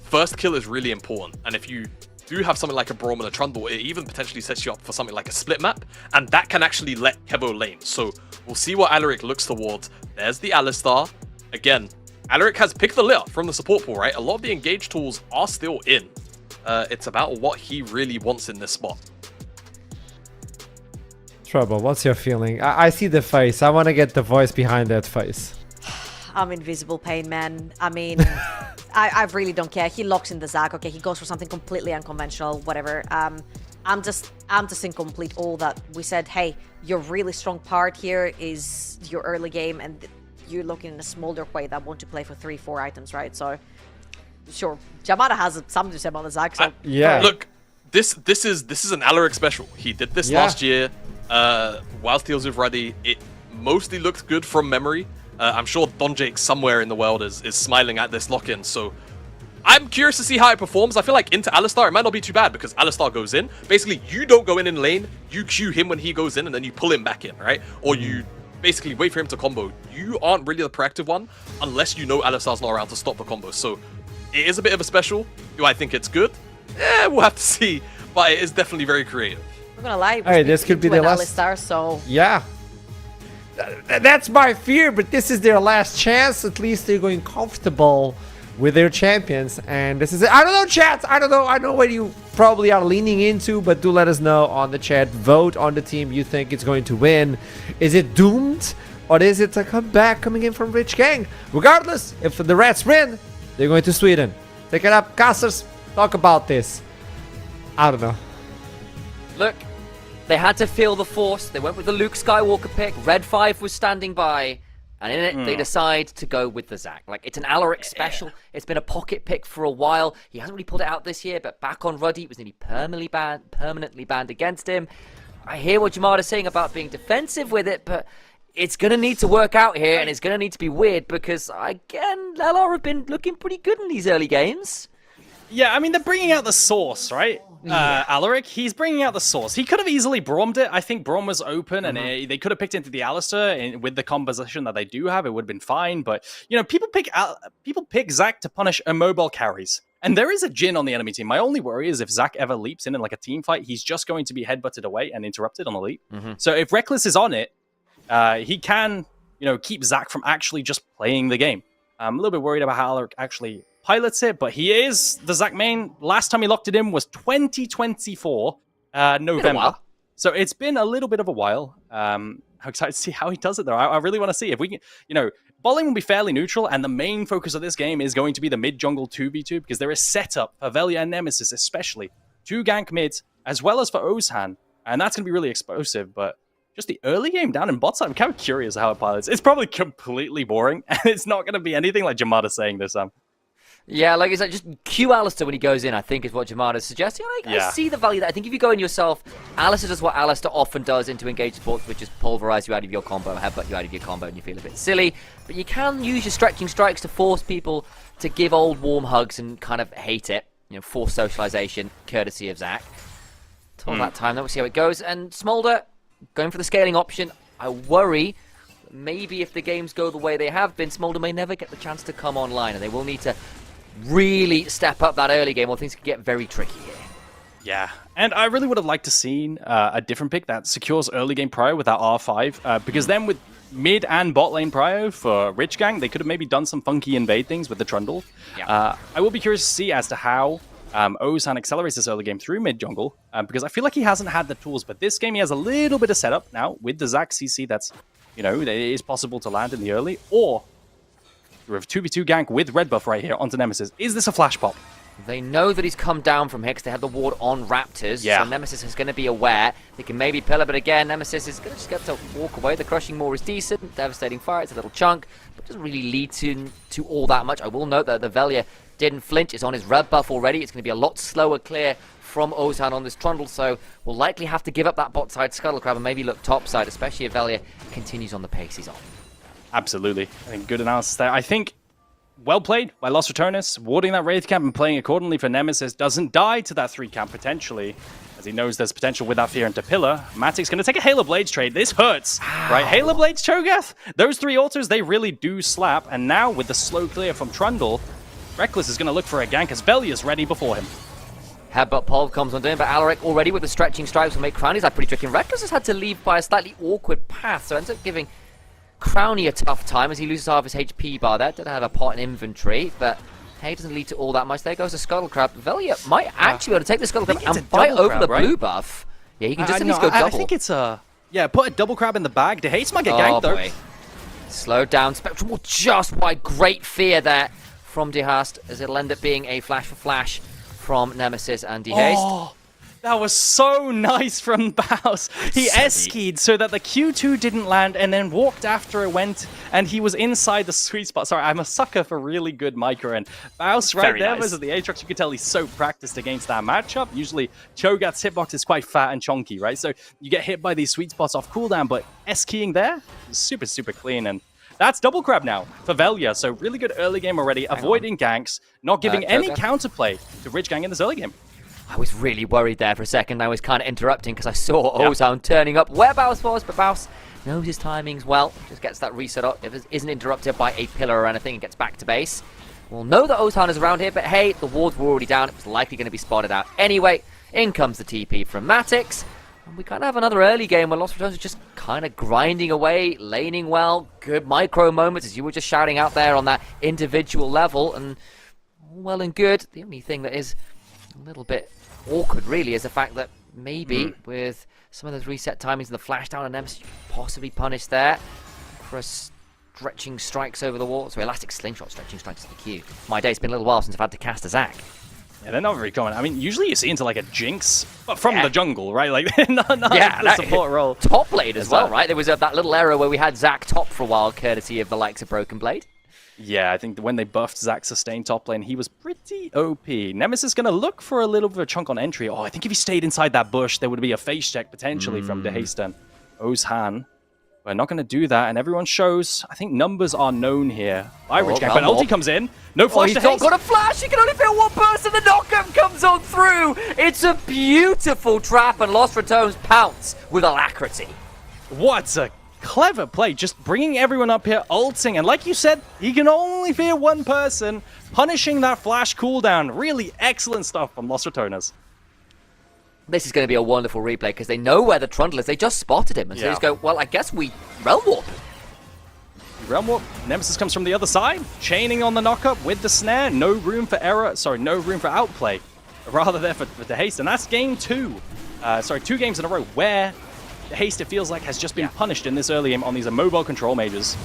First kill is really important, and if you do have something like a Braum and a Trundle, it even potentially sets you up for something like a split map, and that can actually let Kevo lane. So we'll see what Alaric looks towards. There's the Alistar. Again, Alaric has picked the litter from the support pool, right? A lot of the engage tools are still in. It's about what he really wants in this spot. Trouble, what's your feeling? I see the face. I want to get the voice behind that face. I'm in visible pain, man. I mean, I really don't care. He locks in the Zac. Okay, he goes for something completely unconventional, whatever. I'm just in complete awe that we said, hey, your really strong part here is your early game, and you're looking in a smolder way that want to play for 3-4 items, right? So, sure, Jamada has something to say about the Zac. So yeah. Look, this is an Alaric special. He did this last year. Whilst he was with Ruddy, it mostly looked good from memory. I'm sure Don Jake somewhere in the world is smiling at this lock-in, so I'm curious to see how it performs. I feel like into Alistar, it might not be too bad, because Alistar goes in. Basically, you don't go in lane, you queue him when he goes in, and then you pull him back in, right? Or you basically wait for him to combo. You aren't really the proactive one, unless you know Alistar's not around to stop the combo. So it is a bit of a special. Do I think it's good? We'll have to see, but it is definitely very creative. I'm not gonna lie. Hey, this could be the last. Alistar, so yeah. That's my fear, but this is their last chance. At least they're going comfortable with their champions, and this is it. I don't know, chat. I don't know. I know what you probably are leaning into, but do let us know on the chat. Vote on the team you think is going to win. Is it doomed, or is it a comeback coming in from Rich Gang? Regardless, if the Rats win, they're going to Sweden. Take it up, casters. Talk about this. I don't know. Look, they had to feel the force. They went with the Luke Skywalker pick. Red 5 was standing by. And in it, they decide to go with the Zac. Like, it's an Alaric special. It's been a pocket pick for a while. He hasn't really pulled it out this year, but back on Ruddy, it was nearly permanently banned against him. I hear what Jamada's saying about being defensive with it, but it's going to need to work out here, and it's going to need to be weird, because, again, LR have been looking pretty good in these early games. Yeah, I mean, they're bringing out the sauce, right? Alaric, he's bringing out the sauce. He could have easily Brommed it. I think Brom was open, and they could have picked into the Alistar with the composition that they do have. It would have been fine, but, you know, people pick Zac to punish immobile carries. And there is a Jhin on the enemy team. My only worry is if Zac ever leaps in like a team fight, he's just going to be headbutted away and interrupted on the leap. So if Reckless is on it, he can, you know, keep Zac from actually just playing the game. I'm a little bit worried about how Alaric actually pilots it, but he is the Zac main. Last time he locked it in was 2024 November. So it's been a little bit of a while. I'm excited to see how he does it, though. I really want to see if we can, you know, bot lane will be fairly neutral, and the main focus of this game is going to be the mid-jungle 2v2, because there is setup for Velia and Nemesis, especially, to gank mid, as well as for Ozhan, and that's going to be really explosive, but just the early game down in bot side, I'm kind of curious how it pilots. It's probably completely boring, and it's not going to be anything like Jamada saying this. Yeah, like I said, just cue Alistair when he goes in, I think is what Jamada is suggesting. I see the value there. I think if you go in yourself, Alistair does what Alistair often does into engaged sports, which is pulverize you out of your combo, headbutt you out of your combo, and you feel a bit silly. But you can use your stretching strikes to force people to give old warm hugs and kind of hate it. You know, force socialization, courtesy of Zach. Till that time, then we'll see how it goes. And Smolder, going for the scaling option. I worry maybe if the games go the way they have been, Smolder may never get the chance to come online, and they will need to really step up that early game or things could get very tricky here. Yeah, and I really would have liked to see a different pick that secures early game prio with that R5, because then with mid and bot lane prio for Rich Gang, they could have maybe done some funky invade things with the Trundle. Yeah. I will be curious to see as to how Ozan accelerates this early game through mid jungle, because I feel like he hasn't had the tools, but this game he has a little bit of setup now with the Zac CC that's, you know, it is possible to land in the early, or we have 2v2 gank with red buff right here onto Nemesis. Is this a flash pop? They know that he's come down from here because they had the ward on Raptors. Yeah. So Nemesis is going to be aware. They can maybe pillar, but again, Nemesis is going to just get to walk away. The crushing maw is decent. Devastating fire, it's a little chunk, but doesn't really lead to all that much. I will note that the Velia didn't flinch. It's on his red buff already. It's going to be a lot slower clear from Ozan on this Trundle, so we'll likely have to give up that bot side Scuttle Crab and maybe look top side, especially if Velia continues on the pace he's on. Absolutely. I think good analysis there. I think well played by Los Returnus, warding that Wraith camp and playing accordingly for Nemesis. Doesn't die to that 3 camp potentially, as he knows there's potential with that fear into pillar. Matic's going to take a Halo Blades trade. This hurts, right? Halo Blades, Cho'Gath. Those 3 autos, they really do slap. And now with the slow clear from Trundle, Reckless is going to look for a gank as Velia's ready before him. Headbutt Pulve comes on down, but Alaric already with the stretching stripes will make Crownie's life pretty tricky. Reckless has had to leave by a slightly awkward path, so ends up giving Crownie a tough time as he loses half his HP bar there. Didn't have a pot in inventory, but hey, doesn't lead to all that much. There goes the Scuttle Crab. Velia might actually be able to take the Scuttle Crab and fight over crab, the right? blue buff. Yeah, he can just at least go double. I think it's a... Yeah, put a double crab in the bag. The Haste might get ganked, though. Boy. Slowed down. Spectrum will just wide. Great fear there from DeHaast, as it'll end up being a flash for flash from Nemesis and DeHaste. Oh, that was so nice from Baus. He S-keyed so that the Q2 didn't land and then walked after it went, and he was inside the sweet spot. Sorry, I'm a sucker for really good micro, and Baus right Very there nice. was at the Aatrox. You could tell he's so practiced against that matchup. Usually, Cho'Gath's hitbox is quite fat and chunky, right? So you get hit by these sweet spots off cooldown, but S-keying there is super, super clean, and that's double crab now for Velia. So really good early game already, avoiding ganks, not giving any counterplay to Rich Gang in this early game. I was really worried there for a second. I was kind of interrupting because I saw Ozan turning up where Baus was, but Baus knows his timings well. Just gets that reset up. If it isn't interrupted by a pillar or anything, and gets back to base. We'll know that Ozan is around here, but hey, the wards were already down. It was likely going to be spotted out anyway. In comes the TP from Matix. And we kind of have another early game where Lost Returns is just kind of grinding away, laning well, good micro moments, as you were just shouting out there on that individual level, and all well and good. The only thing that is a little bit awkward, really, is the fact that maybe with some of those reset timings and the flash down on Nemesis, you could possibly punish there for a stretching strikes over the wall. So elastic slingshot stretching strikes to the queue. My day, it's been a little while since I've had to cast a Zac. Yeah, they're not very common. I mean, usually you see into like a Jinx, but from the jungle, right? Like, not the support role. Top blade as well, right? There was that little error where we had Zac top for a while, courtesy of the likes of Broken Blade. Yeah, I think when they buffed Zac sustain top lane, he was pretty OP. Nemesis going to look for a little bit of a chunk on entry. Oh, I think if he stayed inside that bush, there would be a face check potentially from DeHaste and Ozhan. We're not going to do that, and everyone shows, I think numbers are known here by Rich Gang, but ulti comes in. No flash to He's not Haste. got a flash. He can only fit one person. The knockup comes on through. It's a beautiful trap, and Lost Returns pounce with alacrity. What a clever play, just bringing everyone up here, ulting, and like you said, he can only fear one person, punishing that flash cooldown. Really excellent stuff from Lost Returners. This is going to be a wonderful replay because they know where the Trundle is. They just spotted him, and so they just go, well, I guess we Realm Warp. Realm Warp, Nemesis comes from the other side, chaining on the knockup with the snare. No room for error, sorry, no room for outplay. Rather there for DeHaste, and that's game 2. 2 games in a row where DeHaste, it feels like, has just been punished in this early game on these mobile control mages.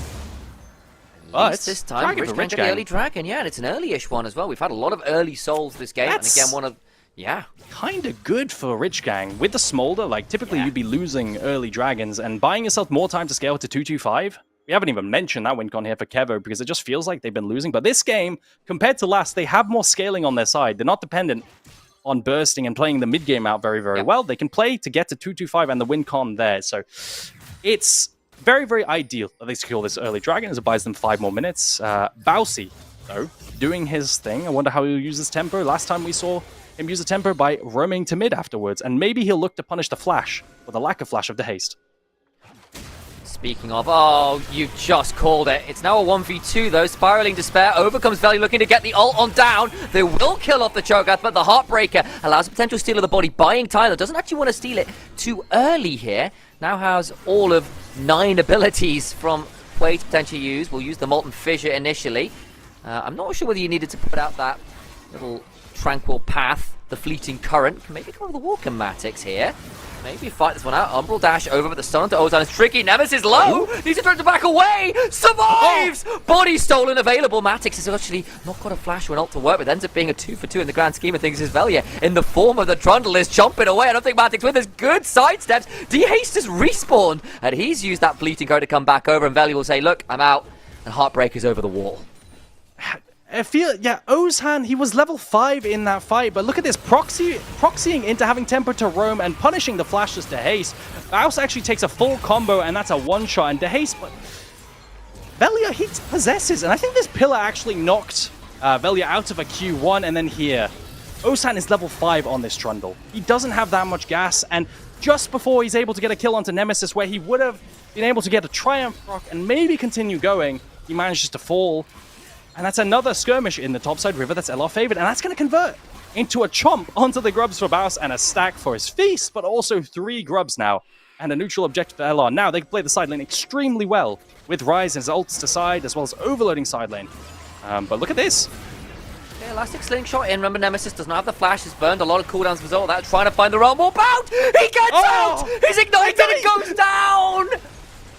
But this time, Rich Gang got the early Dragon, yeah, and it's an early-ish one as well. We've had a lot of early souls this game, and again, one of... Yeah. Kind of good for Rich Gang. With the Smolder, like, typically you'd be losing early dragons, and buying yourself more time to scale to 225, We haven't even mentioned that win con here for Kevo because it just feels like they've been losing. But this game, compared to last, they have more scaling on their side. They're not dependent on bursting and playing the mid game out very, very well. They can play to get to 2-2-5 and the win con there. So it's very, very ideal that they secure this early dragon as it buys them 5 more minutes. Bousy, though, doing his thing. I wonder how he'll use his tempo. Last time we saw him use a tempo by roaming to mid afterwards. And maybe he'll look to punish the flash or the lack of flash of the haste. Speaking of, oh, you just called it. It's now a 1v2 though. Spiraling Despair overcomes Valley looking to get the ult on down. They will kill off the Cho'Gath, but the Heartbreaker allows a potential steal of the body, buying Tyler. Doesn't actually want to steal it too early here. Now has all of 9 abilities from Quay to potentially use. We'll use the Molten Fissure initially. I'm not sure whether you needed to put out that little tranquil path, the fleeting current. Can maybe go over the Walker-matics here. Maybe fight this one out. Umbral dash over, but the stun onto Ozan is tricky. Nemesis low! Needs to try to back away! Survives! Body stolen, available. Matix has actually not got a flash or an ult to work with. Ends up being a 2-for-2 in the grand scheme of things. Is Velia in the form of the Trundle is chomping away. I don't think Matix with his good sidesteps. D-Haste has respawned, and he's used that fleeting code to come back over, and Velia will say, look, I'm out. And Heartbreaker's over the wall. I feel, Ozan, he was level 5 in that fight, but look at this, proxying into having tempo to roam and punishing the flashes to haste. Baus actually takes a full combo, and that's a one-shot, and to haste, but Velia, he possesses, and I think this pillar actually knocked Velia out of a Q1, and then here, Ozan is level 5 on this Trundle. He doesn't have that much gas, and just before he's able to get a kill onto Nemesis, where he would have been able to get a Triumph proc and maybe continue going, he manages to fall. And that's another skirmish in the topside river that's LR favored, and that's going to convert into a chomp onto the grubs for Baus and a stack for his feast, but also 3 grubs now, and a neutral objective for LR. Now they can play the side lane extremely well with Ryze and his ults to side, as well as overloading side lane. But look at this. Okay, Elastic Slingshot in. Remember, Nemesis does not have the flash. Has burned a lot of cooldowns as a result of that. Trying to find the realm warp out. He gets out. He's ignited and goes down.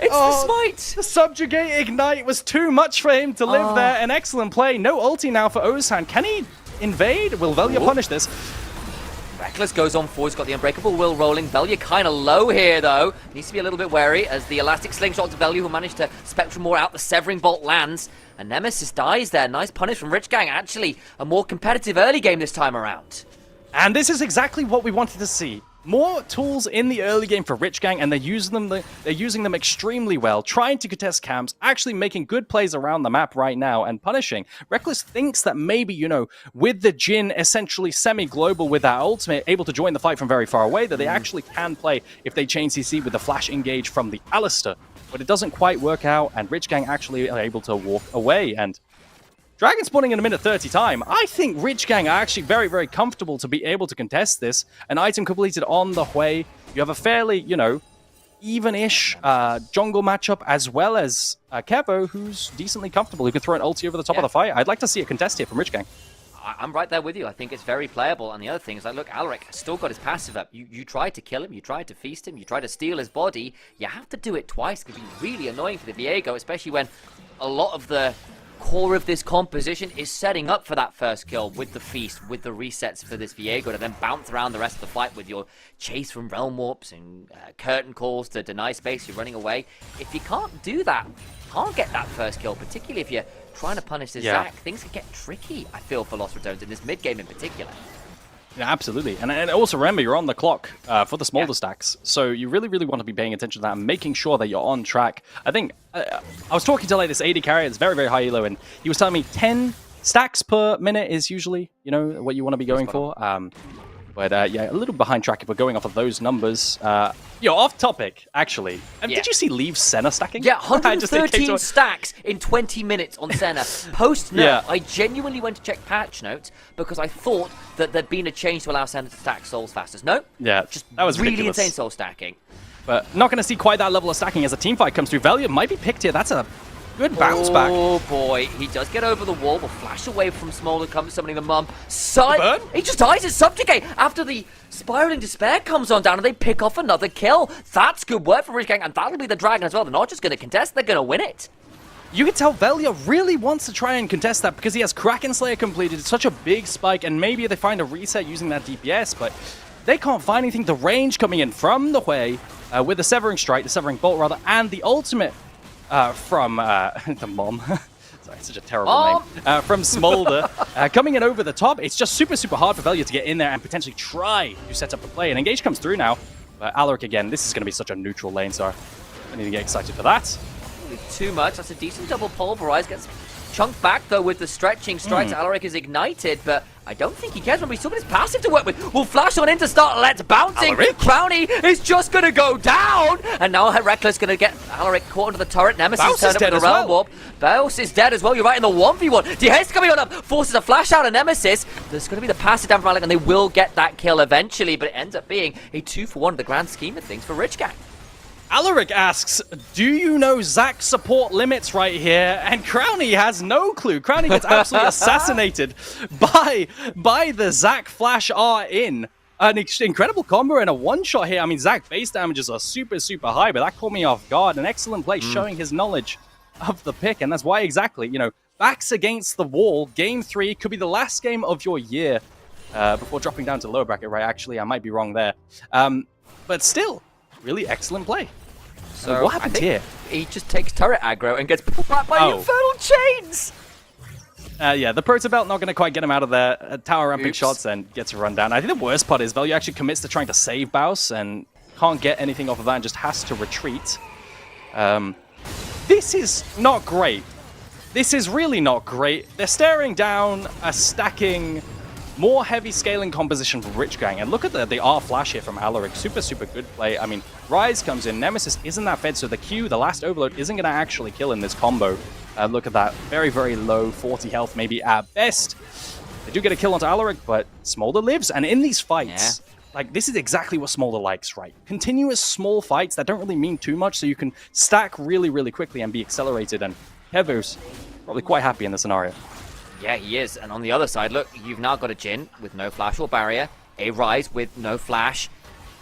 It's the smite! The subjugate ignite was too much for him to live there. An excellent play. No ulti now for Ozan. Can he invade? Will Velia punish this? Reckless goes on forward. He's got the Unbreakable Will rolling. Velia kind of low here, though. Needs to be a little bit wary as the Elastic Slingshot to Velia, who managed to Spectrum more out. The Severing Bolt lands. And Nemesis dies there. Nice punish from Rich Gang. Actually, a more competitive early game this time around. And this is exactly what we wanted to see. More tools in the early game for Rich Gang, and they're using them extremely well, trying to contest camps, actually making good plays around the map right now, and punishing. Reckless thinks that maybe, with the Jhin essentially semi-global with that ultimate, able to join the fight from very far away, that they actually can play if they chain CC with the flash engage from the Alistair. But it doesn't quite work out, and Rich Gang actually are able to walk away, and Dragon spawning in a minute 30 time. I think Rich Gang are actually very, very comfortable to be able to contest this. An item completed on the way. You have a fairly, even-ish jungle matchup, as well as Kevo, who's decently comfortable, who can throw an ulti over the top of the fight. I'd like to see a contest here from Rich Gang. I'm right there with you. I think it's very playable. And the other thing is, look, Alaric has still got his passive up. You tried to kill him, you tried to feast him, you tried to steal his body. You have to do it twice. It could be really annoying for the Viego, especially when a lot of the core of this composition is setting up for that first kill with the feast, with the resets for this Viego to then bounce around the rest of the fight with your chase from realm warps and curtain calls to deny space, you're running away. If you can't do that, can't get that first kill, particularly if you're trying to punish this Zac, things can get tricky, I feel, for Lost Returns in this mid game in particular. Yeah, absolutely. And also remember, you're on the clock for the smolder stacks. So you really, really want to be paying attention to that and making sure that you're on track. I think, I was talking to this AD carrier, it's very, very high elo, and he was telling me 10 stacks per minute is usually, what you want to be going for. But a little behind track if we're going off of those numbers. Off topic, actually. Did you see Leave Senna stacking? Yeah, 113 stacks in 20 minutes on Senna. Post-nerf, I genuinely went to check patch notes because I thought that there'd been a change to allow Senna to stack souls faster. No, just that was really ridiculous. Insane soul stacking. But not going to see quite that level of stacking as a team fight comes through. Velia might be picked here. That's a good bounce back. Oh boy, he does get over the wall, will flash away from Smolder, comes summoning the mum. He just dies at Subjugate after the Spiraling Despair comes on down and they pick off another kill. That's good work for Rich Gang, and that'll be the Dragon as well. They're not just going to contest, they're going to win it. You can tell Velia really wants to try and contest that because he has Kraken Slayer completed. It's such a big spike, and maybe they find a reset using that DPS, but they can't find anything. The range coming in from the way with the Severing Strike, the Severing Bolt rather, and the ultimate from the mom. Sorry, such a terrible name. From Smolder. Coming in over the top. It's just super, super hard for Velya to get in there and potentially try to set up the play. And Engage comes through now. But Alaric, again, this is going to be such a neutral lane, so I need to get excited for that. Too much. That's a decent double pulverize. Gets chunked back, though, with the stretching strikes. Alaric is ignited, but I don't think he cares. Remember, he's still got his passive to work with. We'll flash on in to start Let's bouncing. Crownie is just going to go down. And now Reckless going to get Alaric caught into the turret. Nemesis turned up with the realm warp. Baus is dead as well. You're right in the 1v1. Dehaste coming on up. Forces a flash out of Nemesis. There's going to be the passive down from Alaric, and they will get that kill eventually, but it ends up being a 2-for-1 in the grand scheme of things for Rich Gang. Alaric asks, do you know Zac support limits right here? And Crownie has no clue. Crownie gets absolutely assassinated by the Zac Flash R in. An incredible combo and a one-shot here. I mean, Zac base damages are super, super high, but that caught me off guard. An excellent play showing his knowledge of the pick, and that's why exactly, you know, backs against the wall. Game 3 could be the last game of your year before dropping down to lower bracket, right? Actually, I might be wrong there. But still, really excellent play. So what happened here? He just takes turret aggro and gets pulled back by Infernal Chains. Yeah, the Proto Belt not going to quite get him out of there. Tower ramping shots and gets a run down. I think the worst part is Velya actually commits to trying to save Baus and can't get anything off of that and just has to retreat. This is not great. This is really not great. They're staring down a stacking, more heavy scaling composition from Rich Gang. And look at the R flash here from Alaric. Super, super good play. I mean, Rise comes in. Nemesis isn't that fed, so the Q, the last overload, isn't going to actually kill in this combo. Look at that. Very, very low 40 health, maybe at best. They do get a kill onto Alaric, but Smolder lives. And in these fights, like, this is exactly what Smolder likes, right? Continuous small fights that don't really mean too much, so you can stack really, really quickly and be accelerated. And Kevu's probably quite happy in the scenario. Yeah, he is. And on the other side, look, you've now got a Jhin with no flash or barrier, a Rise with no flash,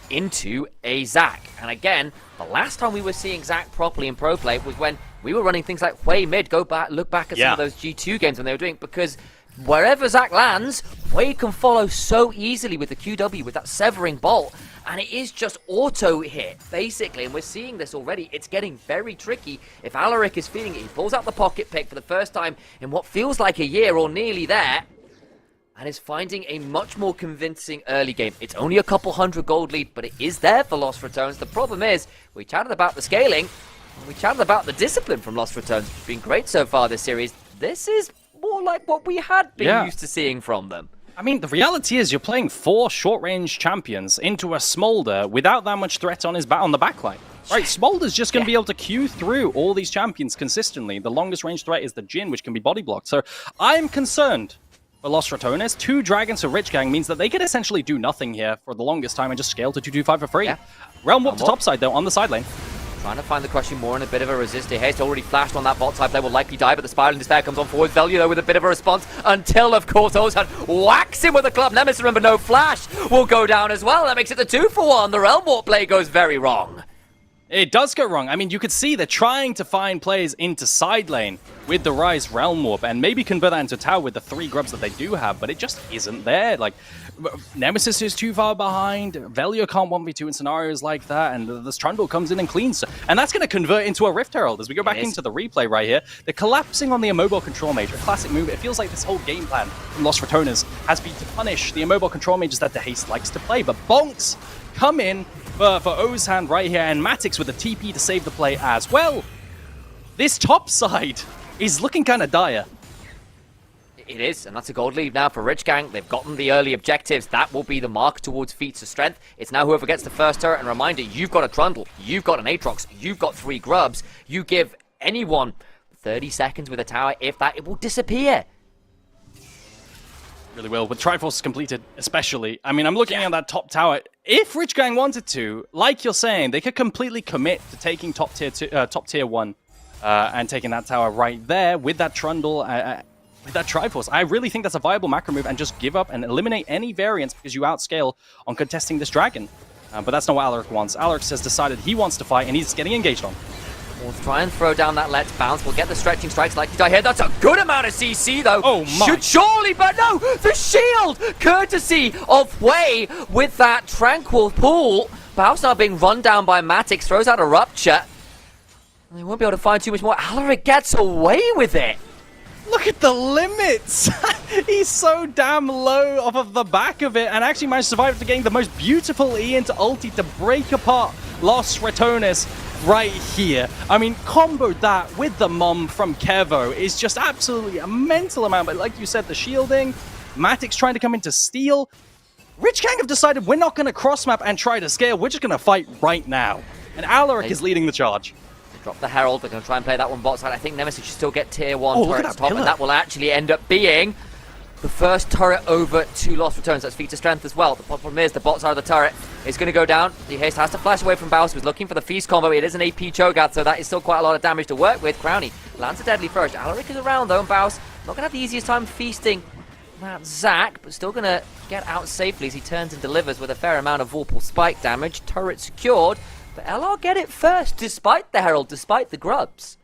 into a Zac. And again, the last time we were seeing Zac properly in pro play was when we were running things like Hwei mid. Go back, look back at some of those G2 games when they were doing, because wherever Zac lands, Hwei can follow so easily with the QW, with that severing bolt. And it is just auto hit, basically. And we're seeing this already. It's getting very tricky. If Alaric is feeling it, he pulls out the pocket pick for the first time in what feels like a year or nearly there, and is finding a much more convincing early game. It's only a couple hundred gold lead, but it is there for Lost Returns. The problem is, we chatted about the scaling, and we chatted about the discipline from Lost Returns. It's been great so far this series. This is more like what we had been used to seeing from them. I mean, the reality is you're playing 4 short-range champions into a Smolder without that much threat on the backline. Right, Smolder's just going to be able to queue through all these champions consistently. The longest range threat is the Jhin, which can be body blocked. So I'm concerned for Los Ratones. 2 dragons for Rich Gang means that they can essentially do nothing here for the longest time and just scale to 225 for free. Realm Warp to top side, though, on the side lane. Trying to find the crushing more in a bit of a resist. Haste already flashed on that bot side player, will likely die, but the Spiral in Despair comes on forward. Velya, though, with a bit of a response until, of course, Ozan whacks him with a club. Nemesis, remember, no flash, will go down as well. That makes it the 2-for-1. The Realm Warp play goes very wrong. It does go wrong. I mean, you could see they're trying to find plays into side lane with the Rise Realm Warp and maybe convert that into tower with the 3 grubs that they do have, but it just isn't there. Like, Nemesis is too far behind, Velya can't 1v2 in scenarios like that, and this Trundle comes in and cleans. And that's going to convert into a Rift Herald as we go back into the replay right here. They're collapsing on the Immobile Control Mage, a classic move. It feels like this whole game plan from Lost Ratonas has been to punish the Immobile Control Mages that the Haste likes to play, but Bonks come in for Ozhan right here, and Matix with a TP to save the play as well. This top side is looking kind of dire. It is, and that's a gold lead now for Rich Gang. They've gotten the early objectives. That will be the mark towards feats of strength. It's now whoever gets the first turret. And reminder, you've got a Trundle, you've got an Aatrox, you've got 3 grubs. You give anyone 30 seconds with a tower. If that, it will disappear. Really will, with Triforce completed especially. I mean, I'm looking at that top tower. If Rich Gang wanted to, like you're saying, they could completely commit to taking top tier 1 and taking that tower right there with that Trundle, with that Triforce. I really think that's a viable macro move, and just give up and eliminate any variance because you outscale on contesting this dragon. But that's not what Alaric wants. Alaric has decided he wants to fight, and he's getting engaged on. We'll try and throw down that Let's Bounce. We'll get the stretching strikes like die here. That's a good amount of CC, though. Oh, my. Should surely, but no! The shield! Courtesy of Hwei with that Tranquil Pool. Baus now being run down by Matix. Throws out a Rupture. They won't be able to find too much more. Alaric gets away with it. Look at the limits! He's so damn low off of the back of it and actually managed to survive after getting the most beautiful E into ulti to break apart Los Ratones right here. I mean, comboed that with the mom from Kevo is just absolutely a mental amount. But like you said, the shielding, Matic's trying to come in to steal. Rich Gang have decided we're not going to cross-map and try to scale. We're just going to fight right now. And Alaric is leading the charge. Drop the Herald. They're going to try and play that one bot side. I think Nemesis should still get tier 1 Oh, look turret at at that top, pillar. and that will actually end up being the first turret over to Lost Returns. That's feat to strength as well. The problem is the bot side of the turret is going to go down. The haste has to flash away from Baus, who's looking for the feast combo. It is an AP Cho'Gath, so that is still quite a lot of damage to work with. Crowny lands a deadly first. Alaric is around though, and Baus not going to have the easiest time feasting that Zac, but still going to get out safely as he turns and delivers with a fair amount of Vorpal spike damage. Turret secured. But LR get it first, despite the Herald, despite the grubs.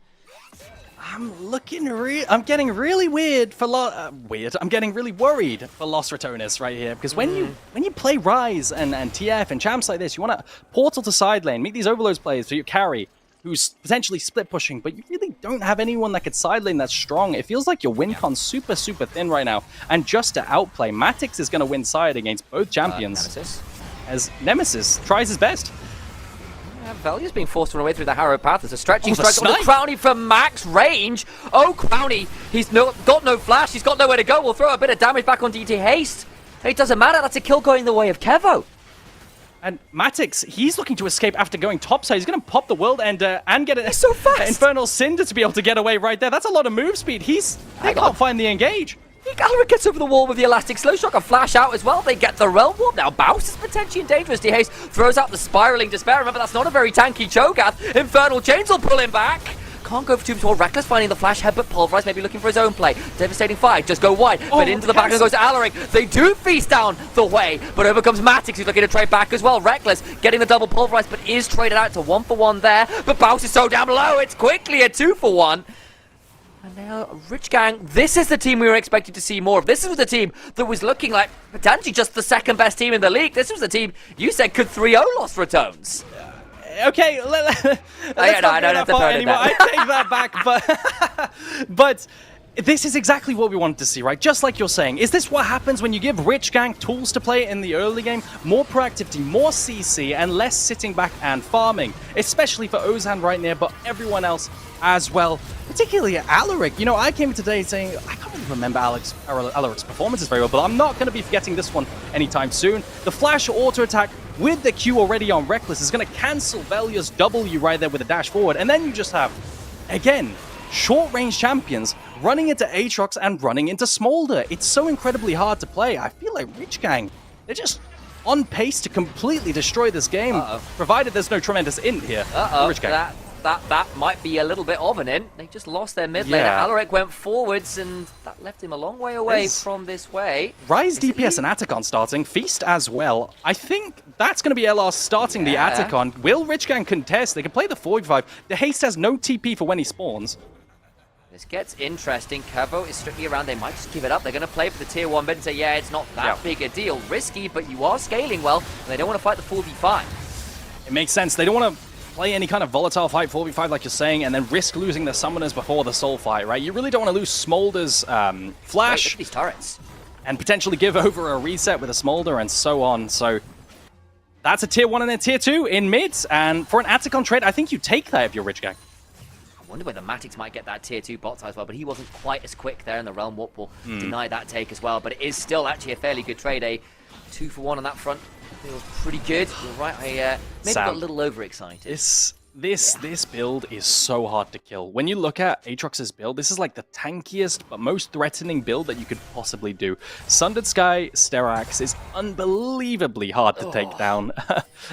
I'm getting really weird for I'm getting really worried for Los Ratones right here because when you play Rise and TF and champs like this, you want to portal to side lane, meet these overloads players for your carry, who's potentially split pushing, but you really don't have anyone that could side lane that's strong. It feels like your win con's super thin right now, and just to outplay, Matix is going to win side against both champions Nemesis. as Nemesis tries his best. Value's being forced to run away through the Harrow path. There's a stretching the strike on the snipe. Crowny from max range. Oh, Crowny, he's got no flash. He's got nowhere to go. We'll throw a bit of damage back on DT Haste. It doesn't matter. That's a kill going the way of Kevo. And Matix, he's looking to escape after going topside. He's going to pop the World Ender and get an so fast. Infernal Cinder to be able to get away right there. That's a lot of move speed. They can't find the engage. Alaric gets over the wall with the elastic slow shock, a flash out as well. They get the realm warp. Now Baus is potentially in dangerous. D-Haste throws out the spiraling despair. Remember, that's not a very tanky Cho'Gath. Infernal Chains will pull him back. Can't go for too much more. Reckless finding the flash head, but Pulverize maybe looking for his own play. Devastating Fire, just go wide, but into the back and goes Alaric. They do feast down the way, but over comes Matix, who's looking to trade back as well. Reckless getting the double Pulverize, but is traded out to 1-for-1 there. But Baus is so damn low, it's quickly a 2-for-1. And now, Rich Gang, this is the team we were expecting to see more of. This was the team that was looking like potentially just the second best team in the league. This was the team you said could 3-0 Lost Ratones. Okay, let's not I go don't that have to far burn it anymore. down. I take that back, but this is exactly what we wanted to see, right? Just like you're saying. Is this what happens when you give Rich Gang tools to play in the early game? More proactivity, more CC, and less sitting back and farming. Especially for Ozan right there, but everyone else as well. Particularly Alaric. You know, I came today saying, I can't really remember Alaric's performances very well, but I'm not going to be forgetting this one anytime soon. The flash auto attack with the Q already on Reckless is going to cancel Velia's W right there with a dash forward. And then you just have, again, short-range champions running into Aatrox and running into Smolder. It's so incredibly hard to play. I feel like Rich Gang, they're just on pace to completely destroy this game, provided there's no tremendous int here. Rich Gang. That might be a little bit of an int. They just lost their mid laner. Yeah. Alaric went forwards, and that left him a long way away from this way. Rise DPS and Atacon starting, Feast as well. I think that's going to be LR starting the Atacon. Will Rich Gang contest? They can play the 4v5. The Haste has no TP for when he spawns. This gets interesting. Kevo is strictly around. They might just give it up. They're going to play for the tier 1 mid and say, yeah, it's not that big a deal. Risky, but you are scaling well, and they don't want to fight the 4v5. It makes sense. They don't want to play any kind of volatile fight 4v5 like you're saying, and then risk losing the summoners before the soul fight, right? You really don't want to lose Smolder's flash. Wait, look at these turrets. And potentially give over a reset with a Smolder and so on. So that's a tier 1 and a tier 2 in mids. And for an Atacon trade, I think you take that if you're Rich Gang. I wonder whether Matix might get that tier 2 bot side as well, but he wasn't quite as quick there, and the Realm Warp will deny that take as well. But it is still actually a fairly good trade, a 2-for-1 on that front. Feels pretty good. You're right, I maybe got a little overexcited. This build is so hard to kill. When you look at Aatrox's build, this is like the tankiest but most threatening build that you could possibly do. Sundered Sky Sterak's is unbelievably hard to take down.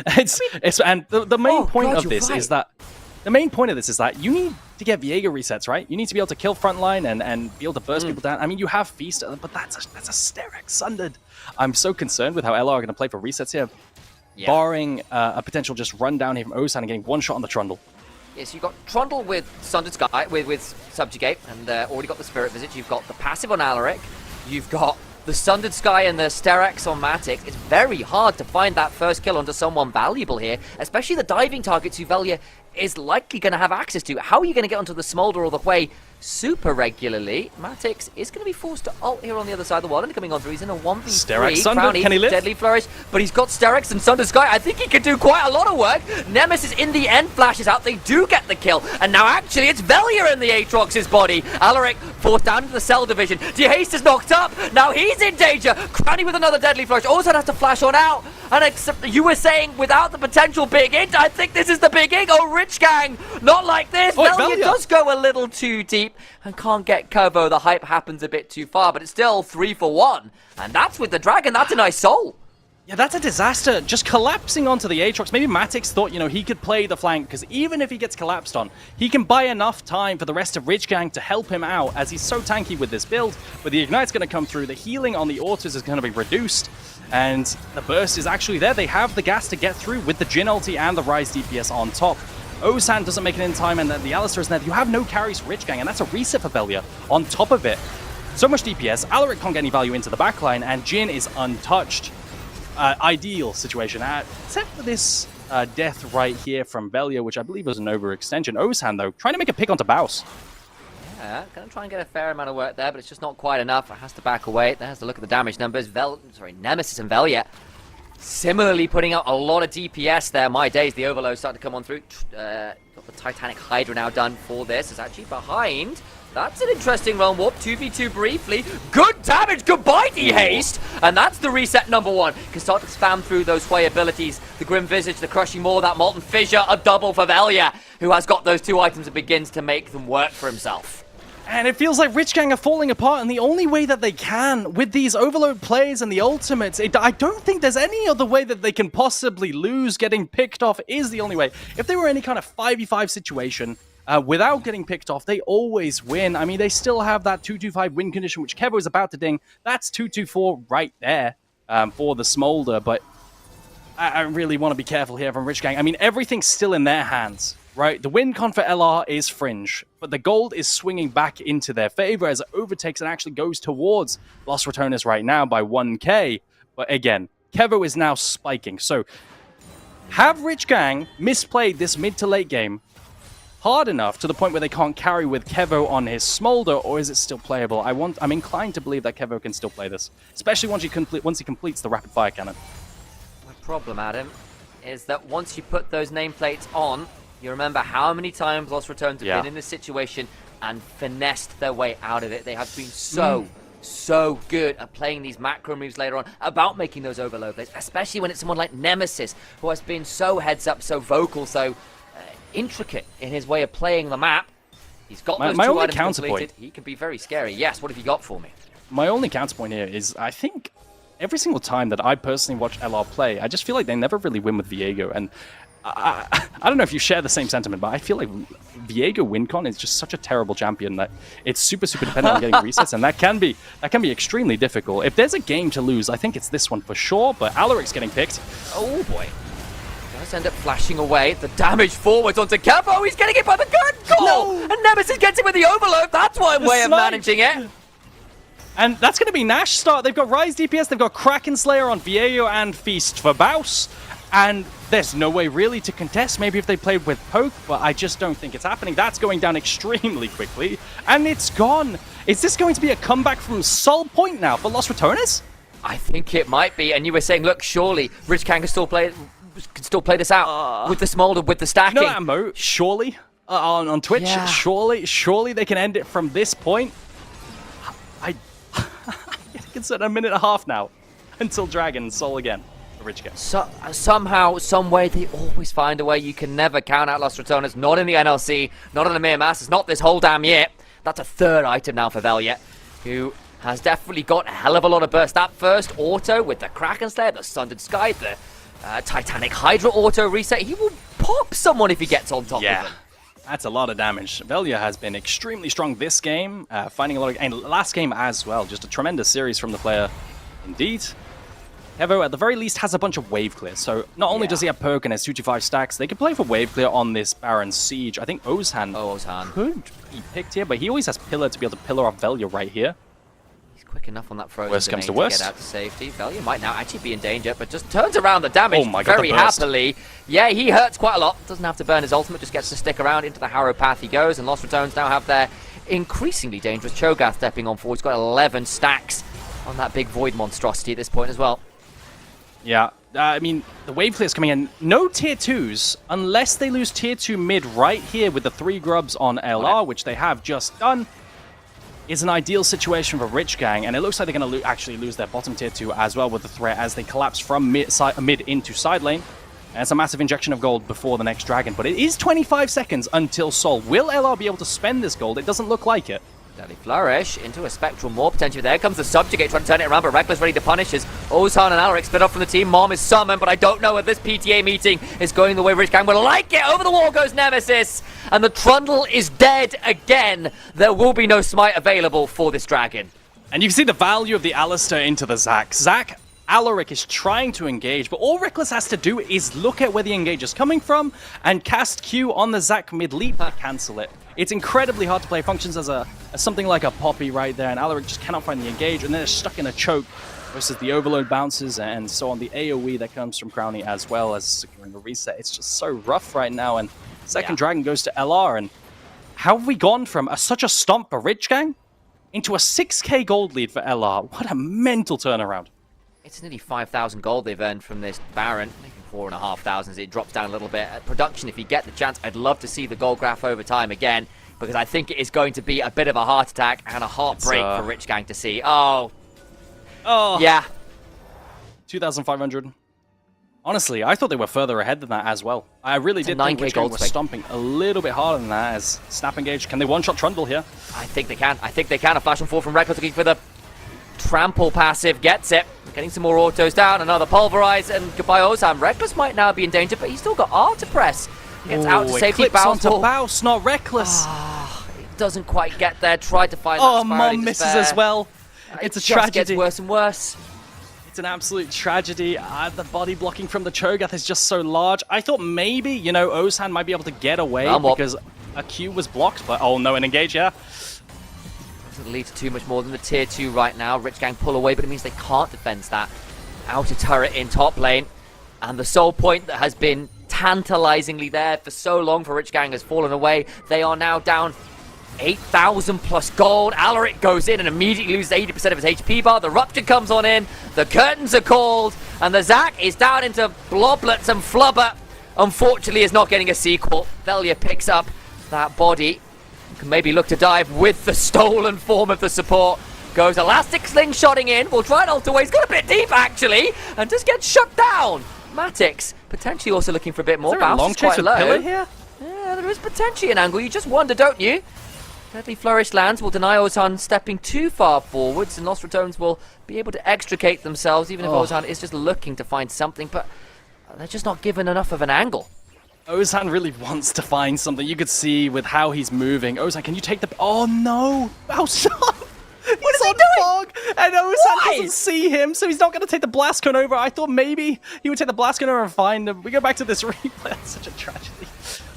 The main point of this is that you need to get Viega resets, right? You need to be able to kill frontline and be able to burst people down. I mean, you have Feast, but that's a Sterak Sundered. I'm so concerned with how LR are going to play for resets here. Yeah. Barring a potential just run down here from Ozan and getting one shot on the Trundle. Yes, you've got Trundle with Sundered Sky, with Subjugate, and already got the Spirit Visit. You've got the passive on Alaric. You've got the Sundered Sky and the Sterak's on Matix. It's very hard to find that first kill onto someone valuable here, especially the diving targets who Velia is likely going to have access to. How are you going to get onto the Smolder all the way super regularly? Matix is going to be forced to ult here on the other side of the wall, and coming on through. He's in a 1v3. Sterak's Sunder, Crowny, can he live? Deadly Flourish, but he's got Sterak's and Sunder Sky. I think he could do quite a lot of work. Nemesis in the end flashes out. They do get the kill, and now actually it's Velia in the Aatrox's body. Alaric forced down into the cell division. DeHaste is knocked up. Now he's in danger. Crowny with another Deadly Flourish. Also has to flash on out. And except you were saying without the potential big int, I think this is the big int. Oh, Rich Gang, not like this. Oh, Velia Velia does go a little too deep and can't get Kovo. The hype happens a bit too far, but it's still 3 for 1. And that's with the Dragon. That's a nice soul. Yeah, that's a disaster. Just collapsing onto the Aatrox. Maybe Matix thought, you know, he could play the flank, because even if he gets collapsed on, he can buy enough time for the rest of Rich Gang to help him out, as he's so tanky with this build. But the Ignite's going to come through. The healing on the autos is going to be reduced. And the burst is actually there. They have the gas to get through with the Jhin ulti and the Rise DPS on top. Ozan doesn't make it in time, and the Alistar is there. You have no carries for Rich Gang, and that's a reset for Velia on top of it. So much DPS, Alaric can't get any value into the backline, and Jhin is untouched. Ideal situation, except for this death right here from Velia, which I believe was an overextension. Ozan, though, trying to make a pick onto Baus. Yeah, gonna try and get a fair amount of work there, but it's just not quite enough. It has to back away. It has to look at the damage numbers. Nemesis and Velia similarly putting out a lot of DPS there. My days, the overload starting to come on through. Got the Titanic Hydra now done for this. It's actually behind. That's an interesting roam warp. 2v2 briefly. Good damage. Goodbye, DeHaste. And that's the reset number 1. Can start to spam through those Sway abilities. The Grim Visage, the Crushing Maw, that Molten Fissure. A double for Velia, who has got those 2 items and begins to make them work for himself. And it feels like Rich Gang are falling apart, and the only way that they can, with these overload plays and the ultimates, I don't think there's any other way that they can possibly lose. Getting picked off is the only way. If they were any kind of 5v5 situation, without getting picked off, they always win. I mean, they still have that 2-2-5 win condition, which Kevo is about to ding. That's 2-2-4 right there for the Smolder, but I really want to be careful here from Rich Gang. I mean, everything's still in their hands, right? The win con for LR is fringe, but the gold is swinging back into their favor as it overtakes and actually goes towards Lost Returners right now by 1k. But again, Kevo is now spiking. So have Rich Gang misplayed this mid to late game hard enough to the point where they can't carry with Kevo on his Smolder, or is it still playable? I'm inclined to believe that Kevo can still play this, especially once he completes the rapid fire cannon. The problem, Adam, is that once you put those nameplates on, you remember how many times Lost Returns have been in this situation and finessed their way out of it. They have been so good at playing these macro moves later on, about making those overload plays, especially when it's someone like Nemesis, who has been so heads up, so vocal, so intricate in his way of playing the map. He's got those 2 items completed. He can be very scary. Yes, what have you got for me? My only counterpoint here is, I think every single time that I personally watch LR play, I just feel like they never really win with Viego. And I don't know if you share the same sentiment, but I feel like Viego WinCon is just such a terrible champion that it's super dependent on getting resets, and that can be extremely difficult. If there's a game to lose, I think it's this one for sure, but Alaric's getting picked. Oh boy. Does end up flashing away. The damage forwards onto Kevo. He's getting it by the gun call! No. And Nemesis gets it with the overload. That's one way of managing it. And that's going to be Nash start. They've got Rise DPS, they've got Kraken Slayer on Viego and Feast for Baus. And there's no way really to contest. Maybe if they played with Poke, but I just don't think it's happening. That's going down extremely quickly. And it's gone. Is this going to be a comeback from Sol Point now for Lost Returners? I think it might be. And you were saying, look, surely Rich Kang can still play this out with the Smolder, with the stacking. You know that emote? Surely? On Twitch? Yeah. Surely they can end it from this point? I think it's at a minute and a half now until Dragon Soul again. Rich Gang. Somehow, some way, they always find a way. You can never count out Lost Returners. Not in the NLC, not in the Mere Masters, not this whole damn year. That's a 3rd item now for Velia, who has definitely got a hell of a lot of burst. That first auto with the Kraken Slayer, the Sundered Sky, the Titanic Hydra auto reset. He will pop someone if he gets on top of them. That's a lot of damage. Velia has been extremely strong this game, finding a lot of... And last game as well. Just a tremendous series from the player. Indeed. Kevo, at the very least, has a bunch of wave clear. So not only does he have Poke and his 2-5 stacks, they could play for wave clear on this Baron Siege. I think Ozan could be picked here, but he always has Pillar to be able to pillar off Velia right here. He's quick enough on that frozen Worst comes to domain worst. get out to safety. Velia might now actually be in danger, but just turns around the damage Oh my God, very the burst. happily. Yeah, he hurts quite a lot. Doesn't have to burn his ultimate, just gets to stick around. Into the Harrow path he goes, and Lost Returns now have their increasingly dangerous Cho'Gath stepping on forward. He's got 11 stacks on that big Void monstrosity at this point as well. Yeah, I mean, the wave clear's coming in. No tier 2s, unless they lose tier 2 mid right here with the 3 grubs on LR, which they have just done, is an ideal situation for Rich Gang, and it looks like they're going to actually lose their bottom tier 2 as well with the threat as they collapse from mid into side lane. And it's a massive injection of gold before the next dragon, but it is 25 seconds until Sol. Will LR be able to spend this gold? It doesn't look like it. Deadly Flourish into a Spectral Maw potentially. There comes the Subjugate trying to turn it around, but Reckless ready to punish as Ozan and Alaric split off from the team. Mom is summoned, but I don't know if this PTA meeting is going the way Rich Gang would like it. Over the wall goes Nemesis, and the Trundle is dead again. There will be no smite available for this dragon. And you can see the value of the Alistair into the Zac. Zac, Alaric is trying to engage, but all Reckless has to do is look at where the engage is coming from and cast Q on the Zac mid-leap to cancel it. It's incredibly hard to play. Functions as something like a Poppy right there, and Alaric just cannot find the engage, and then they're stuck in a choke versus the overload bounces and so on. The AoE that comes from Crownie as well as securing a reset. It's just so rough right now, and second dragon goes to LR, and how have we gone from such a stomp for Rich Gang into a 6k gold lead for LR? What a mental turnaround. It's nearly 5,000 gold they've earned from this Baron. 4,500 as it drops down a little bit. At production, if you get the chance, I'd love to see the gold graph over time again, because I think it is going to be a bit of a heart attack and a heartbreak for Rich Gang to see. Oh. Yeah. 2,500. Honestly, I thought they were further ahead than that as well. I really did think Rich Gang was stomping a little bit harder than that as Snap Engage. Can they one-shot Trundle here? I think they can. I think they can. A flash and fall from Reckless looking for the trample passive. Gets it. Getting some more autos down. Another pulverize. And goodbye Ozan. Reckless might now be in danger, but he's still got R to press. Gets out to safety. Bounce onto Bouse, not Reckless. It doesn't quite get there. Tried to find that Oh, Mom misses as well. It's a tragedy. It gets worse and worse. It's an absolute tragedy. The body blocking from the Cho'Gath is just so large. I thought maybe, you know, Ozan might be able to get away because a Q was blocked, but oh no, an engage, yeah. Doesn't lead to too much more than the tier 2 right now. Rich Gang pull away, but it means they can't defend that outer turret in top lane. And the soul point that has been tantalizingly there for so long for Rich Gang has fallen away. They are now down 8,000 plus gold. Alaric goes in and immediately loses 80% of his HP bar. The Rupture comes on in. The curtains are called. And the Zac is down into bloblets and flubber. Unfortunately, is not getting a sequel. Velia picks up that body. Can maybe look to dive with the stolen form of the support. Goes Elastic Slingshotting in. Will try and ult away. He's got a bit deep, actually. And just gets shut down. Matix potentially also looking for a bit more. Is there a long chase with Pillar here? Yeah, there is potentially an angle. You just wonder, don't you? Deadly Flourish lands will deny Ozan stepping too far forwards, and Lost Returns will be able to extricate themselves, even if Ozan is just looking to find something, but they're just not given enough of an angle. Ozan really wants to find something. You could see with how he's moving. Ozan, can you take the... Oh, no! Ozan! What is he doing? Fog, and Ozan doesn't see him, so he's not going to take the Blast Cone over. I thought maybe he would take the Blast Cone over and find him. We go back to this replay. That's such a tragedy.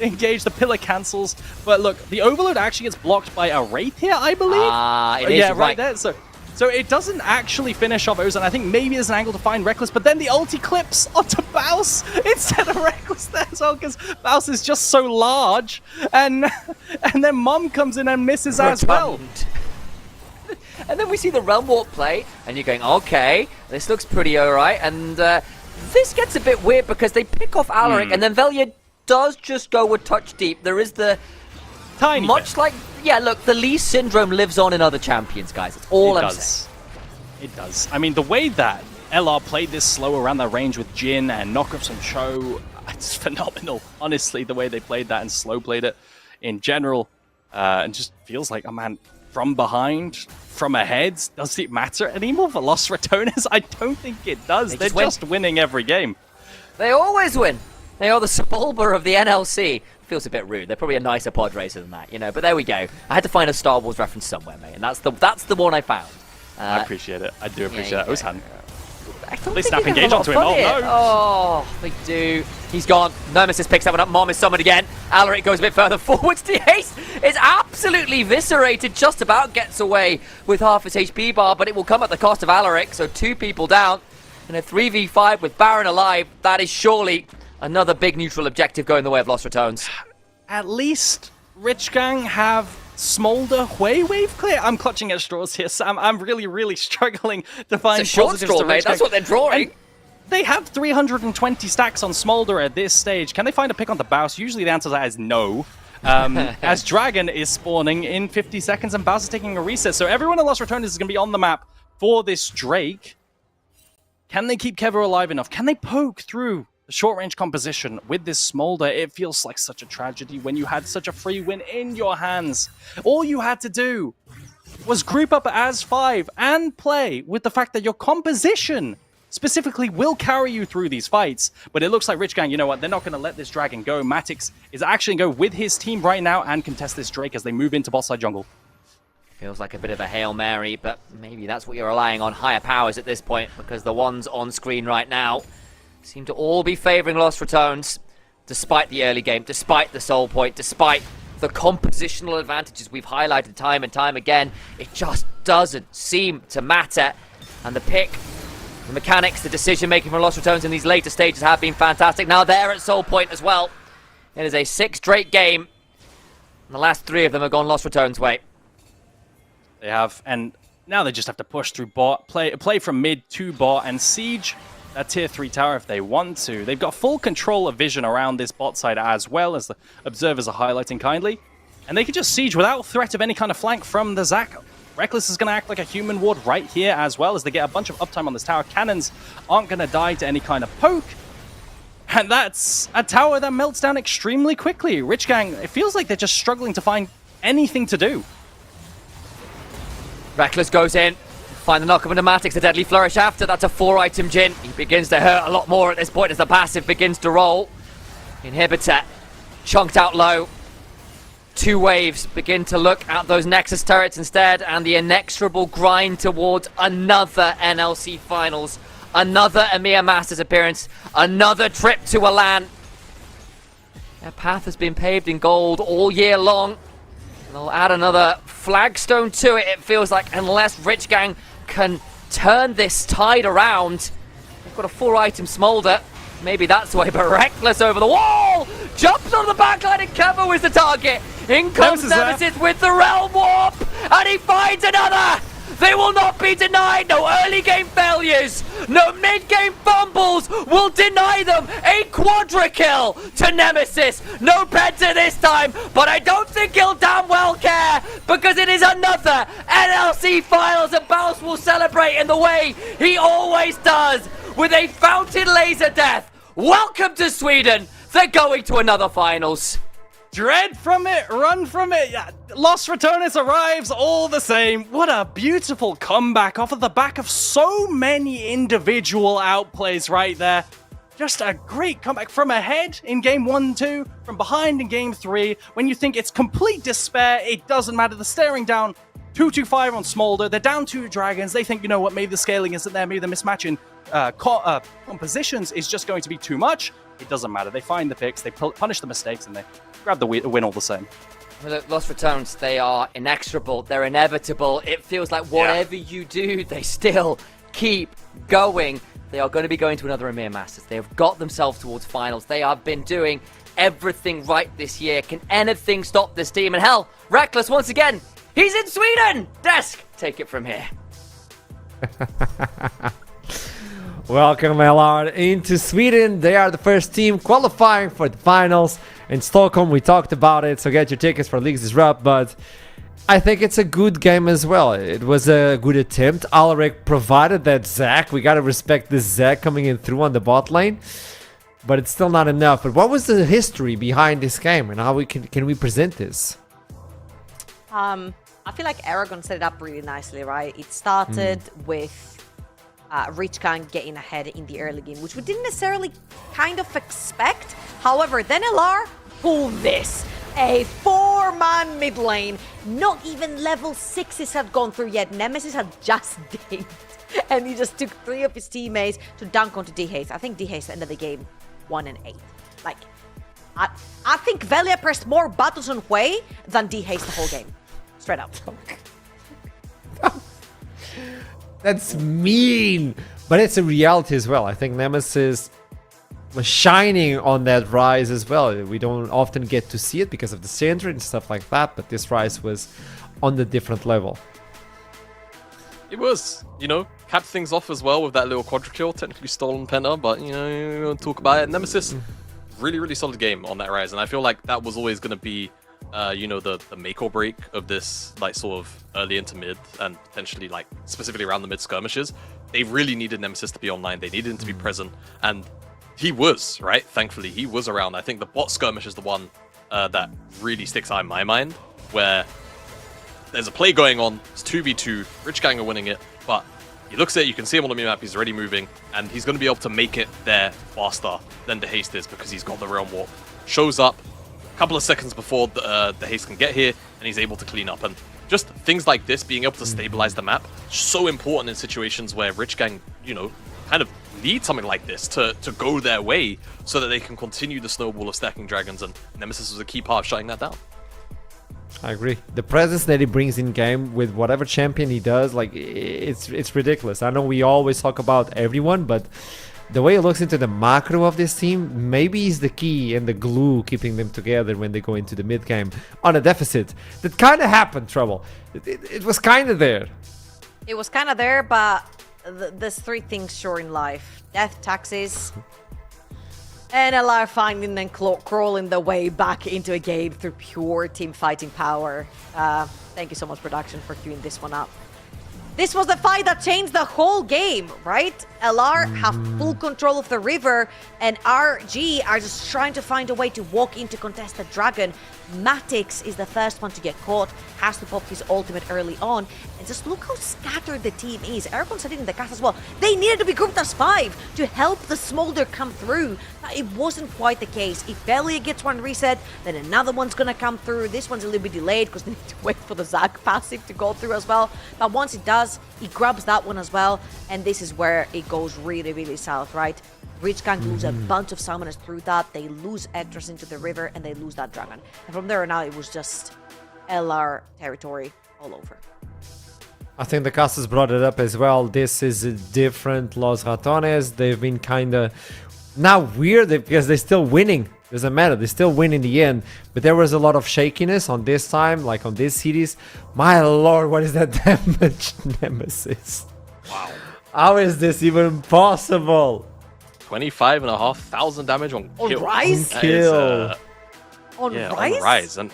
Engage, the pillar cancels. But look, the Overload actually gets blocked by a Wraith here, I believe. It is, yeah, right there. So it doesn't actually finish off Ozan. I think maybe there's an angle to find Reckless, but then the ulti clips onto Bouse instead of Reckless there as well, because Bouse is just so large. And then Mom comes in and misses as well. And then we see the Realm Walk play, and you're going, okay, this looks pretty alright. And this gets a bit weird because they pick off Alaric, and then Velia does just go a touch deep. There is the... Tiny much bit. like... Yeah, look, the Lee syndrome lives on in other champions, guys. It's all I'm saying. It does. I mean, the way that LR played this slow around that range with Jin and knockoffs and Cho, it's phenomenal. Honestly, the way they played that and slow played it in general. And just feels like, oh man, from behind, from ahead, does it matter anymore for Lost Retoners? I don't think it does. They're just winning every game. They always win. They are the Sepulba of the NLC. Feels a bit rude. They're probably a nicer pod racer than that, you know. But there we go. I had to find a Star Wars reference somewhere, mate, and that's the one I found. I appreciate it. I do appreciate it. Ozan. They snap engage onto him. Oh no! Oh, they do. He's gone. Nemesis picks that one up. Mom is summoned again. Alaric goes a bit further forwards. Dehace is absolutely eviscerated. Just about gets away with half his HP bar, but it will come at the cost of Alaric. So 2 people down. In a 3v5 with Baron alive, that is surely another big neutral objective going the way of Lost Returns. At least Rich Gang have Smolder Wave clear. I'm clutching at straws here, Sam. I'm really struggling to find It's a short positives straw, to mate. Rich That's Gang. what they're drawing. And they have 320 stacks on Smolder at this stage. Can they find a pick on the Baus? Usually the answer to that is no. As Dragon is spawning in 50 seconds and Baus is taking a reset. So everyone in Lost Returns is going to be on the map for this Drake. Can they keep Kevo alive enough? Can they poke through the short-range composition with this Smolder? It feels like such a tragedy when you had such a free win in your hands. All you had to do was group up as 5 and play with the fact that your composition specifically will carry you through these fights. But it looks like Rich Gang, you know what, they're not going to let this Dragon go. Matix is actually going to go with his team right now and contest this Drake as they move into bot side jungle. Feels like a bit of a Hail Mary, but maybe that's what you're relying on, higher powers at this point, because the ones on screen right now seem to all be favoring Lost Returns, despite the early game, despite the soul point, despite the compositional advantages we've highlighted time and time again. It just doesn't seem to matter. And the pick, the mechanics, the decision-making from Lost Returns in these later stages have been fantastic. Now they're at soul point as well. It is a 6-straight game, and the last 3 of them have gone Lost Returns' way. They have, and now they just have to push through bot, play from mid to bot, and siege that tier 3 tower if they want to. They've got full control of vision around this bot side as well, as the observers are highlighting kindly. And they can just siege without threat of any kind of flank from the Zac. Reckless is going to act like a human ward right here as well, as they get a bunch of uptime on this tower. Cannons aren't going to die to any kind of poke. And that's a tower that melts down extremely quickly. Rich Gang, it feels like they're just struggling to find anything to do. Reckless goes in, find the knock-up into Matix, a deadly flourish after. That's a 4-item Jin. He begins to hurt a lot more at this point as the passive begins to roll. Inhibitor chunked out low. 2 waves begin to look at those Nexus turrets instead, and the inexorable grind towards another NLC Finals, another EMEA Masters appearance, another trip to a LAN. Their path has been paved in gold all year long. And they'll add another flagstone to it, it feels like, unless Rich Gang can turn this tide around. They've got a 4-item Smolder. Maybe that's the way, but Reckless over the wall! Jumps on the backline and Kevo is the target. In comes Nemesis with the Realm Warp! And he finds another! They will not be denied! No early game failures! No mid-game fumbles will deny them a quadra kill to Nemesis! No Penta this time, but I don't think he'll damn well care, because it is another NLC Finals, and Baus will celebrate in the way he always does, with a fountain laser death. Welcome to Sweden! They're going to another Finals. Dread from it, run from it. Lost Returnus arrives all the same. What a beautiful comeback off of the back of so many individual outplays right there. Just a great comeback from ahead in game 1-2, from behind in game 3. When you think it's complete despair, it doesn't matter. They're staring down 2-2-5 on Smolder. They're down 2 dragons. They think, you know what, maybe the scaling isn't there. Maybe the mismatch in compositions is just going to be too much. It doesn't matter. They find the picks, they punish the mistakes, and they grab the win all the same. Well, look, Lost Returns, they are inexorable. They're inevitable. It feels like whatever you do, they still keep going. They are going to be going to another EMEA Masters. They have got themselves towards finals. They have been doing everything right this year. Can anything stop this team? And hell, Reckless once again, he's in Sweden! Desk, take it from here. Welcome, LR, into Sweden. They are the first team qualifying for the finals. In Stockholm, we talked about it, so get your tickets for Leagues Disrupt, but I think it's a good game as well. It was a good attempt. Alaric provided that Zac. We gotta respect this Zac coming in through on the bot lane, but it's still not enough. But what was the history behind this game, and how we can we present this? I feel like Aragon set it up really nicely, right? It started with Rich Gang getting ahead in the early game, which we didn't necessarily kind of expect. However, then LR pulled this. A 4-man mid lane. Not even level 6s had gone through yet. Nemesis had just dinked. And he just took 3 of his teammates to dunk onto Dehaze. I think Dehaze ended the game 1-8. Like, I think Velia pressed more buttons on Hui than D-Haste the whole game. Straight up. That's mean, but it's a reality as well. I think Nemesis was shining on that rise as well. We don't often get to see it because of the center and stuff like that, but this rise was on the different level. It was, capped things off as well with that little quadra kill, technically stolen Penta, but, we won't talk about it. Nemesis, really, really solid game on that rise, and I feel like that was always going to be, the make or break of this, like, sort of early into mid, and potentially, like, specifically around the mid skirmishes. They really needed Nemesis to be online, they needed him to be present, and he was, right? Thankfully, he was around. I think the bot skirmish is the one that really sticks out in my mind, where there's a play going on, it's 2v2, Rich Gang are winning it, but he looks at it, you can see him on the minimap, he's already moving, and he's going to be able to make it there faster than the Haste is because he's got the Realm Warp. Shows up a couple of seconds before the Haste can get here, and he's able to clean up. And just things like this, being able to stabilize the map, so important in situations where Rich Gang, kind of need something like this to go their way so that they can continue the snowball of stacking dragons, and Nemesis was a key part of shutting that down. I agree. The presence that he brings in game with whatever champion he does, like, it's ridiculous. I know we always talk about everyone, but the way he looks into the macro of this team, maybe is the key and the glue keeping them together when they go into the mid game on a deficit. That kind of happened, Trouble. It was kind of there. It was kind of there, but there's three things sure in life. Death, taxes, and LR finding and crawling their way back into a game through pure team fighting power. Thank you so much, production, for queuing this one up. This was the fight that changed the whole game, right? LR have full control of the river, and RG are just trying to find a way to walk in to contest the dragon. Matix is the first one to get caught, has to pop his ultimate early on, and just look how scattered the team is. Aragon said it in the cast as well. They needed to be grouped as 5 to help the smolder come through. Now, it wasn't quite the case. If Velia gets one reset, then another one's gonna come through. This one's a little bit delayed because they need to wait for the Zag passive to go through as well. But once it does, he grabs that one as well, and this is where it goes really, really south, right? Rich Gang lose a bunch of summoners through that. They lose Etras into the river, and they lose that dragon. And from there on out, it was just LR territory all over. I think the casters brought it up as well. This is a different Los Ratones. They've been kind of now weird because they're still winning. Doesn't matter, they still win in the end. But there was a lot of shakiness on this time, like on this series. My lord, what is that damage, Nemesis? Wow. How is this even possible? 25,500 damage on kill. Rise? That is, On yeah, Rise? on Rise. And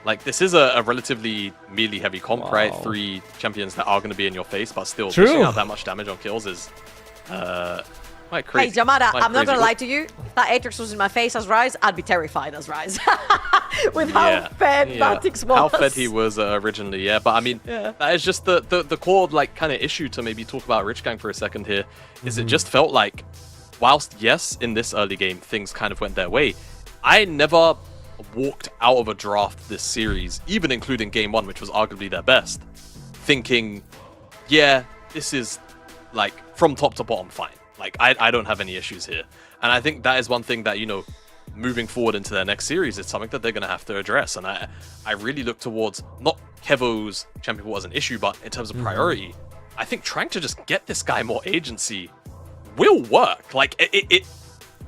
like, this is a relatively melee heavy comp, right? 3 champions that are going to be in your face, but still pushing out that much damage on kills is quite crazy. Hey, Jamada, Quite I'm not crazy. gonna lie to you. If that Atrix was in my face as Rise, I'd be terrified as Rise. With how fed Matix was. How fed he was originally, yeah. But I mean, that is just the core, like, kind of issue to maybe talk about Rich Gang for a second here, is it just felt like, whilst, yes, in this early game, things kind of went their way, I never walked out of a draft this series, even including game 1, which was arguably their best, thinking, yeah, this is, like, from top to bottom, fine. Like, I don't have any issues here. And I think that is one thing that, moving forward into their next series, it's something that they're going to have to address. And I really look towards, not Kevo's champion pool as an issue, but in terms of priority, I think trying to just get this guy more agency will work. Like,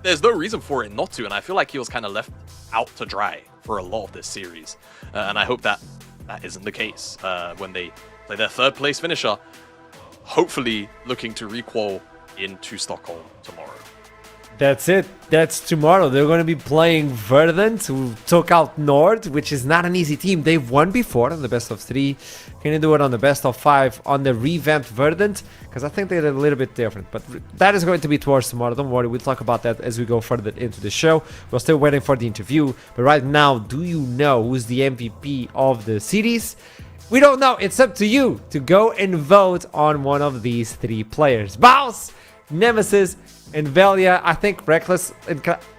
there's no reason for it not to, and I feel like he was kind of left out to dry for a lot of this series. And I hope that isn't the case when they play their 3rd place finisher, hopefully looking to requal into Stockholm tomorrow. That's it. That's tomorrow. They're going to be playing Verdant, who took out Nord, which is not an easy team. They've won before on the best of 3. Can they do it on the best of 5 on the revamped Verdant? Because I think they're a little bit different. But that is going to be towards tomorrow. Don't worry. We'll talk about that as we go further into the show. We're still waiting for the interview. But right now, do you know who's the MVP of the series? We don't know. It's up to you to go and vote on one of these 3 players. Baus, Nemesis, and Velia. I think Reckless.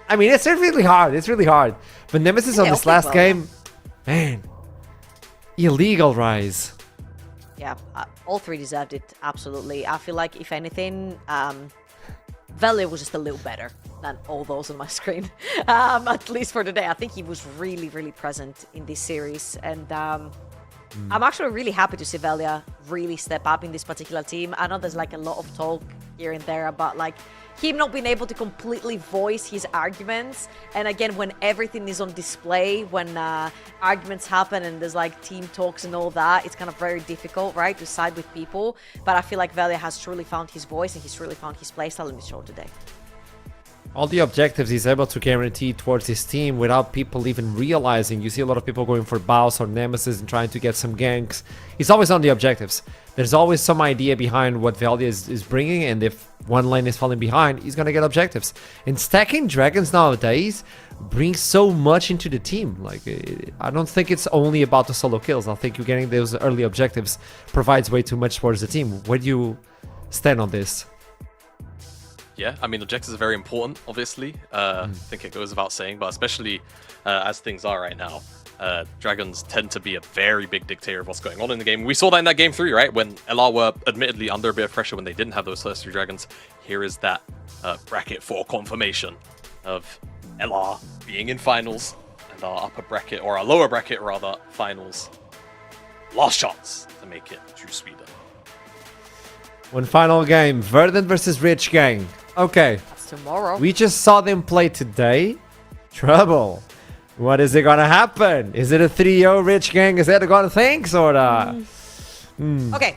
I mean, it's really hard. It's really hard. But Nemesis on this last game, man, illegal Rise. Yeah, all 3 deserved it, absolutely. I feel like, if anything, Velia was just a little better than all those on my screen. At least for today. I think he was really, really present in this series. And I'm actually really happy to see Velia really step up in this particular team. I know there's like a lot of talk here and there about like him not being able to completely voice his arguments. And again, when everything is on display, when arguments happen and there's like team talks and all that, it's kind of very difficult, right, to side with people. But I feel like Velia has truly found his voice and he's truly found his playstyle in the show today. All the objectives he's able to guarantee towards his team without people even realizing. You see a lot of people going for Baus or Nemesis and trying to get some ganks. He's always on the objectives. There's always some idea behind what Velia is bringing, and if one lane is falling behind, he's gonna get objectives. And stacking dragons nowadays brings so much into the team. Like, I don't think it's only about the solo kills. I think you getting those early objectives provides way too much towards the team. Where do you stand on this? Yeah, I mean, objectives are very important, obviously. I think it goes without saying, but especially as things are right now, dragons tend to be a very big dictator of what's going on in the game. We saw that in that game 3, right? When LR were admittedly under a bit of pressure when they didn't have those first 3 dragons. Here is that bracket for confirmation of LR being in finals and our upper bracket, or our lower bracket rather, finals. Last chance to make it to Sweden. One final game, Verdant versus Rich Gang. Okay, That's tomorrow. we just saw them play today. Trouble. What is it gonna happen? Is it a 3-0 Rich Gang? Is that gonna think, sorta? Okay.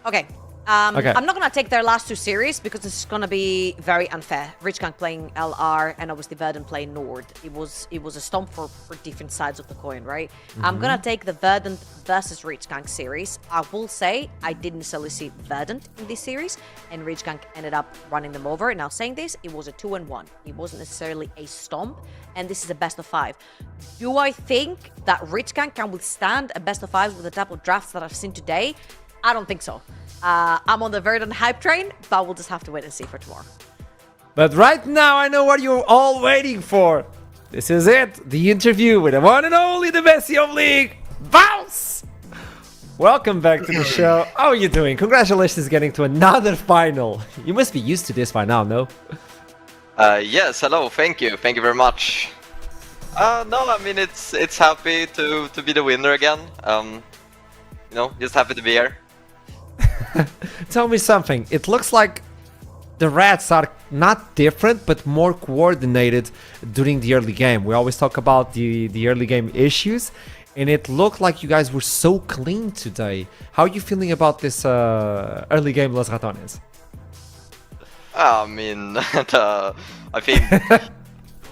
Okay. I'm not gonna take their last 2 series because it's gonna be very unfair. Rich Gang playing LR and obviously Verdant playing Nord. It was a stomp for different sides of the coin, right? I'm gonna take the Verdant versus Rich Gang series. I will say I didn't necessarily see Verdant in this series, and Rich Gang ended up running them over. Now saying this, it was a 2-1. It wasn't necessarily a stomp, and this is a best of 5. Do I think that Rich Gang can withstand a best of 5 with the type of drafts that I've seen today? I don't think so. I'm on the Verdant hype train, but we'll just have to wait and see for tomorrow. But right now, I know what you're all waiting for. This is it, the interview with the one and only, the Messi of League, Bounce! Welcome back to the show. How are you doing? Congratulations getting to another final. You must be used to this by now, no? Yes, hello, thank you very much. No, I mean, it's happy to be the winner again. You know, just happy to be here. Tell me something. It looks like the rats are not different, but more coordinated during the early game. We always talk about the early game issues, and it looked like you guys were so clean today. How are you feeling about this early game Los Ratones? I mean, I think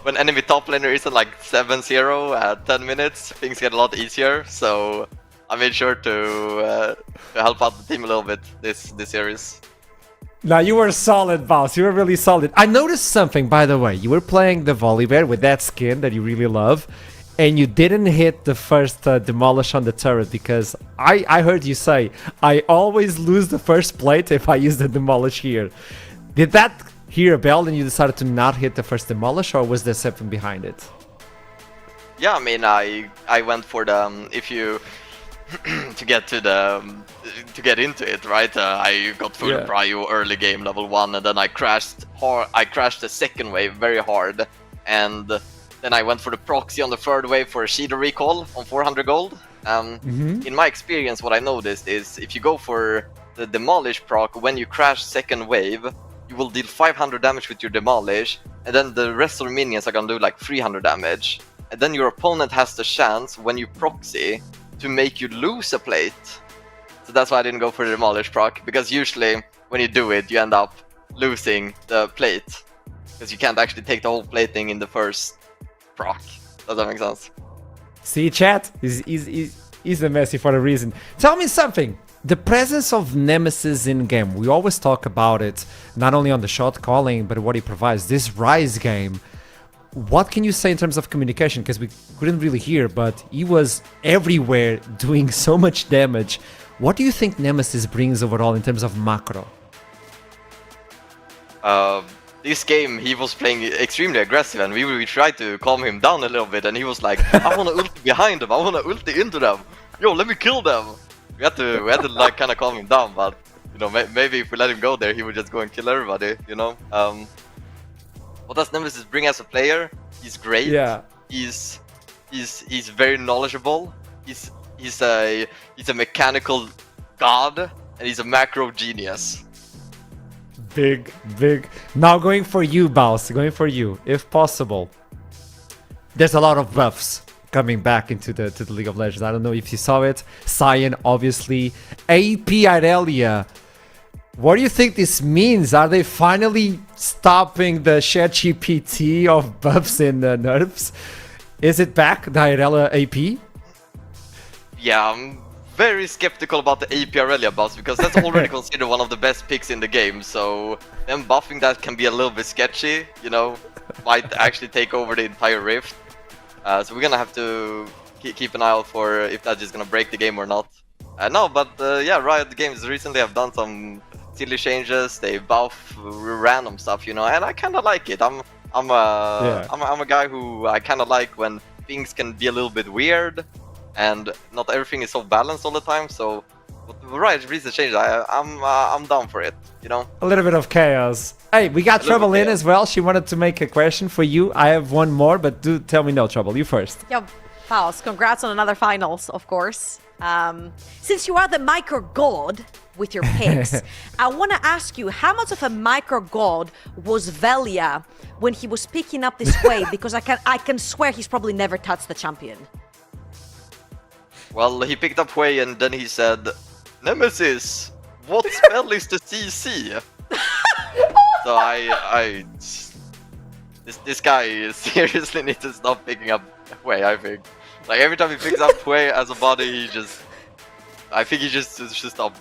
when enemy top laner isn't like 7-0 at 10 minutes, things get a lot easier. So I made sure to help out the team a little bit this series. Now, you were solid, boss. You were really solid. I noticed something, by the way. You were playing the Volibear with that skin that you really love, and you didn't hit the first demolish on the turret because I heard you say, I always lose the first plate if I use the demolish here. Did that hear a bell and you decided to not hit the first demolish, or was there something behind it? Yeah, I mean, I went for the if you to get into it, right? I got full prio early game level 1, and then I crashed hard. I crashed the second wave very hard, and then I went for the proxy on the third wave for a Shido recall on 400 gold. In my experience, what I noticed is if you go for the demolish proc when you crash second wave, you will deal 500 damage with your demolish, and then the rest of the minions are gonna do like 300 damage, and then your opponent has the chance when you proxy to make you lose a plate. So that's why I didn't go for the demolish proc, because usually when you do it, you end up losing the plate, because you can't actually take the whole plating in the first proc. Does that make sense? See, chat? He's a Messi for a reason. Tell me something. The presence of Nemesis in game, we always talk about it, not only on the shot calling, but what he provides. This Rise game, what can you say in terms of communication? Because we couldn't really hear, but he was everywhere doing so much damage. What do you think Nemesis brings overall in terms of macro? This game, he was playing extremely aggressive, and we tried to calm him down a little bit, and he was like, I want to ulti behind them, I want to ulti into them. Yo, let me kill them. We had to like kind of calm him down, but you know, maybe if we let him go there, he would just go and kill everybody, you know. what does Nemesis bring as a player? He's great. Yeah. He's very knowledgeable. He's a mechanical god, and he's a macro genius. Big. Now going for you, Baus. Going for you, if possible. There's a lot of buffs coming back into the League of Legends. I don't know if you saw it. Cyan, obviously. AP Irelia. What do you think this means? Are they finally stopping the ChatGPT of buffs and nerfs? Is it back, the Irelia AP? Yeah, I'm very skeptical about the AP Aurelia buffs because that's already considered one of the best picks in the game. So them buffing that can be a little bit sketchy, you know, might actually take over the entire Rift. So we're gonna have to keep an eye out for if that's just gonna break the game or not. No, but yeah, Riot Games recently have done some silly changes. They buff random stuff, you know, and I kind of like it. I'm a guy who I kind of like when things can be a little bit weird, and not everything is so balanced all the time. So, Riot recent changes, I'm down for it, you know. A little bit of chaos. Hey, we got Trouble in as well. She wanted to make a question for you. I have one more, but do tell me no, Trouble. You first. Yeah, Faust, congrats on another finals, of course. Since you are the micro god with your picks, I want to ask you, how much of a micro god was Velia when he was picking up this way? Because I can swear he's probably never touched the champion. Well, he picked up Hui and then he said, Nemesis, what spell is the CC? So this guy seriously needs to stop picking up Hui, I think. Like every time he picks up Hui as a body, I think he just should stop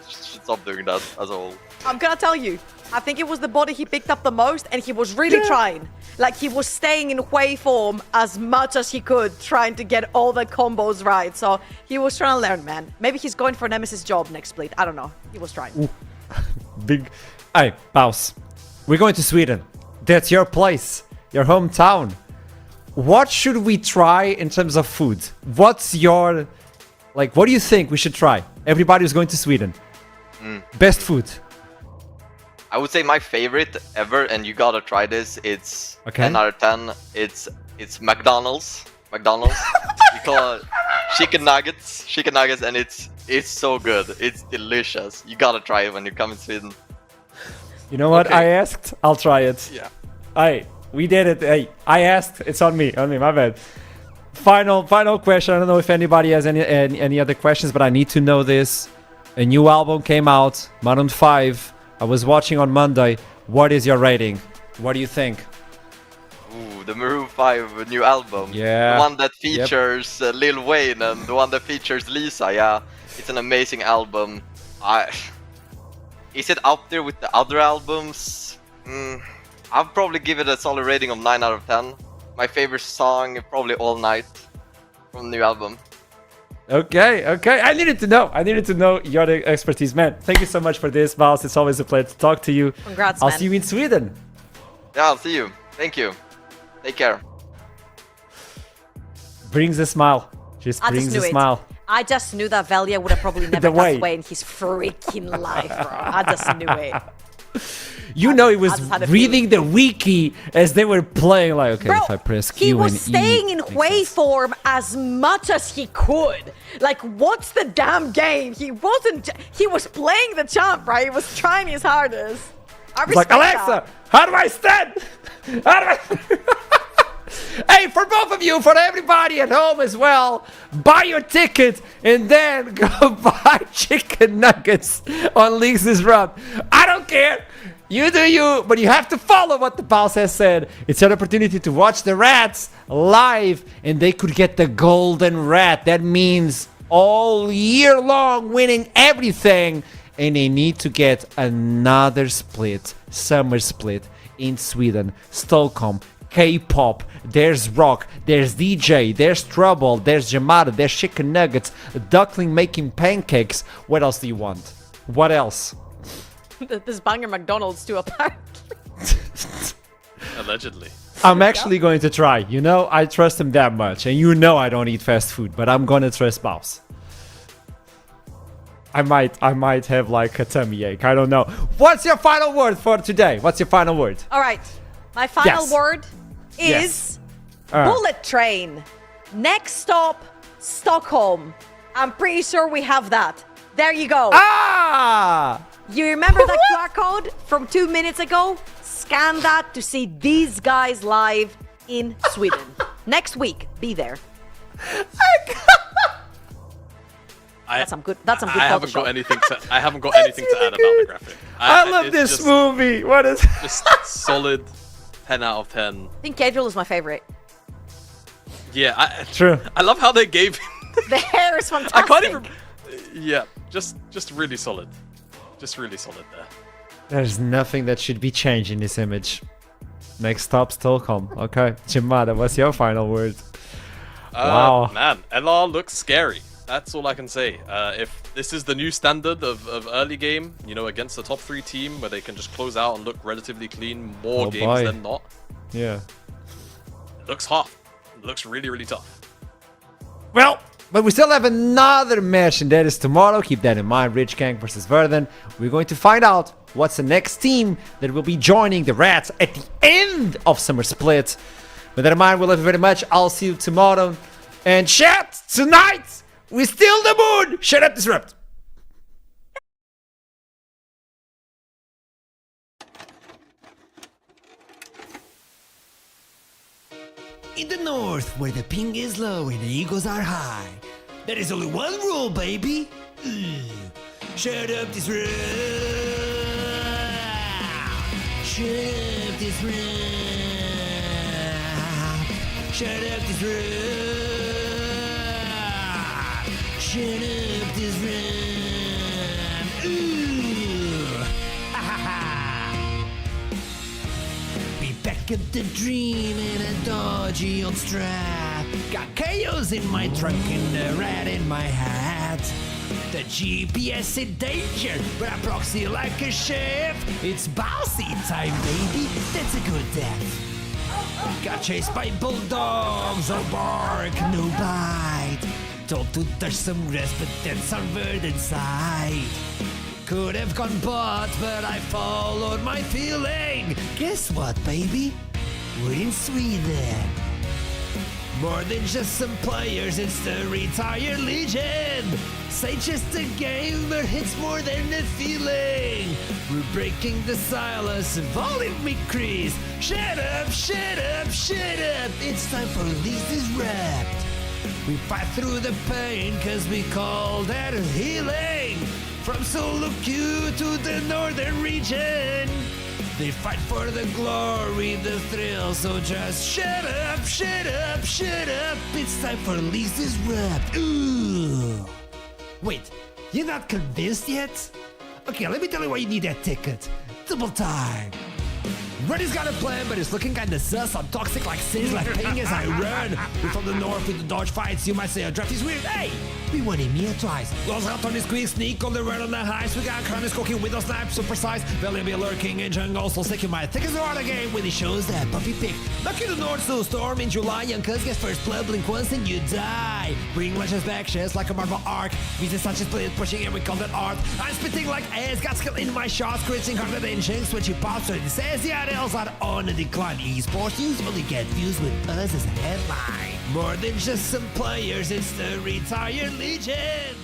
doing that as a whole. I'm gonna tell you, I think it was the body he picked up the most, and he was really trying. Like he was staying in Hui form as much as he could, trying to get all the combos right. So he was trying to learn, man. Maybe he's going for Nemesis job next split. I don't know. He was trying. Ooh. Big. Hey, Baus. We're going to Sweden. That's your place, your hometown. What should we try in terms of food? What's your, like, what do you think we should try? Everybody who's going to Sweden. Best food. I would say my favorite ever, and you gotta try this. It's 10 out of 10. It's McDonald's. We call it chicken nuggets, and it's so good. It's delicious. You gotta try it when you come in Sweden. You know what? I asked. I'll try it. Yeah. Hey, we did it. Hey, I asked. It's on me. My bad. Final question. I don't know if anybody has any other questions, but I need to know this. A new album came out, Maroon 5. I was watching on Monday. What is your rating? What do you think? Ooh, the Maroon 5 new album. Yeah. The one that features Lil Wayne and the one that features Lisa. Yeah, it's an amazing album. Is it up there with the other albums? I'll probably give it a solid rating of 9 out of 10. My favorite song, probably All Night from the new album. Okay. I needed to know your expertise, man. Thank you so much for this, Baus. It's always a pleasure to talk to you. Congrats, I'll man. see you in Sweden. Yeah, I'll see you. Thank you. Take care. Brings a smile. Just brings a smile. I just knew that Velia would have probably never passed away in his freaking life, bro. I just knew it. You know, he was reading the wiki as they were playing. Like, okay, bro, if I press Q he and E, was staying in Hui form as much as he could. Like, what's the damn game? He was playing the champ, right? He was trying his hardest. I respect like, Alexa, that. how do I stand? How do I... Hey, for both of you, for everybody at home as well, buy your ticket and then go buy chicken nuggets on Leagues Disrupt. I don't care. You do you, but you have to follow what the boss has said. It's an opportunity to watch the rats live, and they could get the golden rat. That means all year long winning everything, and they need to get another split, summer split in Sweden, Stockholm. K-pop, there's rock, there's DJ, there's Trouble, there's Jamada, there's chicken nuggets, duckling making pancakes. What else do you want? What else? This banger McDonald's too, apparently. Allegedly. I'm actually going to try. You know, I trust him that much. And you know I don't eat fast food, but I'm gonna trust Baus. I might have like a tummy ache. I don't know. What's your final word for today? What's your final word? All right. My final Yes. word Yes. is bullet train. Next stop, Stockholm. I'm pretty sure we have that. There you go. Ah! You remember that QR code from 2 minutes ago? Scan that to see these guys live in Sweden. Next week, be there. That's some good. That's some good. I haven't Photoshop. got anything to. I haven't got anything to add about the graphic. I love it's this just, movie. What is? Just solid, 10 out of 10. I think Cadriel is my favorite. Yeah, True. I love how they gave him. The hair is fantastic. I can't even. Yeah, just really solid. Just really solid there. There's nothing that should be changed in this image. Next stop, Stockholm. Okay, Jimada, what's your final word? Wow. Man, LR looks scary. That's all I can say. If this is the new standard of early game, you know, against the top 3 team where they can just close out and look relatively clean more games boy. than not, Yeah. it looks hot. It looks really, really tough. Well, but we still have another match, and that is tomorrow. Keep that in mind. Rich Gang versus Verden. We're going to find out what's the next team that will be joining the Rats at the end of Summer Split. With that in mind, we love you very much. I'll see you tomorrow. And chat, tonight, we're still the moon. Shut up, Disrupt. In the north, where the ping is low and the egos are high, there is only one rule, baby. Shut up, Disrupt. Shut up, Disrupt. Shut up, Disrupt. Shut up, Disrupt. Ooh. Ha ha ha. We back at the dream in a dodgy old strap. Got chaos in my trunk and a rat in my hat. The GPS in danger, but I proxy like a chef. It's bossy time, baby. That's a good death. Got chased by bulldogs, no bark, no bite. Told to touch some grass, but that's on Verden's side. Could have gone bot, but I followed my feeling. Guess what, baby? We're in Sweden. More than just some players, it's the retired legion. Say just a game, but it's more than a feeling. We're breaking the silence, volume increase. Shut up, shut up, shut up. It's time for Release Disrupt. We fight through the pain, cause we call that healing. From Solo Q to the northern region. They fight for the glory, the thrill, so just shut up, shut up, shut up. It's time for Release Disrupt. Ooh. Wait, you're not convinced yet? Okay, let me tell you why you need that ticket. Double time. Reddy's got a plan, but it's looking kinda sus. I'm toxic like sins, like ping as I run. We're from the north with the dodge fights. You might say our draft is weird. Hey, we won EMEA twice. Los out on this quick sneak on the run on the heights. We got Kramis cooking with a snipe, so precise. Belly be lurking in jungle, so sick in my thick as the hard game when he shows that puppy pick. Lucky the north snowstorm in July. Young cuz gets first blood, blink once and you die. Bring legends back, shares like a Marvel arc. Vision such a split, pushing and we call that art. I'm spitting like ass, got skill in my shots, critting harder than Jinx when she pops. So it says the IDLs are on a decline. Esports news only get views with us as a headline. More than just some players, it's the retired legion.